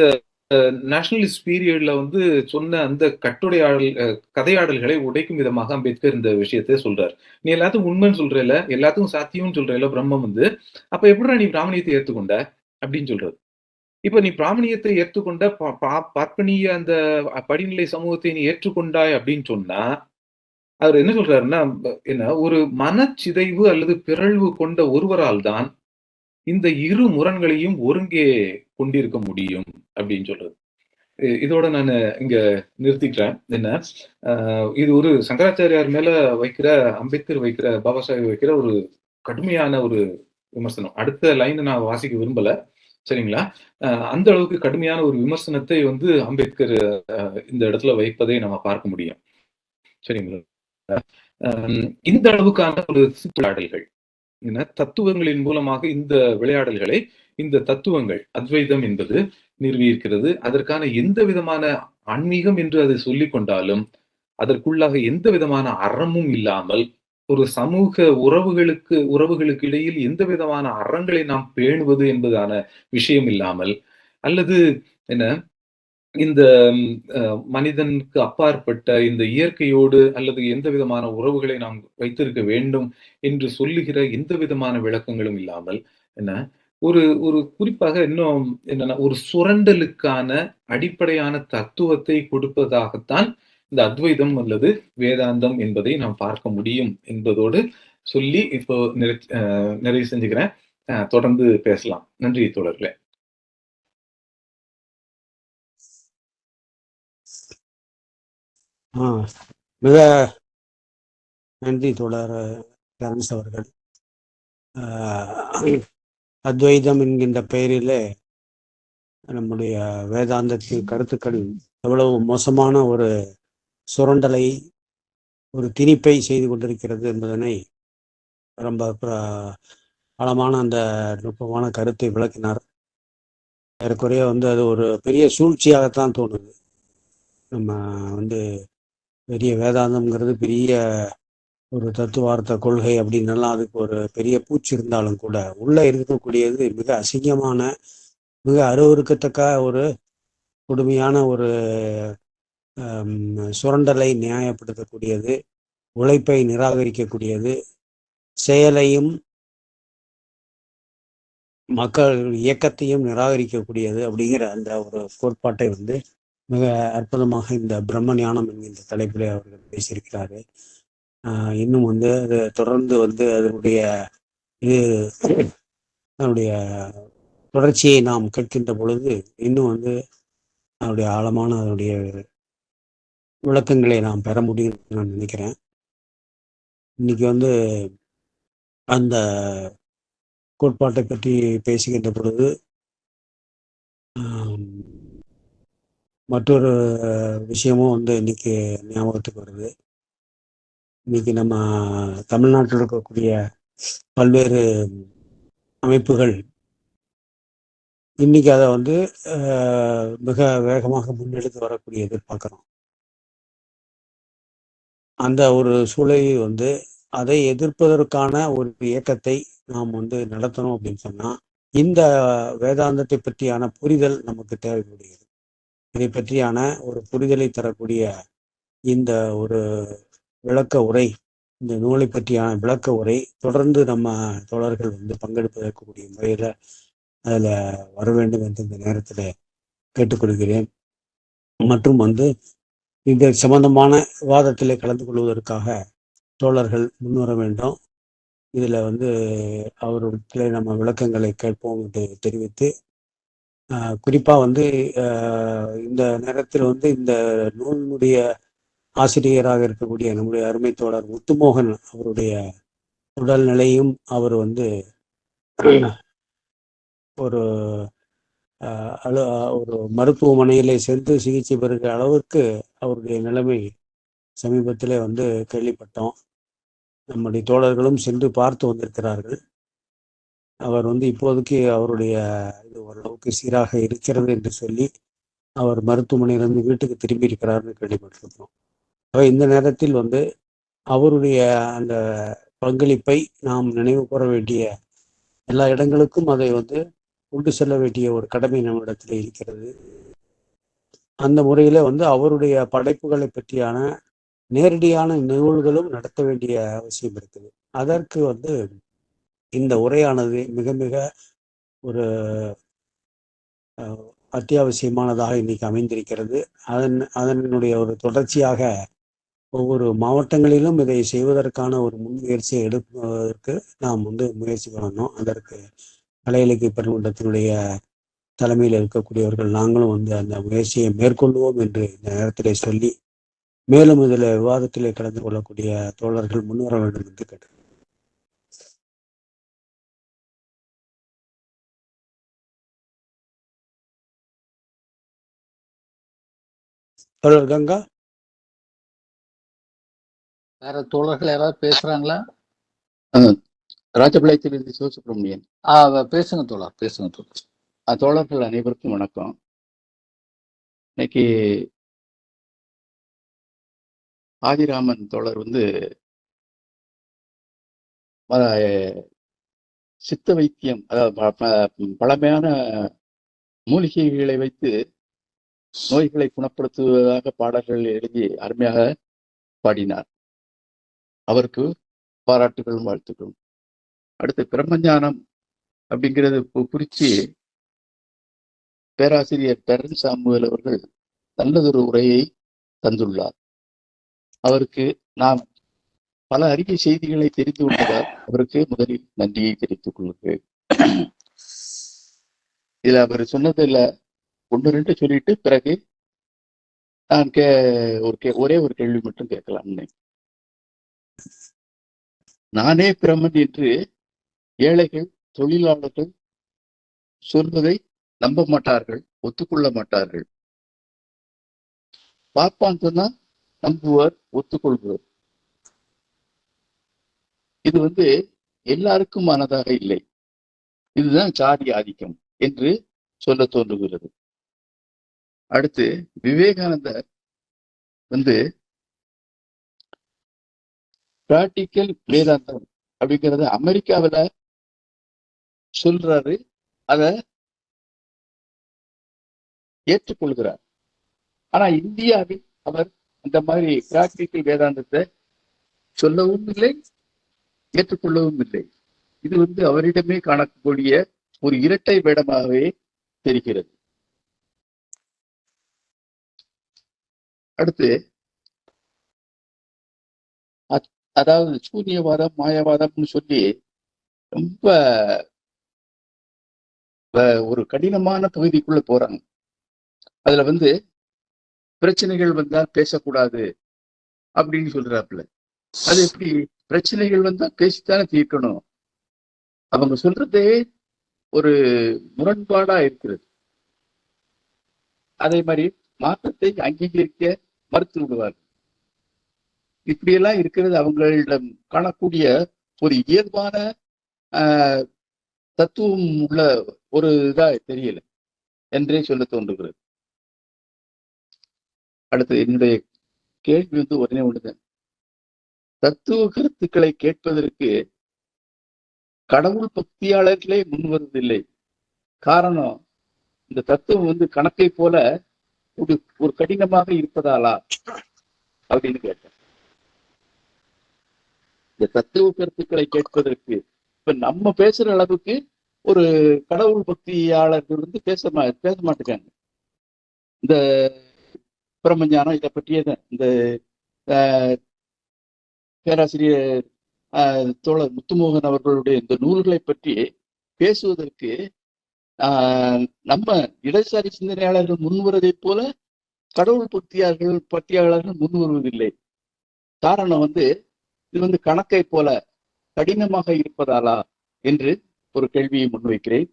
நேஷனலிஸ்ட் பீரியட்ல சொன்ன அந்த கதையாடல்களை உடைக்கும் விதமாக அம்பேத்கர் இந்த விஷயத்தை சொல்றாரு. நீ எல்லாத்துக்கும் உண்மைன்னு சொல்றல, எல்லாத்துக்கும் சாத்தியம்னு சொல்றல பிரம்மம் அப்ப எப்படிடா நீ பிராமணியத்தை ஏற்றுக்கொண்ட அப்படின்னு சொல்றது. இப்ப நீ பிராமணியத்தை ஏற்றுக்கொண்ட பார்ப்பனிய அந்த படிநிலை சமூகத்தை நீ ஏற்றுக்கொண்டாய் அப்படின்னு சொன்னா அவர் என்ன சொல்றாருன்னா, ஒரு மனச்சிதைவு அல்லது பிறழ்வு கொண்ட ஒருவரால் தான் இந்த இரு முரண்களையும் ஒருங்கே கொண்டிருக்க முடியும் அப்படின்னு சொல்றது. இதோட நான் இங்க நிறுத்திக்கிறேன். இது ஒரு சங்கராச்சாரியார் மேல வைக்கிற அம்பேத்கர் வைக்கிற, பாபா சாஹேப் வைக்கிற ஒரு கடுமையான ஒரு விமர்சனம். அடுத்த லைன் நான் வாசிக்க விரும்பல, சரிங்களா? அந்த அளவுக்கு கடுமையான ஒரு விமர்சனத்தை அம்பேத்கர் இந்த இடத்துல வைப்பதை நம்ம பார்க்க முடியும், சரிங்களா? இந்த அளவுக்கான ஒரு விளையாடல்கள், தத்துவங்களின் மூலமாக இந்த விளையாடல்களை, இந்த தத்துவங்கள் அத்வைதம் என்பது நிறுவியிருக்கிறது. அதற்கான எந்த விதமான ஆன்மீகம் என்று அதை சொல்லிக் கொண்டாலும் அதற்குள்ளாக எந்த விதமான அறமும் இல்லாமல், ஒரு சமூக உறவுகளுக்கு இடையில் எந்த விதமான அறங்களை நாம் பேணுவது என்பதான விஷயம் இல்லாமல், அல்லது இந்த மனிதனுக்கு அப்பாற்பட்ட இந்த இயற்கையோடு அல்லது எந்த விதமான உறவுகளை நாம் வைத்திருக்க வேண்டும் என்று சொல்லுகிற எந்த விதமான விளக்கங்களும் இல்லாமல், ஒரு குறிப்பாக இன்னும் என்னன்னா, ஒரு சுரண்டலுக்கான அடிப்படையான தத்துவத்தை கொடுப்பதாகத்தான் இந்த அத்வைதம் அல்லது வேதாந்தம் என்பதை நாம் பார்க்க முடியும் என்பதோடு சொல்லி இப்போ நிறைவு செஞ்சுக்கிறேன். தொடர்ந்து பேசலாம். நன்றி தோழர்களே. மிக நன்றி தோழர் லரன்ஸ் அவர்கள். அத்வைதம் என்கின்ற பெயரிலே நம்முடைய வேதாந்தத்தின் கருத்துக்கள் எவ்வளவு மோசமான ஒரு சுரண்டலை, ஒரு திணிப்பை செய்து கொண்டிருக்கிறது என்பதனை ரொம்ப ஆழமான அந்த நுட்பமான கருத்தை விளக்கினார். ஏறக்குறைய வந்து அது ஒரு பெரிய சூழ்ச்சியாகத்தான் தோணுது. நம்ம வந்து பெரிய வேதாந்தம்ங்கிறது பெரிய ஒரு தத்துவார்த்த கொள்கை அப்படின்னெல்லாம் அதுக்கு ஒரு பெரிய பூச்சி இருந்தாலும் கூட உள்ள இருக்கக்கூடியது மிக அசிங்கமான, மிக அருவருக்கத்தக்க ஒரு கொடுமையான ஒரு சுரண்டலை நியாயப்படுத்தக்கூடியது, உழைப்பை நிராகரிக்கக்கூடியது, செயலையும் மக்கள் இயக்கத்தையும் நிராகரிக்கக்கூடியது அப்படிங்கிற அந்த ஒரு கோட்பாட்டை வந்து மிக அற்புதமாக இந்த பிரம்ம ஞானம் என்கின்ற தலைப்பிலே அவர்கள் பேசியிருக்கிறாரு. இன்னும் வந்து அது தொடர்ந்து வந்து அதனுடைய இது அதனுடைய தொடர்ச்சியை நாம் கேட்கின்ற பொழுது இன்னும் வந்து அதனுடைய ஆழமான அதனுடைய விளக்கங்களை நாம் பெற முடியும் நான் நினைக்கிறேன். இன்னைக்கு வந்து அந்த கோட்பாட்டை பற்றி பேசுகின்ற பொழுது மற்றொரு விஷயமும் வந்து இன்னைக்கு ஞாபகத்துக்கு வருது. இன்னைக்கு நம்ம தமிழ்நாட்டில் இருக்கக்கூடிய பல்வேறு அமைப்புகள் இன்னைக்கு அதை வந்து மிக வேகமாக முன்னெடுத்து வரக்கூடிய எதிர்பார்க்கிறோம். அந்த ஒரு சூழலை வந்து அதை எதிர்ப்பதற்கான ஒரு இயக்கத்தை நாம் வந்து நடத்தணும் அப்படின்னு சொன்னா இந்த வேதாந்தத்தை பற்றியான புரிதல் நமக்கு தேவைப்படுகிறது. இதை பற்றியான ஒரு புரிதலை தரக்கூடிய இந்த ஒரு விளக்க உரை, இந்த நூலை பற்றியான விளக்க உரை தொடர்ந்து நம்ம தோழர்கள் வந்து பங்கெடுப்பதற்கக்கூடிய முறையில அதில் வர வேண்டும் என்று இந்த நேரத்தில் கேட்டுக்கொள்கிறேன். மற்றும் வந்து இந்த சம்பந்தமான விவாதத்தில் கலந்து கொள்வதற்காக தோழர்கள் முன்வர வேண்டும். இதில் வந்து அவருடைய நம்ம விளக்கங்களை கேட்போம் என்று தெரிவித்து, குறிப்பாக வந்து இந்த நேரத்தில் வந்து இந்த நூலினுடைய ஆசிரியராக இருக்கக்கூடிய நம்முடைய அருமை தோழர் முத்துமோகன் அவருடைய உடல்நிலையும் அவர் வந்து ஒரு ஒரு மருத்துவமனையிலே சென்று சிகிச்சை பெறுகிற அளவுக்கு அவருடைய நிலைமை சமீபத்தில் வந்து கேள்விப்பட்டோம். நம்முடைய தோழர்களும் சென்று பார்த்து வந்திருக்கிறார்கள். அவர் வந்து இப்போதைக்கு அவருடைய இது ஓரளவுக்கு சீராக இருக்கிறது என்று சொல்லி அவர் மருத்துவமனையிலிருந்து வீட்டுக்கு திரும்பி இருக்கிறார்னு கேள்விப்பட்டிருக்கிறோம். இந்த நேரத்தில் வந்து அவருடைய அந்த பங்களிப்பை நாம் நினைவு கூற வேண்டிய எல்லா இடங்களுக்கும் அதை வந்து கொண்டு செல்ல வேண்டிய ஒரு கடமை நம்மிடத்தில் இருக்கிறது. அந்த முறையில வந்து அவருடைய படைப்புகளை பற்றியான நேரடியான நூல்களும் நடத்த வேண்டிய அவசியம் இருக்குது. அதற்கு வந்து இந்த உரையானது மிக மிக ஒரு அத்தியாவசியமானதாக இன்னைக்கு அமைந்திருக்கிறது. அதனுடைய ஒரு தொடர்ச்சியாக ஒவ்வொரு மாவட்டங்களிலும் இதை செய்வதற்கான ஒரு முன்முயற்சியை எடுப்பதற்கு நாம் வந்து முயற்சி பண்ணணும். அதற்கு கலை இலக்கிய பெருமன்றத்தினுடைய தலைமையில் இருக்கக்கூடியவர்கள் நாங்களும் வந்து அந்த முயற்சியை மேற்கொள்வோம் என்று இந்த நேரத்திலே சொல்லி, மேலும் இதில் விவாதத்திலே கலந்து கொள்ளக்கூடிய தோழர்கள் முன்வர வேண்டும் என்று கேட்டு கங்கா. வேற தோழர்கள் யாராவது பேசுறாங்களா? ராஜபாளையத்திலிருந்து சிவசுப்ரமணியன். பேசுங்க தோழர், பேசுங்க தோழர். தோழர்கள் அனைவருக்கும் வணக்கம். இன்னைக்கு ஆதிராமன் தோழர் வந்து சித்த வைத்தியம், அதாவது பழமையான மூலிகைகளை வைத்து நோய்களை குணப்படுத்துவதாக பாடல்கள் எழுதி அருமையாக பாடினார். அவருக்கு பாராட்டுகளும் வாழ்த்துக்களும். அடுத்து பிரம்மஞானம் அப்படிங்கிறது குறித்து பேராசிரியர் டெரன்ஸ் சாமுவேல் அவர்கள் நல்லதொரு உரையை தந்துள்ளார். அவருக்கு நாம் பல அரிய செய்திகளை தெரிந்து கொண்டதால் அவருக்கு முதலில் நன்றியை தெரிவித்துக் கொள்கிறேன். இதுல அவர் சொன்னதில் 1-2 சொல்லிட்டு பிறகு நான் ஒரே ஒரு கேள்வி மட்டும் கேட்கலாம்னு. நானே பிரம்மன் என்று ஏழைகள், தொழிலாளர்கள் சொல்வதை நம்ப மாட்டார்கள், ஒத்துக்கொள்ள மாட்டார்கள். பார்ப்பான் சொன்னா நம்புவர், ஒத்துக்கொள்வர். இது வந்து எல்லாருக்கும் மனதாக இல்லை. இதுதான் சாதி ஆதிக்கம் என்று சொல்ல தோன்றுகிறது. அடுத்து விவேகானந்தர் வந்து பிராக்டிக்கல் வேதாந்தம் அப்படிங்கறத அமெரிக்காவில சொல்றாரு, அதை ஏற்றுக்கொள்கிறார். ஆனா இந்தியாவில் அவர் அந்த மாதிரி பிராக்டிக்கல் வேதாந்தத்தை சொல்லவும் இல்லை, ஏற்றுக்கொள்ளவும் இல்லை. இது வந்து அவரிடமே காணக்கூடிய ஒரு இரட்டை வேடமாகவே தெரிகிறது. அடுத்து அதாவது சூன்யவாதம், மாயவாதம்னு சொல்லி ரொம்ப ஒரு கடினமான பகுதிக்குள்ள போறாங்க. அதுல வந்து பிரச்சனைகள் வந்தால் பேசக்கூடாது அப்படின்னு சொல்றாப்புல. அது எப்படி? பிரச்சனைகள் வந்தா பேசித்தானே தீர்க்கணும். அவங்க சொல்றதே ஒரு முரண்பாடா இருக்கிறது. அதே மாதிரி மாற்றத்தை அங்கீகரிக்க மறுத்து விடுவார்கள். இப்படியெல்லாம் இருக்கிறது அவங்களிடம் காணக்கூடிய ஒரு இயல்பான தத்துவம் உள்ள ஒரு இதா தெரியல என்றே சொல்ல தோன்றுகிறது. அடுத்து என்னுடைய கேள்வி வந்து உடனே ஒண்ணுதான். தத்துவ கருத்துக்களை கேட்பதற்கு கடவுள் பக்தியாளர்களே முன்வருவதில்லை. காரணம், இந்த தத்துவம் வந்து கணக்கை போல ஒரு கடினமாக இருப்பதாலா அப்படின்னு கேட்டேன். இந்த தத்துவ கருத்துக்களை கேட்பதற்கு இப்ப நம்ம பேசுற அளவுக்கு ஒரு கடவுள் பக்தியாளர்கள் வந்து பேச மாட்டேங்காங்க. இந்த பிரம்மஞானம் இதை பற்றியே தான் இந்த பேராசிரியர் தோழர் முத்துமோகன் அவர்களுடைய இந்த நூல்களை பற்றி பேசுவதற்கு நம்ம இடதுசாரி சிந்தனையாளர்கள் முன்வருவதை போல கடவுள் பக்தியாளர்கள் முன்வருவதில்லை. காரணம் வந்து இது வந்து கணக்கை போல கடினமாக இருப்பதாலா என்று ஒரு கேள்வியை முன்வைக்கிறேன்.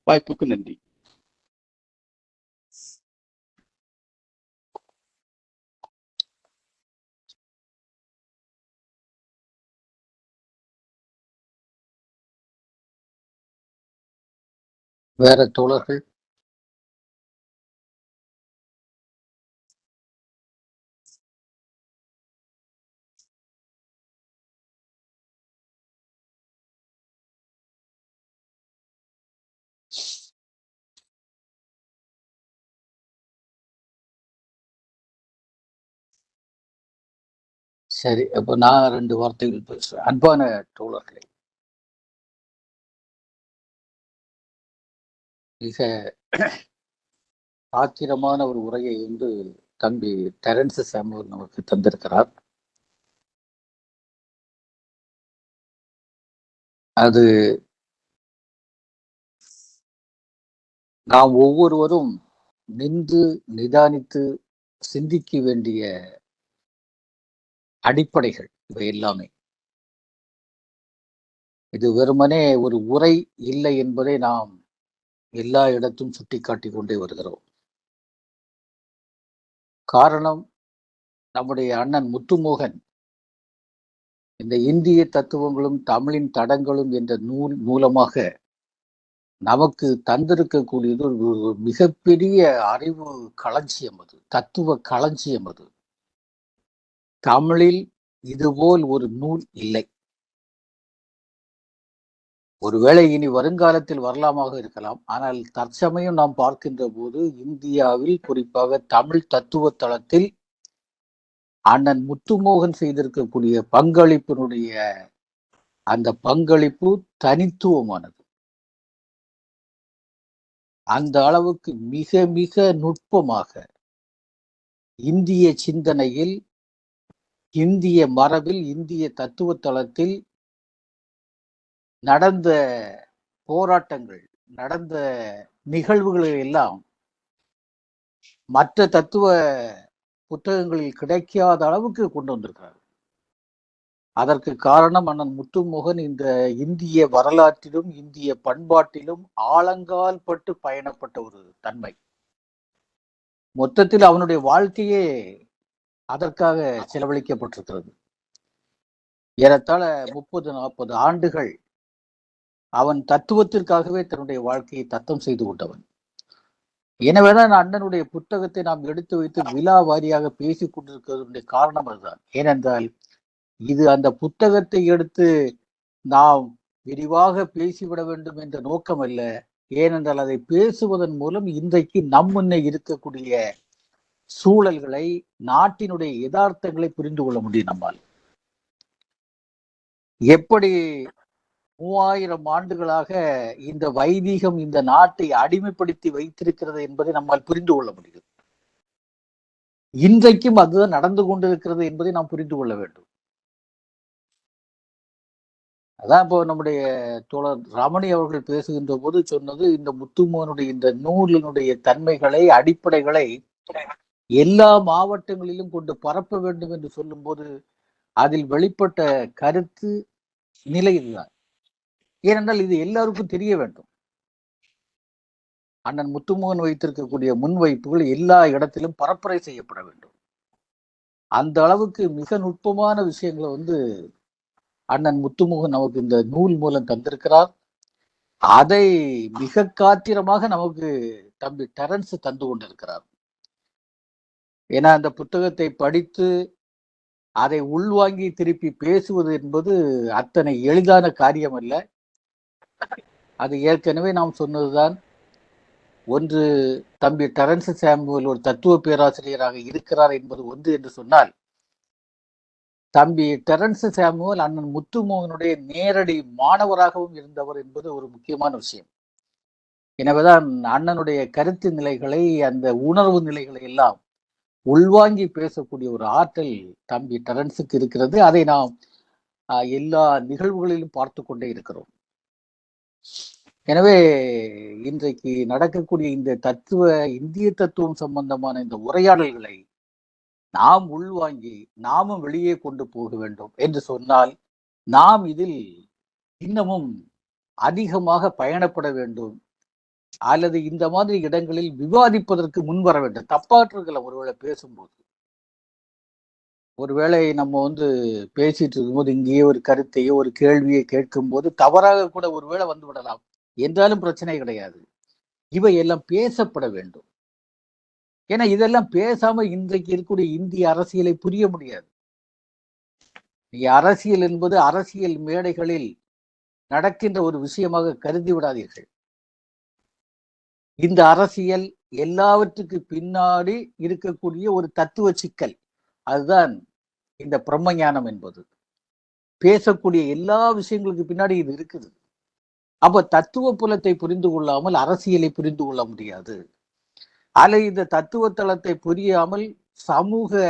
வாய்ப்புக்கு நன்றி. வேற தோழர்கள்? சரி, அப்ப நான் 2 வார்த்தைகள் பேசுறேன். அன்பான தோழர்களே, மிக ஆச்சரியமான ஒரு உரையை வந்து தம்பி டெரன்ஸ் சாமுவல் நமக்கு தந்திருக்கிறார். அது நாம் ஒவ்வொருவரும் நின்று நிதானித்து சிந்திக்க வேண்டிய அடிப்படைகள் இவை எல்லாமே. இது வெறுமனே ஒரு உரை இல்லை என்பதை நாம் எல்லா இடத்தும் சுட்டிக்காட்டிக் கொண்டே வருகிறோம். காரணம், நம்முடைய அண்ணன் முத்துமோகன் இந்த இந்திய தத்துவங்களும் தமிழின் தடங்களும் என்ற நூல் மூலமாக நமக்கு தந்திருக்கக்கூடியது ஒரு மிகப்பெரிய அறிவு களஞ்சியம். அது தத்துவ களஞ்சியம். அது தமிழில் இதுபோல் ஒரு நூல் இல்லை. ஒருவேளை இனி வருங்காலத்தில் வரலாமாக இருக்கலாம். ஆனால் தற்சமயம் நாம் பார்க்கின்ற போது இந்தியாவில் குறிப்பாக தமிழ் தத்துவ தளத்தில் அண்ணன் முத்துமோகன் செய்திருக்கக்கூடிய பங்களிப்பினுடைய அந்த பங்களிப்பு தனித்துவமானது. அந்த அளவுக்கு மிக மிக நுட்பமாக இந்திய சிந்தனையில், இந்திய மரபில், இந்திய தத்துவ தளத்தில் நடந்த போராட்டங்கள், நடந்த நிகழ்வுகளை எல்லாம் மற்ற தத்துவ புத்தகங்களில் கிடைக்காத அளவுக்கு கொண்டு வந்திருக்கிறார். அதற்கு காரணம் அண்ணன் முத்துமோகன் இந்த இந்திய வரலாற்றிலும் இந்திய பண்பாட்டிலும் ஆழங்கால் பட்டு பயணப்பட்ட ஒரு தன்மை. மொத்தத்தில் அவனுடைய வாழ்க்கையே அதற்காக செலவழிக்கப்பட்டிருக்கிறது. ஏறத்தாழ 30-40 ஆண்டுகள் அவன் தத்துவத்திற்காகவே தன்னுடைய வாழ்க்கையை தத்தம் செய்து கொண்டவன். எனவேதான் அண்ணனுடைய புத்தகத்தை நாம் எடுத்து வைத்து விழா வாரியாக பேசிக் கொண்டிருக்கிறதுடைய காரணம் அதுதான். ஏனென்றால் இது அந்த புத்தகத்தை எடுத்து நாம் விரிவாக பேசிவிட வேண்டும் என்ற நோக்கம் அல்ல. ஏனென்றால் அதை பேசுவதன் மூலம் இன்றைக்கு நம் முன்னே இருக்கக்கூடிய சூழல்களை, நாட்டினுடைய யதார்த்தங்களை புரிந்து கொள்ள முடியும் நம்மால். எப்படி 3000 ஆண்டுகளாக இந்த வைதீகம் இந்த நாட்டை அடிமைப்படுத்தி வைத்திருக்கிறது என்பதை நம்மால் புரிந்து கொள்ள முடியும். இன்றைக்கும் அதுதான் நடந்து கொண்டிருக்கிறது என்பதை நாம் புரிந்து கொள்ள வேண்டும். அதான் இப்போ நம்முடைய தோழர் ரமணி அவர்கள் பேசுகின்ற போது சொன்னது, இந்த முத்துமோனுடைய இந்த நூலினுடைய தன்மைகளை, அடிப்படைகளை எல்லா மாவட்டங்களிலும் கொண்டு பரப்ப வேண்டும் என்று சொல்லும் போது அதில் வெளிப்பட்ட கருத்து நிலை இதுதான். ஏனென்றால் இது எல்லாருக்கும் தெரிய வேண்டும். அண்ணன் முத்துமோகன் வைத்திருக்கக்கூடிய முன்வைப்புகள் எல்லா இடத்திலும் பரப்புரை செய்யப்பட வேண்டும். அந்த அளவுக்கு மிக நுட்பமான விஷயங்களை அண்ணன் முத்துமோகன் நமக்கு இந்த நூல் மூலம் தந்திருக்கிறார். அதை மிக காத்திரமாக நமக்கு தம்பி டெரன்ஸ் தந்து கொண்டிருக்கிறார். ஏன்னா அந்த புத்தகத்தை படித்து அதை உள்வாங்கி திருப்பி பேசுவது என்பது அத்தனை எளிதான காரியம் அல்ல. அது ஏற்கனவே நாம் சொன்னதுதான். ஒன்று, தம்பி டெரன்ஸ் சாமுவேல் ஒரு தத்துவ பேராசிரியராக இருக்கிறார் என்பது ஒன்று என்று சொன்னால், தம்பி டெரன்ஸ் சாமுவேல் அண்ணன் முத்துமோகனுடைய நேரடி மாணவராகவும் இருந்தவர் என்பது ஒரு முக்கியமான விஷயம். எனவேதான் அண்ணனுடைய கருத்து நிலைகளை, அந்த உணர்வு நிலைகளை எல்லாம் உள்வாங்கி பேசக்கூடிய ஒரு ஆற்றல் தம்பி டெரன்ஸுக்கு இருக்கிறது. அதை நாம் எல்லா நிகழ்வுகளிலும் பார்த்து கொண்டே இருக்கிறோம். எனவே இன்றைக்கு நடக்கக்கூடிய இந்த இந்திய தத்துவம் சம்பந்தமான இந்த உரையாடல்களை நாம் உள்வாங்கி நாமும் வெளியே கொண்டு போக வேண்டும் என்று சொன்னால், நாம் இதில் இன்னமும் அதிகமாக பயணப்பட வேண்டும், அல்லது இந்த மாதிரி இடங்களில் விவாதிப்பதற்கு முன் வர வேண்டும். தப்பாற்றுகளை ஒருவேளை பேசும்போது, ஒருவேளை நம்ம பேசிட்டு இருக்கும்போது இங்கேயே ஒரு கருத்தையோ ஒரு கேள்வியை கேட்கும் போது தவறாக கூட ஒருவேளை வந்து விடலாம். என்றாலும் பிரச்சனை கிடையாது. இவை எல்லாம் பேசப்பட வேண்டும். ஏன்னா இதெல்லாம் பேசாம இன்றைக்கு இருக்கக்கூடிய இந்திய அரசியலை புரிய முடியாது. அரசியல் என்பது அரசியல் மேடைகளில் நடக்கின்ற ஒரு விஷயமாக கருதி விடாதீர்கள். இந்த அரசியல் எல்லாவற்றுக்கு பின்னாடி இருக்கக்கூடிய ஒரு தத்துவ சிக்கல். அதுதான் இந்த பிரம்ம ஞானம் என்பது. பேசக்கூடிய எல்லா விஷயங்களுக்கு பின்னாடி இது இருக்குது. அப்ப தத்துவ புலத்தை புரிந்து கொள்ளாமல் அரசியலை புரிந்து கொள்ள முடியாது. அல்லது இந்த தத்துவ தளத்தை புரியாமல் சமூக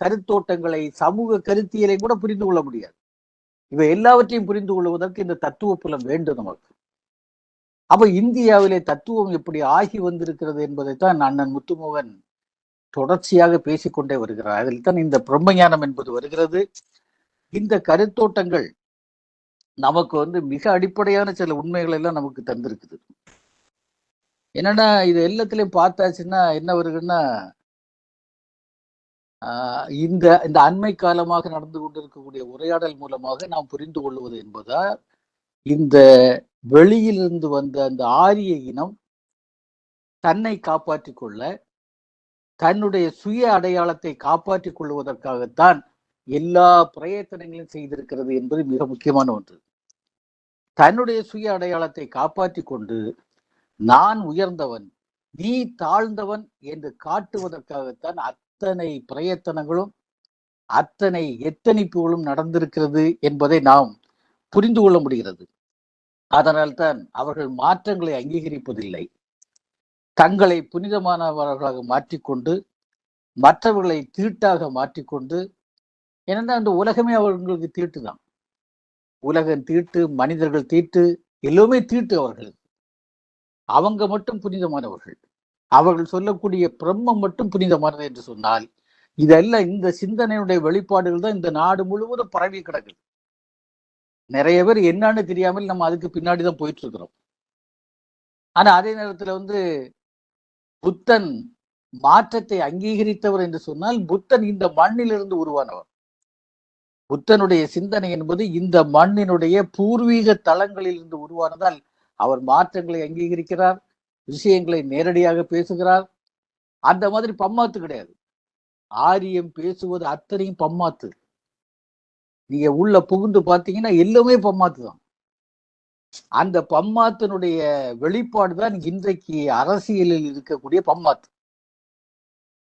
கருத்தோட்டங்களை, சமூக கருத்தியலை கூட புரிந்து கொள்ள முடியாது. இவை எல்லாவற்றையும் புரிந்து கொள்வதற்கு இந்த தத்துவ புலம் வேண்டும் நமக்கு. அப்ப இந்தியாவிலே தத்துவம் எப்படி ஆகி வந்திருக்கிறது என்பதைத்தான் அண்ணன் முத்துமோகன் தொடர்ச்சியாக பேசிக்கொண்டே வருகிறார். அதில் தான் இந்த பிரம்மஞானம் என்பது வருகிறது. இந்த கருத்தோட்டங்கள் நமக்கு மிக அடிப்படையான சில உண்மைகள் எல்லாம் நமக்கு தந்திருக்குது. என்னன்னா, இது எல்லாத்திலையும் பார்த்தாச்சுன்னா என்ன வருதுன்னா, இந்த இந்த அண்மை காலமாக நடந்து கொண்டிருக்கக்கூடிய உரையாடல் மூலமாக நாம் புரிந்து கொள்வது என்பதா, இந்த வெளியிலிருந்து வந்த அந்த ஆரிய இனம் தன்னை காப்பாற்றிக் கொள்ள, தன்னுடைய சுய அடையாளத்தை காப்பாற்றிக் கொள்வதற்காகத்தான் எல்லா பிரயத்தனங்களையும் செய்திருக்கிறது என்பது மிக முக்கியமான ஒன்று. தன்னுடைய சுய அடையாளத்தை காப்பாற்றிக் கொண்டு நான் உயர்ந்தவன், நீ தாழ்ந்தவன் என்று காட்டுவதற்காகத்தான் அத்தனை பிரயத்தனங்களும் அத்தனை எத்தனிப்புகளும் நடந்திருக்கிறது என்பதை நாம் புரிந்து கொள்ள முடிகிறது. அதனால்தான் அவர்கள் மாற்றங்களை அங்கீகரிப்பதில்லை. தங்களை புனிதமானவர்களாக மாற்றிக்கொண்டு மற்றவர்களை தீட்டாக மாற்றிக்கொண்டு, ஏனென்றால் அந்த உலகமே அவர்களுக்கு தீட்டு தான். உலகம் தீட்டு, மனிதர்கள் தீட்டு, எல்லோருமே தீட்டு அவர்களுக்கு. அவங்க மட்டும் புனிதமானவர்கள். அவர்கள் சொல்லக்கூடிய பிரம்மம் மட்டும் புனிதமானது என்று சொன்னால், இதெல்லாம் இந்த சிந்தனையுடைய வெளிப்பாடுகள் தான் இந்த நாடு முழுவதும் பரவி கிடக்குது. நிறைய பேர் என்னன்னு தெரியாமல் நம்ம அதுக்கு பின்னாடிதான் போயிட்டு இருக்கிறோம். ஆனா அதே நேரத்துல புத்தன் மாற்றத்தை அங்கீகரித்தவர் என்று சொன்னால், புத்தன் இந்த மண்ணிலிருந்து உருவானவர். புத்தனுடைய சிந்தனை என்பது இந்த மண்ணினுடைய பூர்வீக தளங்களில் இருந்து உருவானதால் அவர் மாற்றங்களை அங்கீகரிக்கிறார். விஷயங்களை நேரடியாக பேசுகிறார். அந்த மாதிரி பம்மாத்து கிடையாது. ஆரியம் பேசுவது அத்தனையும் பம்மாத்து. நீங்க உள்ள புகுந்து பார்த்தீங்கன்னா எல்லாமே பம்மாத்து தான். அந்த பம்மாத்தினுடைய வெளிப்பாடு தான் இன்றைக்கு அரசியலில் இருக்கக்கூடிய பம்மாத்து.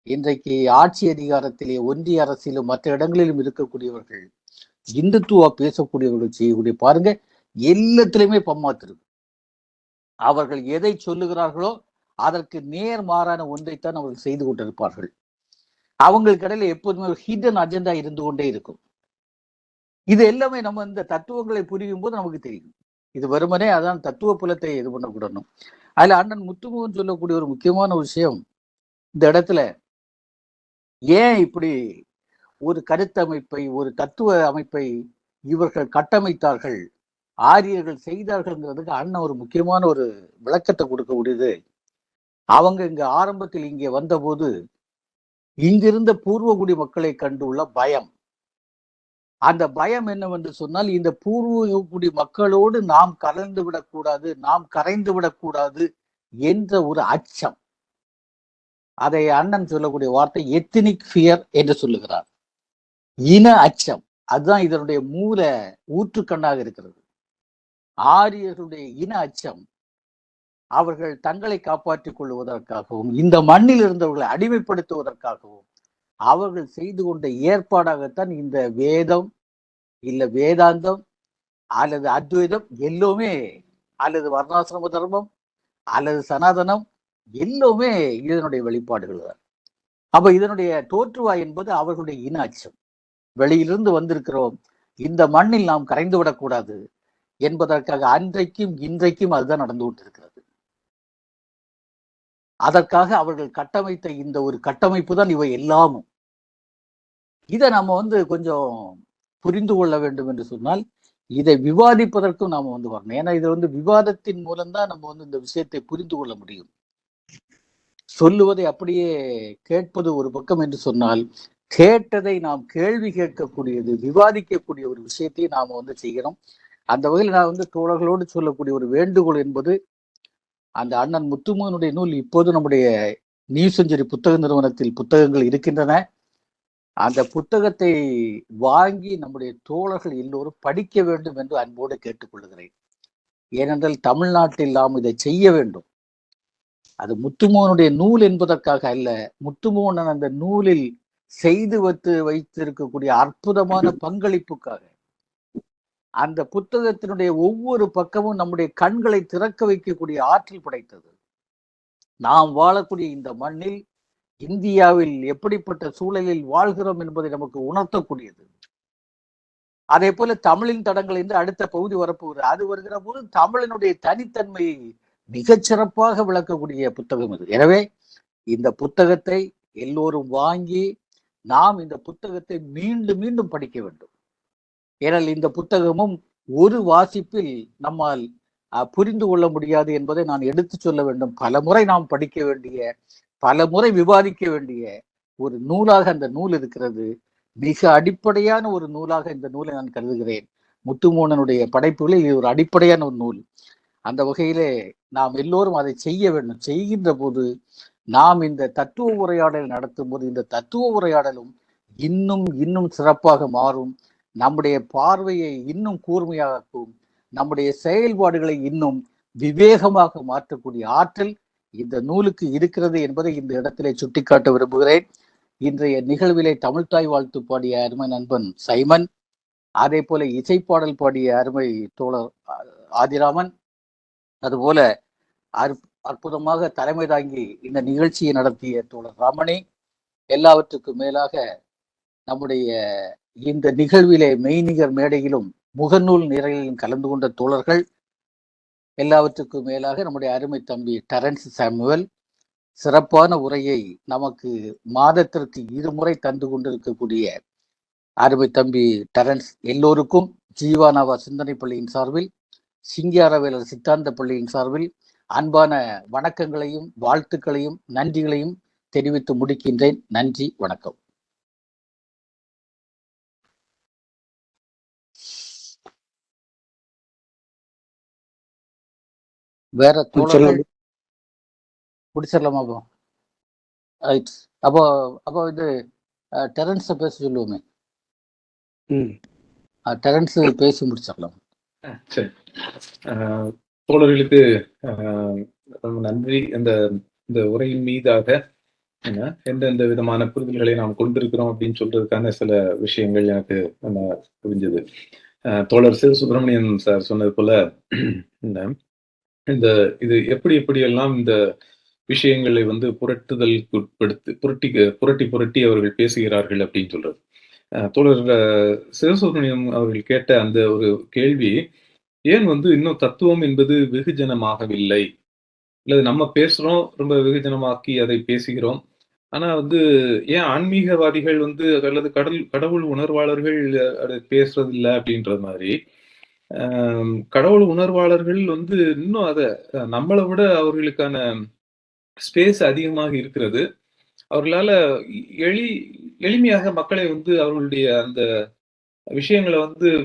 இன்றைக்கு ஆட்சி அதிகாரத்திலே ஒன்றிய அரசிலும் மற்ற இடங்களிலும் இருக்கக்கூடியவர்கள், இந்துத்துவா பேசக்கூடியவர்கள் செய்யக்கூடிய பாருங்க, எல்லாத்திலுமே பம்மாத்து இருக்கு. அவர்கள் எதை சொல்லுகிறார்களோ அதற்கு நேர்மாறான ஒன்றைத்தான் அவர்கள் செய்து கொண்டிருப்பார்கள். அவங்களுக்கு இடையில எப்போதுமே ஒரு ஹிடன் அஜெண்டா இருந்து கொண்டே இருக்கும். இது எல்லாமே நம்ம இந்த தத்துவங்களை புரியும் போது நமக்கு தெரியும். இது வெறுமனே அதான் தத்துவ புலத்தை இது பண்ணக்கூடணும். அதுல அண்ணன் முத்துமோகன் சொல்லக்கூடிய ஒரு முக்கியமான விஷயம், இந்த இடத்துல ஏன் இப்படி ஒரு கருத்தமைப்பை, ஒரு தத்துவ அமைப்பை இவர்கள் கட்டமைத்தார்கள், ஆரியர்கள் செய்தார்கள்ங்கிறதுக்கு அண்ணன் ஒரு முக்கியமான ஒரு விளக்கத்தை கொடுக்கக்கூடியது. அவங்க இங்க ஆரம்பத்தில் இங்கே வந்தபோது இங்கிருந்த பூர்வகுடி மக்களை கண்டுள்ள பயம். அந்த பயம் என்னவென்று சொன்னால், இந்த பூர்வகுடி மக்களோடு நாம் கலந்து விடக்கூடாது, நாம் கரைந்து விடக்கூடாது என்ற ஒரு அச்சம். அதை அண்ணன் சொல்லக்கூடிய வார்த்தை எத்னிக் ஃபியர் என்று சொல்லுகிறார். இன அச்சம். அதுதான் இதனுடைய மூல ஊற்றுக்கண்ணாக இருக்கிறது. ஆரியர்களுடைய இன அச்சம் அவர்கள் தங்களை காப்பாற்றிக் கொள்வதற்காகவும் இந்த மண்ணில் இருந்தவர்களை அடிமைப்படுத்துவதற்காகவும் அவர்கள் செய்து கொண்ட ஏற்பாடாகத்தான் இந்த வேதம், இல்ல வேதாந்தம் அல்லது அத்வைதம் எல்லாமே, அல்லது வர்ணாசிரம தர்மம் அல்லது சனாதனம் எல்லாமே இதனுடைய வெளிப்பாடுகள் தான். அப்ப இதனுடைய தோற்றுவாய் என்பது அவர்களுடைய இன அச்சம். வெளியிலிருந்து வந்திருக்கிறோம், இந்த மண்ணில் நாம் கரைந்து விடக்கூடாது என்பதற்காக அன்றைக்கும் இன்றைக்கும் அதுதான் நடந்து கொண்டிருக்கிறது. அதற்காக அவர்கள் கட்டமைத்த இந்த ஒரு கட்டமைப்பு தான் இவை எல்லாமும். இதை நம்ம கொஞ்சம் புரிந்து கொள்ள வேண்டும் என்று சொன்னால், இதை விவாதிப்பதற்கும் நாம வரணும். ஏன்னா இது விவாதத்தின் மூலம்தான் நம்ம இந்த விஷயத்தை புரிந்து கொள்ள முடியும். சொல்லுவதை அப்படியே கேட்பது ஒரு பக்கம் என்று சொன்னால், கேட்டதை நாம் கேள்வி கேட்கக்கூடியது, விவாதிக்கக்கூடிய ஒரு விஷயத்தை நாம செய்யணும். அந்த வகையில் நான் தோழர்களோடு சொல்லக்கூடிய ஒரு வேண்டுகோள் என்பது, அந்த அண்ணன் முத்துமோகனுடைய நூல் இப்போது நம்முடைய நியூ செஞ்சுரி புத்தக நிறுவனத்தில் புத்தகங்கள் இருக்கின்றன. அந்த புத்தகத்தை வாங்கி நம்முடைய தோழர்கள் எல்லோரும் படிக்க வேண்டும் என்று அன்போடு கேட்டுக்கொள்கிறேன். ஏனென்றால் தமிழ்நாட்டில் நாம் இதை செய்ய வேண்டும். அது முத்துமோகனுடைய நூல் என்பதற்காக அல்ல, முத்துமோகன் அந்த நூலில் செய்து வைத்திருக்கக்கூடிய அற்புதமான பங்களிப்புக்காக. அந்த புத்தகத்தினுடைய ஒவ்வொரு பக்கமும் நம்முடைய கண்களை திறக்க வைக்கக்கூடிய ஆற்றல் படைத்தது. நாம் வாழக்கூடிய இந்த மண்ணில், இந்தியாவில் எப்படிப்பட்ட சூழலில் வாழ்கிறோம் என்பதை நமக்கு உணர்த்தக்கூடியது. அதே போல தமிழின் தடங்கள் என்று அடுத்த பகுதி வரப்போகிறது. அது வருகிற போது தமிழினுடைய தனித்தன்மையை மிகச்சிறப்பாக விளக்கக்கூடிய புத்தகம் இது. எனவே இந்த புத்தகத்தை எல்லோரும் வாங்கி நாம் இந்த புத்தகத்தை மீண்டும் மீண்டும் படிக்க வேண்டும். ஏனால் இந்த புத்தகமும் ஒரு வாசிப்பில் நம்மால் புரிந்து கொள்ள முடியாது என்பதை நான் எடுத்து சொல்ல வேண்டும். பல முறை நாம் படிக்க வேண்டிய, பல முறை விவாதிக்க வேண்டிய ஒரு நூலாக அந்த நூல் இருக்கிறது. மிக அடிப்படையான ஒரு நூலாக இந்த நூலை நான் கருதுகிறேன். முத்துமோகனுடைய படைப்புகளில் இது ஒரு அடிப்படையான ஒரு நூல். அந்த வகையிலே நாம் எல்லோரும் அதை செய்ய வேண்டும். செய்கின்ற போது நாம் இந்த தத்துவ உரையாடல் நடத்தும் போது இந்த தத்துவ உரையாடலும் இன்னும் இன்னும் சிறப்பாக மாறும். நம்முடைய பார்வையை இன்னும் கூர்மையாக்கும், நம்முடைய செயல்பாடுகளை இன்னும் விவேகமாக மாற்றக்கூடிய ஆற்றல் இந்த நூலுக்கு இருக்கிறது என்பதை இந்த இடத்திலே சுட்டிக்காட்ட விரும்புகிறேன். இன்றைய நிகழ்விலே தமிழ்தாய் வாழ்த்து பாடிய அருமை நண்பன் சைமன், அதே போல இசைப்பாடல் பாடிய அருமை தோழர் ஆதிராமன், அதுபோல அற்புதமாக தலைமை தாங்கி இந்த நிகழ்ச்சியை நடத்திய தோழர் ரமணி, எல்லாவற்றுக்கும் மேலாக நம்முடைய இந்த நிகழ்விலே மெய்நிகர் மேடையிலும் முகநூல் நிறையிலும் கலந்து கொண்ட தோழர்கள், எல்லாவற்றுக்கும் மேலாக நம்முடைய அருமை தம்பி டெரன்ஸ் சாமுவேல் சிறப்பான உரையை நமக்கு மாதத்திற்கு 2 முறை தந்து கொண்டிருக்கக்கூடிய அருமை தம்பி டெரன்ஸ், எல்லோருக்கும் ஜீவானாவா சிந்தனை பள்ளியின் சார்பில், சிங்காரவேலர் சித்தாந்த பள்ளியின் சார்பில் அன்பான வணக்கங்களையும் வாழ்த்துக்களையும் நன்றிகளையும் தெரிவித்து முடிக்கின்றேன். நன்றி, வணக்கம். வேற தோழர்கள் முடிச்சிடலாமா? அப்போ ரைட். அப்போ அப்போ இது டெரன்ஸை பேச சொல்லுவோமே. ம் டெரன்ஸ் பேசி முடிச்சிடலாம். சரி. தோழர்களுக்கு ரொம்ப நன்றி. இந்த உரையின் மீதாக எந்தெந்த விதமான புரிதல்களை நாம் கொண்டிருக்கிறோம் அப்படின்னு சொல்றதுக்கான சில விஷயங்கள் எனக்கு புரிஞ்சது. தோழர் சிவசுப்பிரமணியன் சார் சொன்னது போல இந்த இது எப்படியெல்லாம் இந்த விஷயங்களை புரட்டுதலுக்கு உட்படுத்தி புரட்டி அவர்கள் பேசுகிறார்கள் அப்படின்னு சொல்றது. தோழர் சிவசுப்பிரமணியம் அவர்கள் கேட்ட அந்த ஒரு கேள்வி, ஏன் இன்னும் தத்துவம் என்பது வெகுஜனமாகவில்லை, அல்லது நம்ம பேசுறோம், ரொம்ப வெகுஜனமாக்கி அதை பேசுகிறோம், ஆனா ஏன் ஆன்மீகவாதிகள் அல்லது கடவுள் உணர்வாளர்கள் அதை பேசுறது இல்லை அப்படின்ற மாதிரி. கடவுள் உணர்வாளர்கள் இன்னும் அதை நம்மளை விட அவர்களுக்கான ஸ்பேஸ் அதிகமாக இருக்கிறது. அவர்களால எளிமையாக மக்களை அவர்களுடைய அந்த விஷயங்களை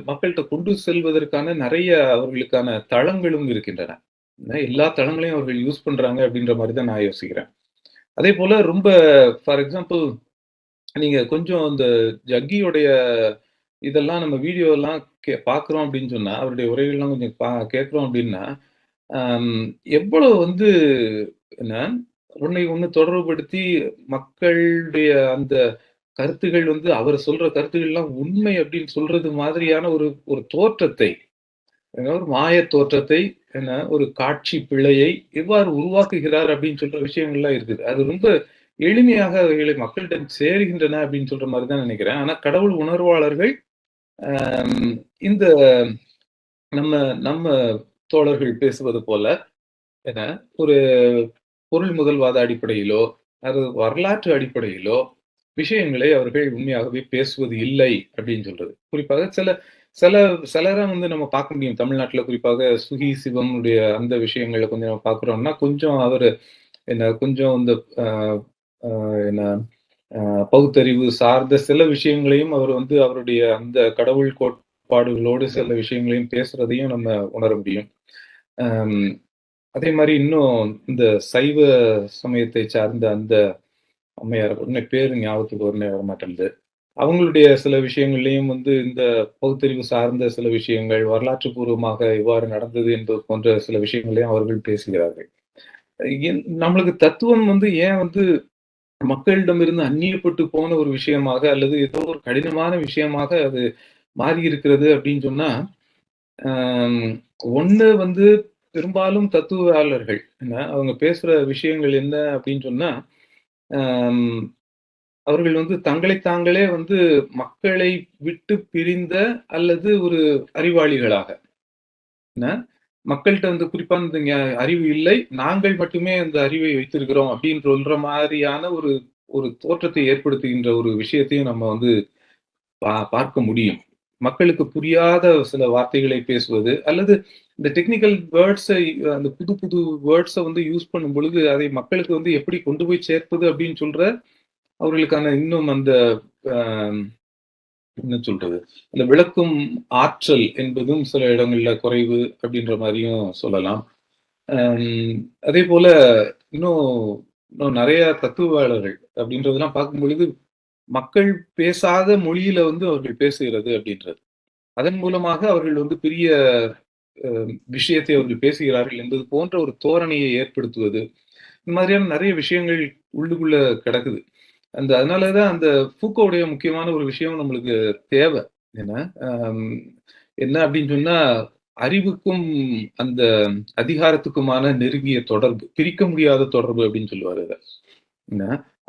மக்கள்கிட்ட கொண்டு செல்வதற்கான நிறைய அவர்களுக்கான தளங்களும் இருக்கின்றன. எல்லா தளங்களையும் அவர்கள் யூஸ் பண்றாங்க அப்படின்ற மாதிரி தான் நான் யோசிக்கிறேன். அதே போல ரொம்ப ஃபார் எக்ஸாம்பிள் நீங்க கொஞ்சம் இந்த ஜக்கியோடைய இதெல்லாம் நம்ம வீடியோ எல்லாம் பார்க்குறோம் அப்படின்னு சொன்னா, அவருடைய உரைகள்லாம் கொஞ்சம் கேட்குறோம் அப்படின்னா, எவ்வளவு என்ன ஒண்ணு தொடர்புபடுத்தி மக்களுடைய அந்த கருத்துகள் அவர் சொல்ற கருத்துக்கள் எல்லாம் உண்மை அப்படின்னு சொல்றது மாதிரியான ஒரு தோற்றத்தை, ஒரு மாய தோற்றத்தை, ஒரு காட்சி பிழையை எவ்வாறு உருவாக்குகிறார் அப்படின்னு சொல்ற விஷயங்கள்லாம் இருக்குது. அது ரொம்ப எளிமையாக அவைகளை மக்களிடம் சேருகின்றன அப்படின்னு சொல்ற மாதிரி தான் நினைக்கிறேன். ஆனா கடவுள் உணர்வாளர்கள் இந்த நம்ம தோழர்கள் பேசுவது போல ஒரு பொருள் முதல்வாத அடிப்படையிலோ அது வரலாற்று அடிப்படையிலோ விஷயங்களை அவர்கள் உண்மையாகவே பேசுவது இல்லை அப்படின்னு சொல்றது. குறிப்பாக சிலரை நம்ம பார்க்க முடியும் தமிழ்நாட்டுல. குறிப்பாக சுகி சிவனுடைய அந்த விஷயங்களை கொஞ்சம் நம்ம பார்க்குறோம்னா, கொஞ்சம் அவரு கொஞ்சம் இந்த பகுத்தறிவு சார்ந்த சில விஷயங்களையும் அவர் அவருடைய அந்த கடவுள் கோட்பாடுகளோடு சில விஷயங்களையும் பேசுறதையும் நம்ம உணர முடியும். அதே மாதிரி இன்னும் இந்த சைவ சமயத்தை சார்ந்த அந்த அம்மையார், உடனே பேரு ஞாபகத்துக்கு உடனே வர மாட்டேங்குது, அவங்களுடைய சில விஷயங்கள்லையும் இந்த பகுத்தறிவு சார்ந்த சில விஷயங்கள், வரலாற்று பூர்வமாக எவ்வாறு நடந்தது என்பது போன்ற சில விஷயங்களையும் அவர்கள் பேசுகிறார்கள். நம்மளுக்கு தத்துவம் ஏன் மக்களிடமிருந்து அந்நியப்பட்டு போன ஒரு விஷயமாக அல்லது ஏதோ ஒரு கடினமான விஷயமாக அது மாறி இருக்கிறது அப்படின்னு சொன்னா, ஒண்ணு பெரும்பாலும் தத்துவவாளர்கள் அவங்க பேசுற விஷயங்கள் என்ன அப்படின்னு சொன்னா, அவர்கள் தங்களை தாங்களே மக்களை விட்டு பிரிந்த அல்லது ஒரு அறிவாளிகளாக, மக்கள்கிட்ட குறிப்பா இந்த அறிவு இல்லை, நாங்கள் மட்டுமே அந்த அறிவை வைத்திருக்கிறோம் அப்படின்னு சொல்ற மாதிரியான ஒரு தோற்றத்தை ஏற்படுத்துகின்ற ஒரு விஷயத்தையும் நம்ம பார்க்க முடியும். மக்களுக்கு புரியாத சில வார்த்தைகளை பேசுவது அல்லது இந்த டெக்னிக்கல் வேர்ட்ஸை, அந்த புது வேர்ட்ஸை யூஸ் பண்ணும் பொழுது அதை மக்களுக்கு எப்படி கொண்டு போய் சேர்ப்பது அப்படின்னு சொல்ற அவர்களுக்கான இன்னும் அந்த என்ன சொல்றது, அந்த விளக்கும் ஆற்றல் என்பதும் சில இடங்கள்ல குறைவு அப்படின்ற மாதிரியும் சொல்லலாம். அதே போல இன்னும் நிறைய தத்துவவாளர்கள் அப்படின்றதெல்லாம் பார்க்கும் பொழுது மக்கள் பேசாத மொழியில அவர்கள் பேசுகிறது அப்படின்றது, அதன் மூலமாக அவர்கள் பெரிய விஷயத்தை அவர்கள் பேசுகிறார்கள் என்பது போன்ற ஒரு தோரணையை ஏற்படுத்துவது, இந்த மாதிரியான நிறைய விஷயங்கள் உள்ளுக்குள்ள கிடக்குது. அதனாலதான் அந்த ஃபூக்கோவுடைய முக்கியமான ஒரு விஷயம் நம்மளுக்கு தேவை. என்ன அப்படின்னு சொன்னா, அறிவுக்கும் அந்த அதிகாரத்துக்குமான நெருங்கிய தொடர்பு, பிரிக்க முடியாத தொடர்பு அப்படின்னு சொல்லுவாரு அதை.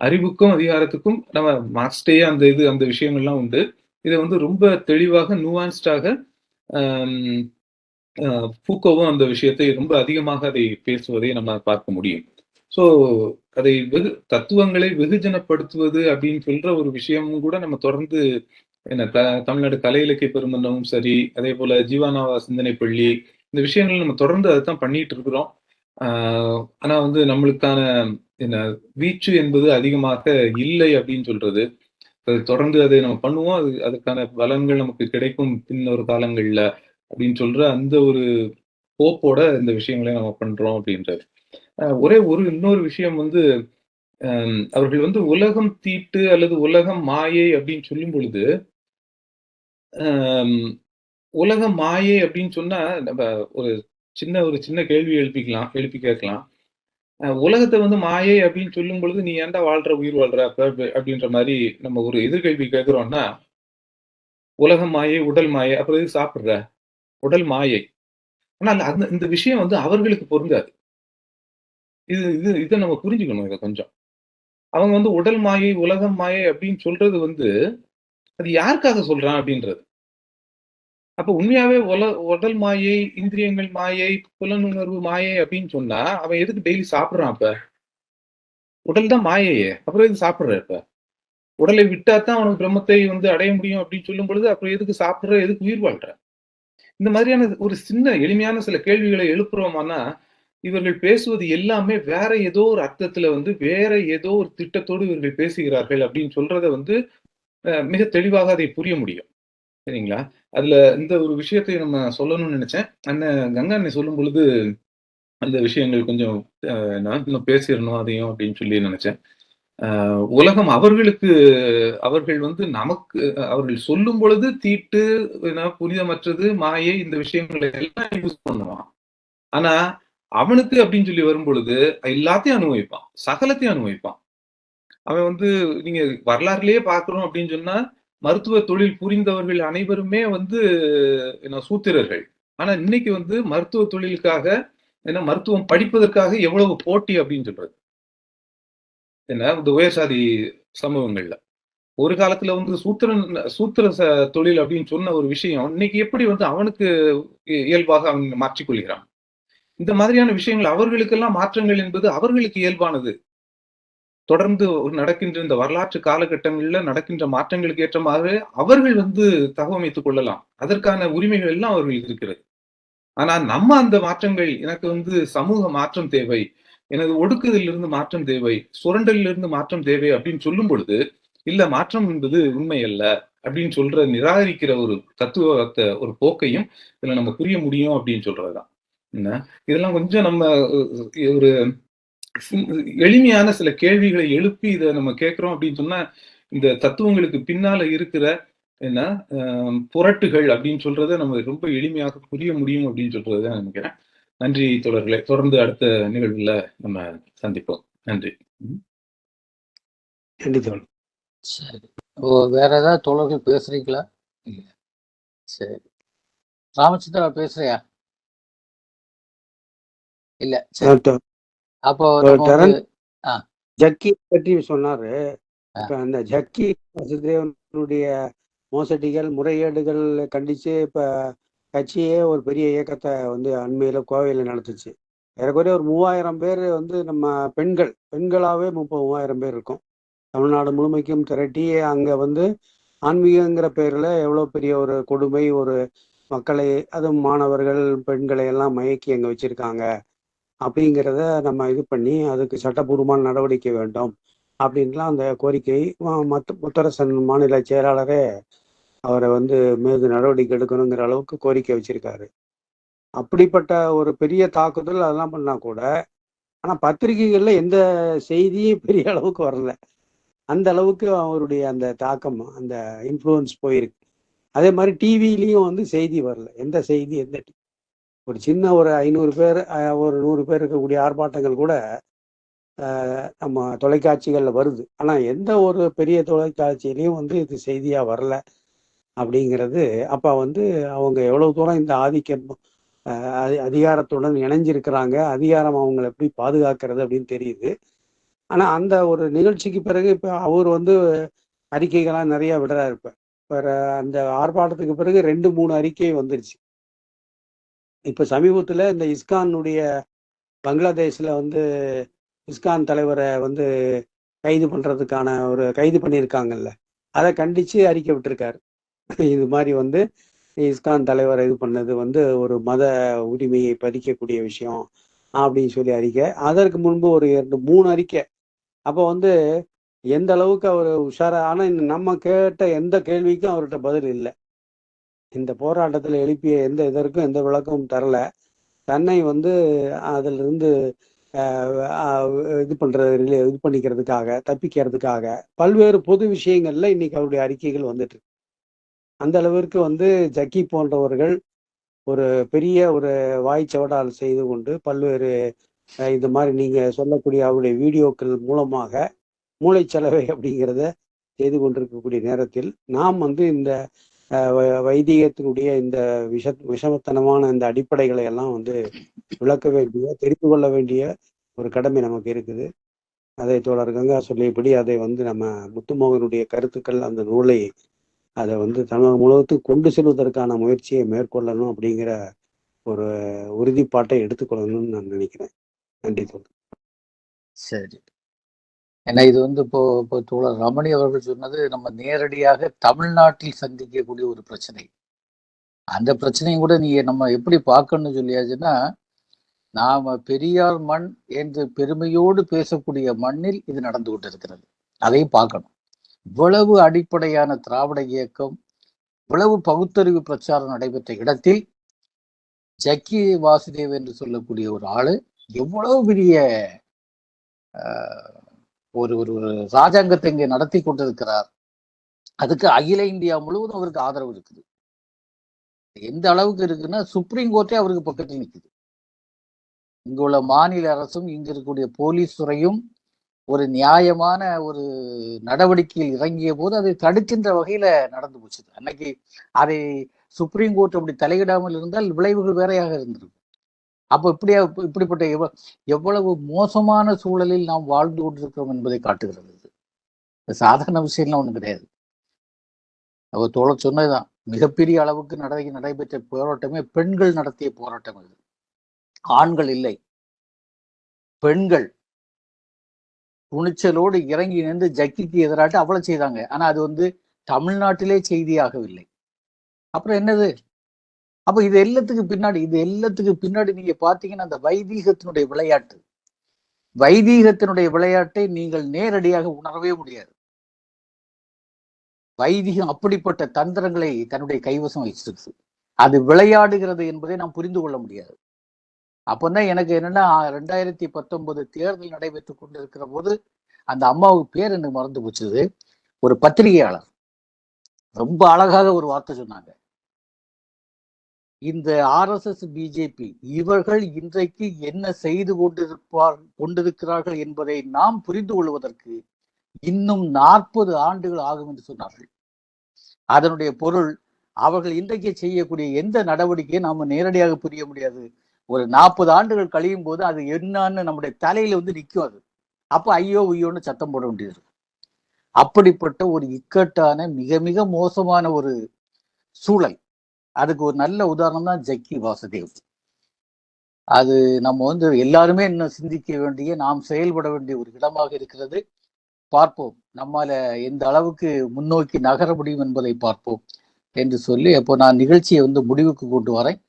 அறிவுக்கும் அதிகாரத்துக்கும் நம்ம மார்க்ஸ்டே அந்த விஷயங்கள்லாம் உண்டு. இதை ரொம்ப தெளிவாக நுவான்ஸ்டாக ஃபூக்கோவும் அந்த விஷயத்தை ரொம்ப அதிகமாக அதை பேசுவதை நம்ம பார்க்க முடியும். ஸோ அதை தத்துவங்களை வெகுஜனப்படுத்துவது அப்படின்னு சொல்ற ஒரு விஷயமும் கூட நம்ம தொடர்ந்து தமிழ்நாடு கலை இலக்கிய பெருமன்றமும் சரி, அதே போல ஜீவானாவா சிந்தனை பள்ளி, இந்த விஷயங்கள் நம்ம தொடர்ந்து அதைத்தான் பண்ணிட்டு இருக்கிறோம். ஆனா நம்மளுக்கான வீச்சு என்பது அதிகமாக இல்லை அப்படின்னு சொல்றது. தொடர்ந்து அதை நம்ம பண்ணுவோம், அதுக்கான பலன்கள் நமக்கு கிடைக்கும் பின்னொரு காலங்கள்ல அப்படின்னு சொல்ற அந்த ஒரு போப்போட இந்த விஷயங்களை நம்ம பண்றோம் அப்படின்றது. ஒரே இன்னொரு விஷயம் வந்து அவர்கள் வந்து உலகம் தீட்டு அல்லது உலகம் மாயை அப்படின்னு சொல்லும் பொழுது, அம் உலகம் மாயை அப்படின்னு சொன்னா, நம்ம ஒரு ஒரு சின்ன கேள்வி எழுப்பி கேட்கலாம். உலகத்த வந்து மாயை அப்படின்னு சொல்லும் பொழுது, "நீ ஏன்டா உயிர் வாழ்ற அப்ப?" அப்படின்ற மாரி நம்ம ஒரு எதிர்கேள்வி கேட்கிறோம்னா, "உலகம் மாயை, உடல் மாயை. அப்புறம் எதுக்கு சாப்பிடுற? உடல் மாயை." ஆனா இந்த விஷயம் வந்து அவர்களுக்கு பொருந்தாது. இது இது இத நம்ம புரிஞ்சுக்கணும் இத கொஞ்சம். அவங்க வந்து உடல் மாயை, உலகம் மாயை அப்படின்னு சொல்றது வந்து, அது யாருக்காக சொல்றான் அப்படின்றது. அப்ப உண்மையாவே உடல் மாயை, இந்திரியங்கள் மாயை, புலனுணர்வு மாயை அப்படின்னு சொன்னா, அவன் எதுக்கு டெய்லி சாப்பிடுறான் அப்ப? உடல் தான் மாயையே. அப்புறம் எதுக்கு சாப்பிடுற இப்ப? உடலை விட்டா தான் அவனுக்கு பிரம்மத்தை வந்து அடைய முடியும் அப்படின்னு சொல்லும் பொழுது, அப்புறம் எதுக்கு சாப்பிடுற? எதுக்கு உயிர் வாழ்ற? இந்த மாதிரியான ஒரு சின்ன எளிமையான சில கேள்விகளை எழுப்புறோமான்னா, இவர்கள் பேசுவது எல்லாமே வேற ஏதோ ஒரு அர்த்தத்துல வந்து, வேற ஏதோ ஒரு திட்டத்தோடு இவர்கள் பேசுகிறார்கள் அப்படின்னு சொல்றத வந்து, மிக தெளிவாக அதை புரிய முடியும். சரிங்களா? அதுல இந்த ஒரு விஷயத்தை நம்ம சொல்லணும்னு நெனச்சேன். கங்கா அண்ணன் சொல்லும் பொழுது, அந்த விஷயங்கள் கொஞ்சம் நான் இன்னும் பேசிறணும் அதையும் அப்படின்னு சொல்லி நெனச்சேன். உலகம் அவர்கள் வந்து நமக்கு அவர்கள் சொல்லும் பொழுது தீட்டு, புனிதமற்றது, மாயை இந்த விஷயங்களை எல்லாம் யூஸ் பண்ணுவான். ஆனா, அவனுக்கு அப்படின்னு சொல்லி வரும்பொழுது, எல்லாத்தையும் அனுபவிப்பான். சகலத்தையும் அனுபவிப்பான். அவன் வந்து நீங்க வரலாறுலயே பார்க்கிறோம் அப்படின்னு சொன்னா, மருத்துவ தொழில் புரிந்தவர்கள் அனைவருமே வந்து சூத்திரர்கள். ஆனா இன்னைக்கு வந்து மருத்துவ தொழிலுக்காக மருத்துவம் படிப்பதற்காக எவ்வளவு போட்டி அப்படின்னு சொல்றது. இந்த உயர் சாதி சமூகங்கள்ல. ஒரு காலத்துல வந்து சூத்திர தொழில் அப்படின்னு சொன்ன ஒரு விஷயம், இன்னைக்கு எப்படி வந்து அவனுக்கு இயல்பாக அவன் மாற்றிக் கொள்கிறான். இந்த மாதிரியான விஷயங்கள் அவர்களுக்கெல்லாம் மாற்றங்கள் என்பது அவர்களுக்கு இயல்பானது. தொடர்ந்து நடக்கின்ற இந்த வரலாற்று காலகட்டங்கள்ல நடக்கின்ற மாற்றங்களுக்கு ஏற்றமாகவே அவர்கள் வந்து தகவமைத்துக் கொள்ளலாம். அதற்கான உரிமைகள் எல்லாம் அவர்களுக்கு இருக்கிறது. ஆனா நம்ம அந்த மாற்றங்கள் எனக்கு வந்து சமூக மாற்றம் தேவை. எனது ஒடுக்குதலிலிருந்து மாற்றம் தேவை. சுரண்டலிலிருந்து மாற்றம் தேவை அப்படின்னு சொல்லும் பொழுது, இல்ல மாற்றம் என்பது உண்மை அல்ல. அப்படின்னு நிராகரிக்கிற ஒரு ஒரு போக்கையும் இதுல நம்ம புரிய முடியும் அப்படின்னு சொல்றதுதான். என்ன இதெல்லாம் கொஞ்சம் நம்ம ஒரு எளிமையான சில கேள்விகளை எழுப்பி இத நம்ம கேட்கிறோம் அப்படின்னு சொன்னா, இந்த தத்துவங்களுக்கு பின்னால இருக்கிற என்ன புரட்டுகள் அப்படின்னு சொல்றத நம்ம ரொம்ப எளிமையாக புரிய முடியும் அப்படின்னு சொல்றத நான் நினைக்கிறேன். நன்றி தோழர்களே. தொடர்ந்து அடுத்த நிகழ்வுல நம்ம சந்திப்போம். நன்றி. நன்றி தோழர். சரி. வேற ஏதாவது தோழர்கள் பேசுறீங்களா? இல்ல. சரி. ராமச்சந்திரா பேசுறியா? இல்ல. சரி. அப்போ நம்ம வந்து ஜக்கி பற்றி சொன்னாரு. இப்ப அந்த ஜக்கி வாசுதேவனுடைய மோசடிகள், முறைகேடுகள் கண்டிச்சு இப்ப கட்சியே ஒரு பெரிய இயக்கத்தை வந்து அண்மையில கோவையில நடத்துச்சு. ஏறக்குறைய ஒரு 3000 பேர் வந்து நம்ம பெண்களாவே 30,000 பேர் இருக்கும். தமிழ்நாடு முழுமைக்கும் திரட்டி அங்க வந்து ஆன்மீகங்கிற பேர்ல எவ்வளவு பெரிய ஒரு கொடுமை, ஒரு மக்களை, அதுவும் மாணவர்கள், பெண்களை எல்லாம் மயக்கி அங்க வச்சிருக்காங்க அப்படிங்கிறத நம்ம இது பண்ணி அதுக்கு சட்டபூர்வமான நடவடிக்கை வேண்டும் அப்படின்லாம் அந்த கோரிக்கை முத்தரசன் மாநில செயலாளரே அவரை வந்து மீது நடவடிக்கை எடுக்கணுங்கிற அளவுக்கு கோரிக்கை வச்சிருக்காரு. அப்படிப்பட்ட ஒரு பெரிய தாக்குதல் அதெல்லாம் பண்ணா கூட, ஆனா பத்திரிகைகள்ல எந்த செய்தியும் பெரிய அளவுக்கு வரல. அந்த அளவுக்கு அவருடைய அந்த தாக்கம், அந்த இன்ஃப்ளூயன்ஸ் போயிருக்கு. அதே மாதிரி டிவிலையும் வந்து செய்தி வரல. எந்த செய்தி ஒரு சின்ன ஒரு 500 பேர் ஒரு 100 பேர் இருக்கக்கூடிய ஆர்ப்பாட்டங்கள் கூட நம்ம தொலைக்காட்சிகள்ல வருது. ஆனா எந்த ஒரு பெரிய தொலைக்காட்சியிலையும் வந்து இது செய்தியா வரல அப்படிங்கிறது. அப்ப வந்து அவங்க எவ்வளவு தூரம் இந்த ஆதிக்கம் அதிகாரத்துடன் இணைஞ்சிருக்கிறாங்க, அதிகாரம் அவங்களை எப்படி பாதுகாக்கிறது அப்படின்னு தெரியுது. ஆனா அந்த ஒரு நிகழ்ச்சிக்கு பிறகு இப்ப அவர் வந்து அறிக்கைகள்லாம் நிறைய விடுறாரு. இப்ப அந்த ஆர்ப்பாட்டத்துக்கு பிறகு 2-3 அறிக்கை வந்துருச்சு. இப்ப சமீபத்துல இந்த இஸ்கானுடைய பங்களாதேஷ்ல வந்து இஸ்கான் தலைவரை வந்து கைது பண்றதுக்கான ஒரு கைது பண்ணியிருக்காங்கல்ல, அதை கண்டிச்சு அறிக்கை விட்டுருக்காரு. இது மாதிரி வந்து இஸ்கான் தலைவரை இது பண்ணது வந்து ஒரு மத உரிமையை பறிக்கக்கூடிய விஷயம் அப்படின்னு சொல்லி அறிக்கை. அதற்கு முன்பு ஒரு 2-3 அறிக்கை. அப்போ வந்து எந்த அளவுக்கு அவர் உஷாரா. ஆனா நம்ம கேட்ட எந்த கேள்விக்கும் அவர்கிட்ட பதில் இல்லை. இந்த போராட்டத்தில் எழுப்பிய எந்த இதற்கும் எந்த விளக்கமும் தரல. தன்னை வந்து அதிலிருந்து இது பண்ணுறது இது பண்ணிக்கிறதுக்காக தப்பிக்கிறதுக்காக பல்வேறு பொது விஷயங்கள்ல இன்னைக்கு அவருடைய அறிக்கைகள் வந்துட்டு இருக்கு. அந்த அளவிற்கு வந்து ஜக்கி போன்றவர்கள் ஒரு பெரிய ஒரு வாய்ச்சவடால் செய்து கொண்டு பல்வேறு இந்த மாதிரி நீங்க சொல்லக்கூடிய அவருடைய வீடியோக்கள் மூலமாக மூளைச்சலவை அப்படிங்கிறத செய்து கொண்டிருக்கக்கூடிய நேரத்தில் நாம் வந்து இந்த வைதிகத்தினுடைய இந்த விஷமத்தனமான இந்த அடிப்படைகளை எல்லாம் வந்து விளக்க வேண்டிய தெரிந்து கொள்ள வேண்டிய ஒரு கடமை நமக்கு இருக்குது. அதை தோழர் கங்கா சொல்லியபடி அதை வந்து நம்ம முத்துமோகனுடைய கருத்துக்கள் அந்த நூலை அதை வந்து தமிழகம் முழுவதுக்கு கொண்டு செல்வதற்கான முயற்சியை மேற்கொள்ளணும் அப்படிங்கிற ஒரு உறுதிப்பாட்டை எடுத்துக்கொள்ளணும்னு நான் நினைக்கிறேன். நன்றி தோழர். சரி, ஏன்னா இது வந்து இப்போ தோழர் ரமணி அவர்கள் சொன்னது நம்ம நேரடியாக தமிழ்நாட்டில் சந்திக்கக்கூடிய ஒரு பிரச்சனை. அந்த பிரச்சனையும் கூட நீங்க நம்ம எப்படி பார்க்கணும்னு சொல்லியாச்சுன்னா, நாம பெரியார் மண் என்று பெருமையோடு பேசக்கூடிய மண்ணில் இது நடந்து கொண்டிருக்கிறது. அதையும் பார்க்கணும். இவ்வளவு அடிப்படையான திராவிட இயக்கம், இவ்வளவு பகுத்தறிவு பிரச்சாரம் நடைபெற்ற இடத்தில் ஜக்கி வாசுதேவ் என்று சொல்லக்கூடிய ஒரு ஆளு எவ்வளவு பெரிய ஒரு ஒரு ராஜாங்கத்தை இங்கே நடத்தி கொண்டிருக்கிறார். அதுக்கு அகில இந்தியா முழுவதும் அவருக்கு ஆதரவு இருக்குது. எந்த அளவுக்கு இருக்குன்னா, சுப்ரீம் கோர்ட்டே அவருக்கு பக்கத்தில் நிற்குது. இங்குள்ள மாநில அரசும் இங்க இருக்கக்கூடிய போலீஸ் துறையும் ஒரு நியாயமான ஒரு நடவடிக்கையில் இறங்கிய போது அதை தடுக்கின்ற வகையில நடந்து போச்சு. அன்னைக்கு அதை சுப்ரீம் கோர்ட் அப்படி தலையிடாமல் இருந்தால் விளைவுகள் வேறையாக இருந்திருக்கும். அப்போ இப்படிப்பட்ட எவ்வளவு மோசமான சூழலில் நாம் வாழ்ந்து கொண்டிருக்கிறோம் என்பதை காட்டுகிறது. சாதாரண விஷயம்லாம் ஒண்ணு கிடையாது. அவர் தோழர் சொன்னதுதான், மிகப்பெரிய அளவுக்கு நடைபெற்ற போராட்டமே பெண்கள் நடத்திய போராட்டம். அது ஆண்கள் இல்லை, பெண்கள் துணிச்சலோடு இறங்கி நின்று ஜக்கிக்கு எதிராட்டு அவ்வளவு செய்தாங்க. ஆனா அது வந்து தமிழ்நாட்டிலே செய்தியாகவில்லை. அப்புறம் என்னது? அப்ப இது எல்லாத்துக்கு பின்னாடி நீங்க பாத்தீங்கன்னா, அந்த வைதீகத்தினுடைய விளையாட்டை நீங்கள் நேரடியாக உணரவே முடியாது. வைதிகம் அப்படிப்பட்ட தந்திரங்களை தன்னுடைய கைவசம் வச்சிருக்கு. அது விளையாடுகிறது என்பதை நாம் புரிந்து கொள்ள முடியாது. அப்பதான் எனக்கு என்னன்னா, 2019 தேர்தல் நடைபெற்றுக் கொண்டிருக்கிற போது அந்த அம்மாவுக்கு பேர் எனக்கு மறந்து போச்சுது. ஒரு பத்திரிகையாளர் ரொம்ப அழகாக ஒரு வார்த்தை சொன்னாங்க. இந்த RSS பிஜேபி இவர்கள் இன்றைக்கு என்ன செய்து கொண்டிருக்கிறார்கள் என்பதை நாம் புரிந்து கொள்வதற்கு இன்னும் 40 ஆண்டுகள் ஆகும் என்று சொன்னார்கள். அதனுடைய பொருள், அவர்கள் இன்றைக்கு செய்யக்கூடிய எந்த நடவடிக்கையை நாம நேரடியாக புரிய முடியாது. ஒரு 40 ஆண்டுகள் கழியும் போது அது என்னன்னு நம்முடைய தலையில வந்து நிற்கும். அது அப்ப ஐயோ ஐயோன்னு சத்தம் போட வேண்டியது. அப்படிப்பட்ட ஒரு இக்கட்டான மிக மிக மோசமான ஒரு சூழல். அதுக்கு ஒரு நல்ல உதாரணம் தான் ஜக்கி வாசுதேவ். அது நம்ம வந்து எல்லாருமே இன்னும் சிந்திக்க வேண்டிய, நாம் செயல்பட வேண்டிய ஒரு இடமாக இருக்கிறது. பார்ப்போம் நம்மால எந்த அளவுக்கு முன்னோக்கி நகர முடியும் என்பதை பார்ப்போம் என்று சொல்லி, அப்போ நான் நிகழ்ச்சியை வந்து முடிவுக்கு கொண்டு வரேன்.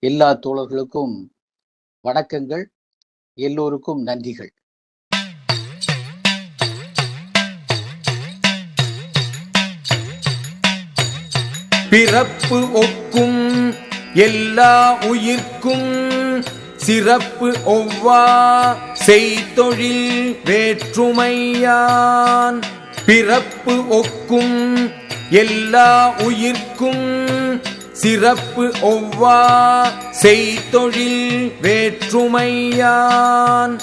எல்லா தோழர்களுக்கும் வணக்கங்கள், எல்லோருக்கும் நன்றிகள். பிறப்பு ஒக்கும் எல்லா உயிர்க்கும் சிறப்பு ஒவ்வா செய்தொழில் வேற்றுமையான். பிறப்பு ஒக்கும் எல்லா உயிர்க்கும் சிறப்பு ஒவ்வா செய்தொழில் வேற்றுமையான்.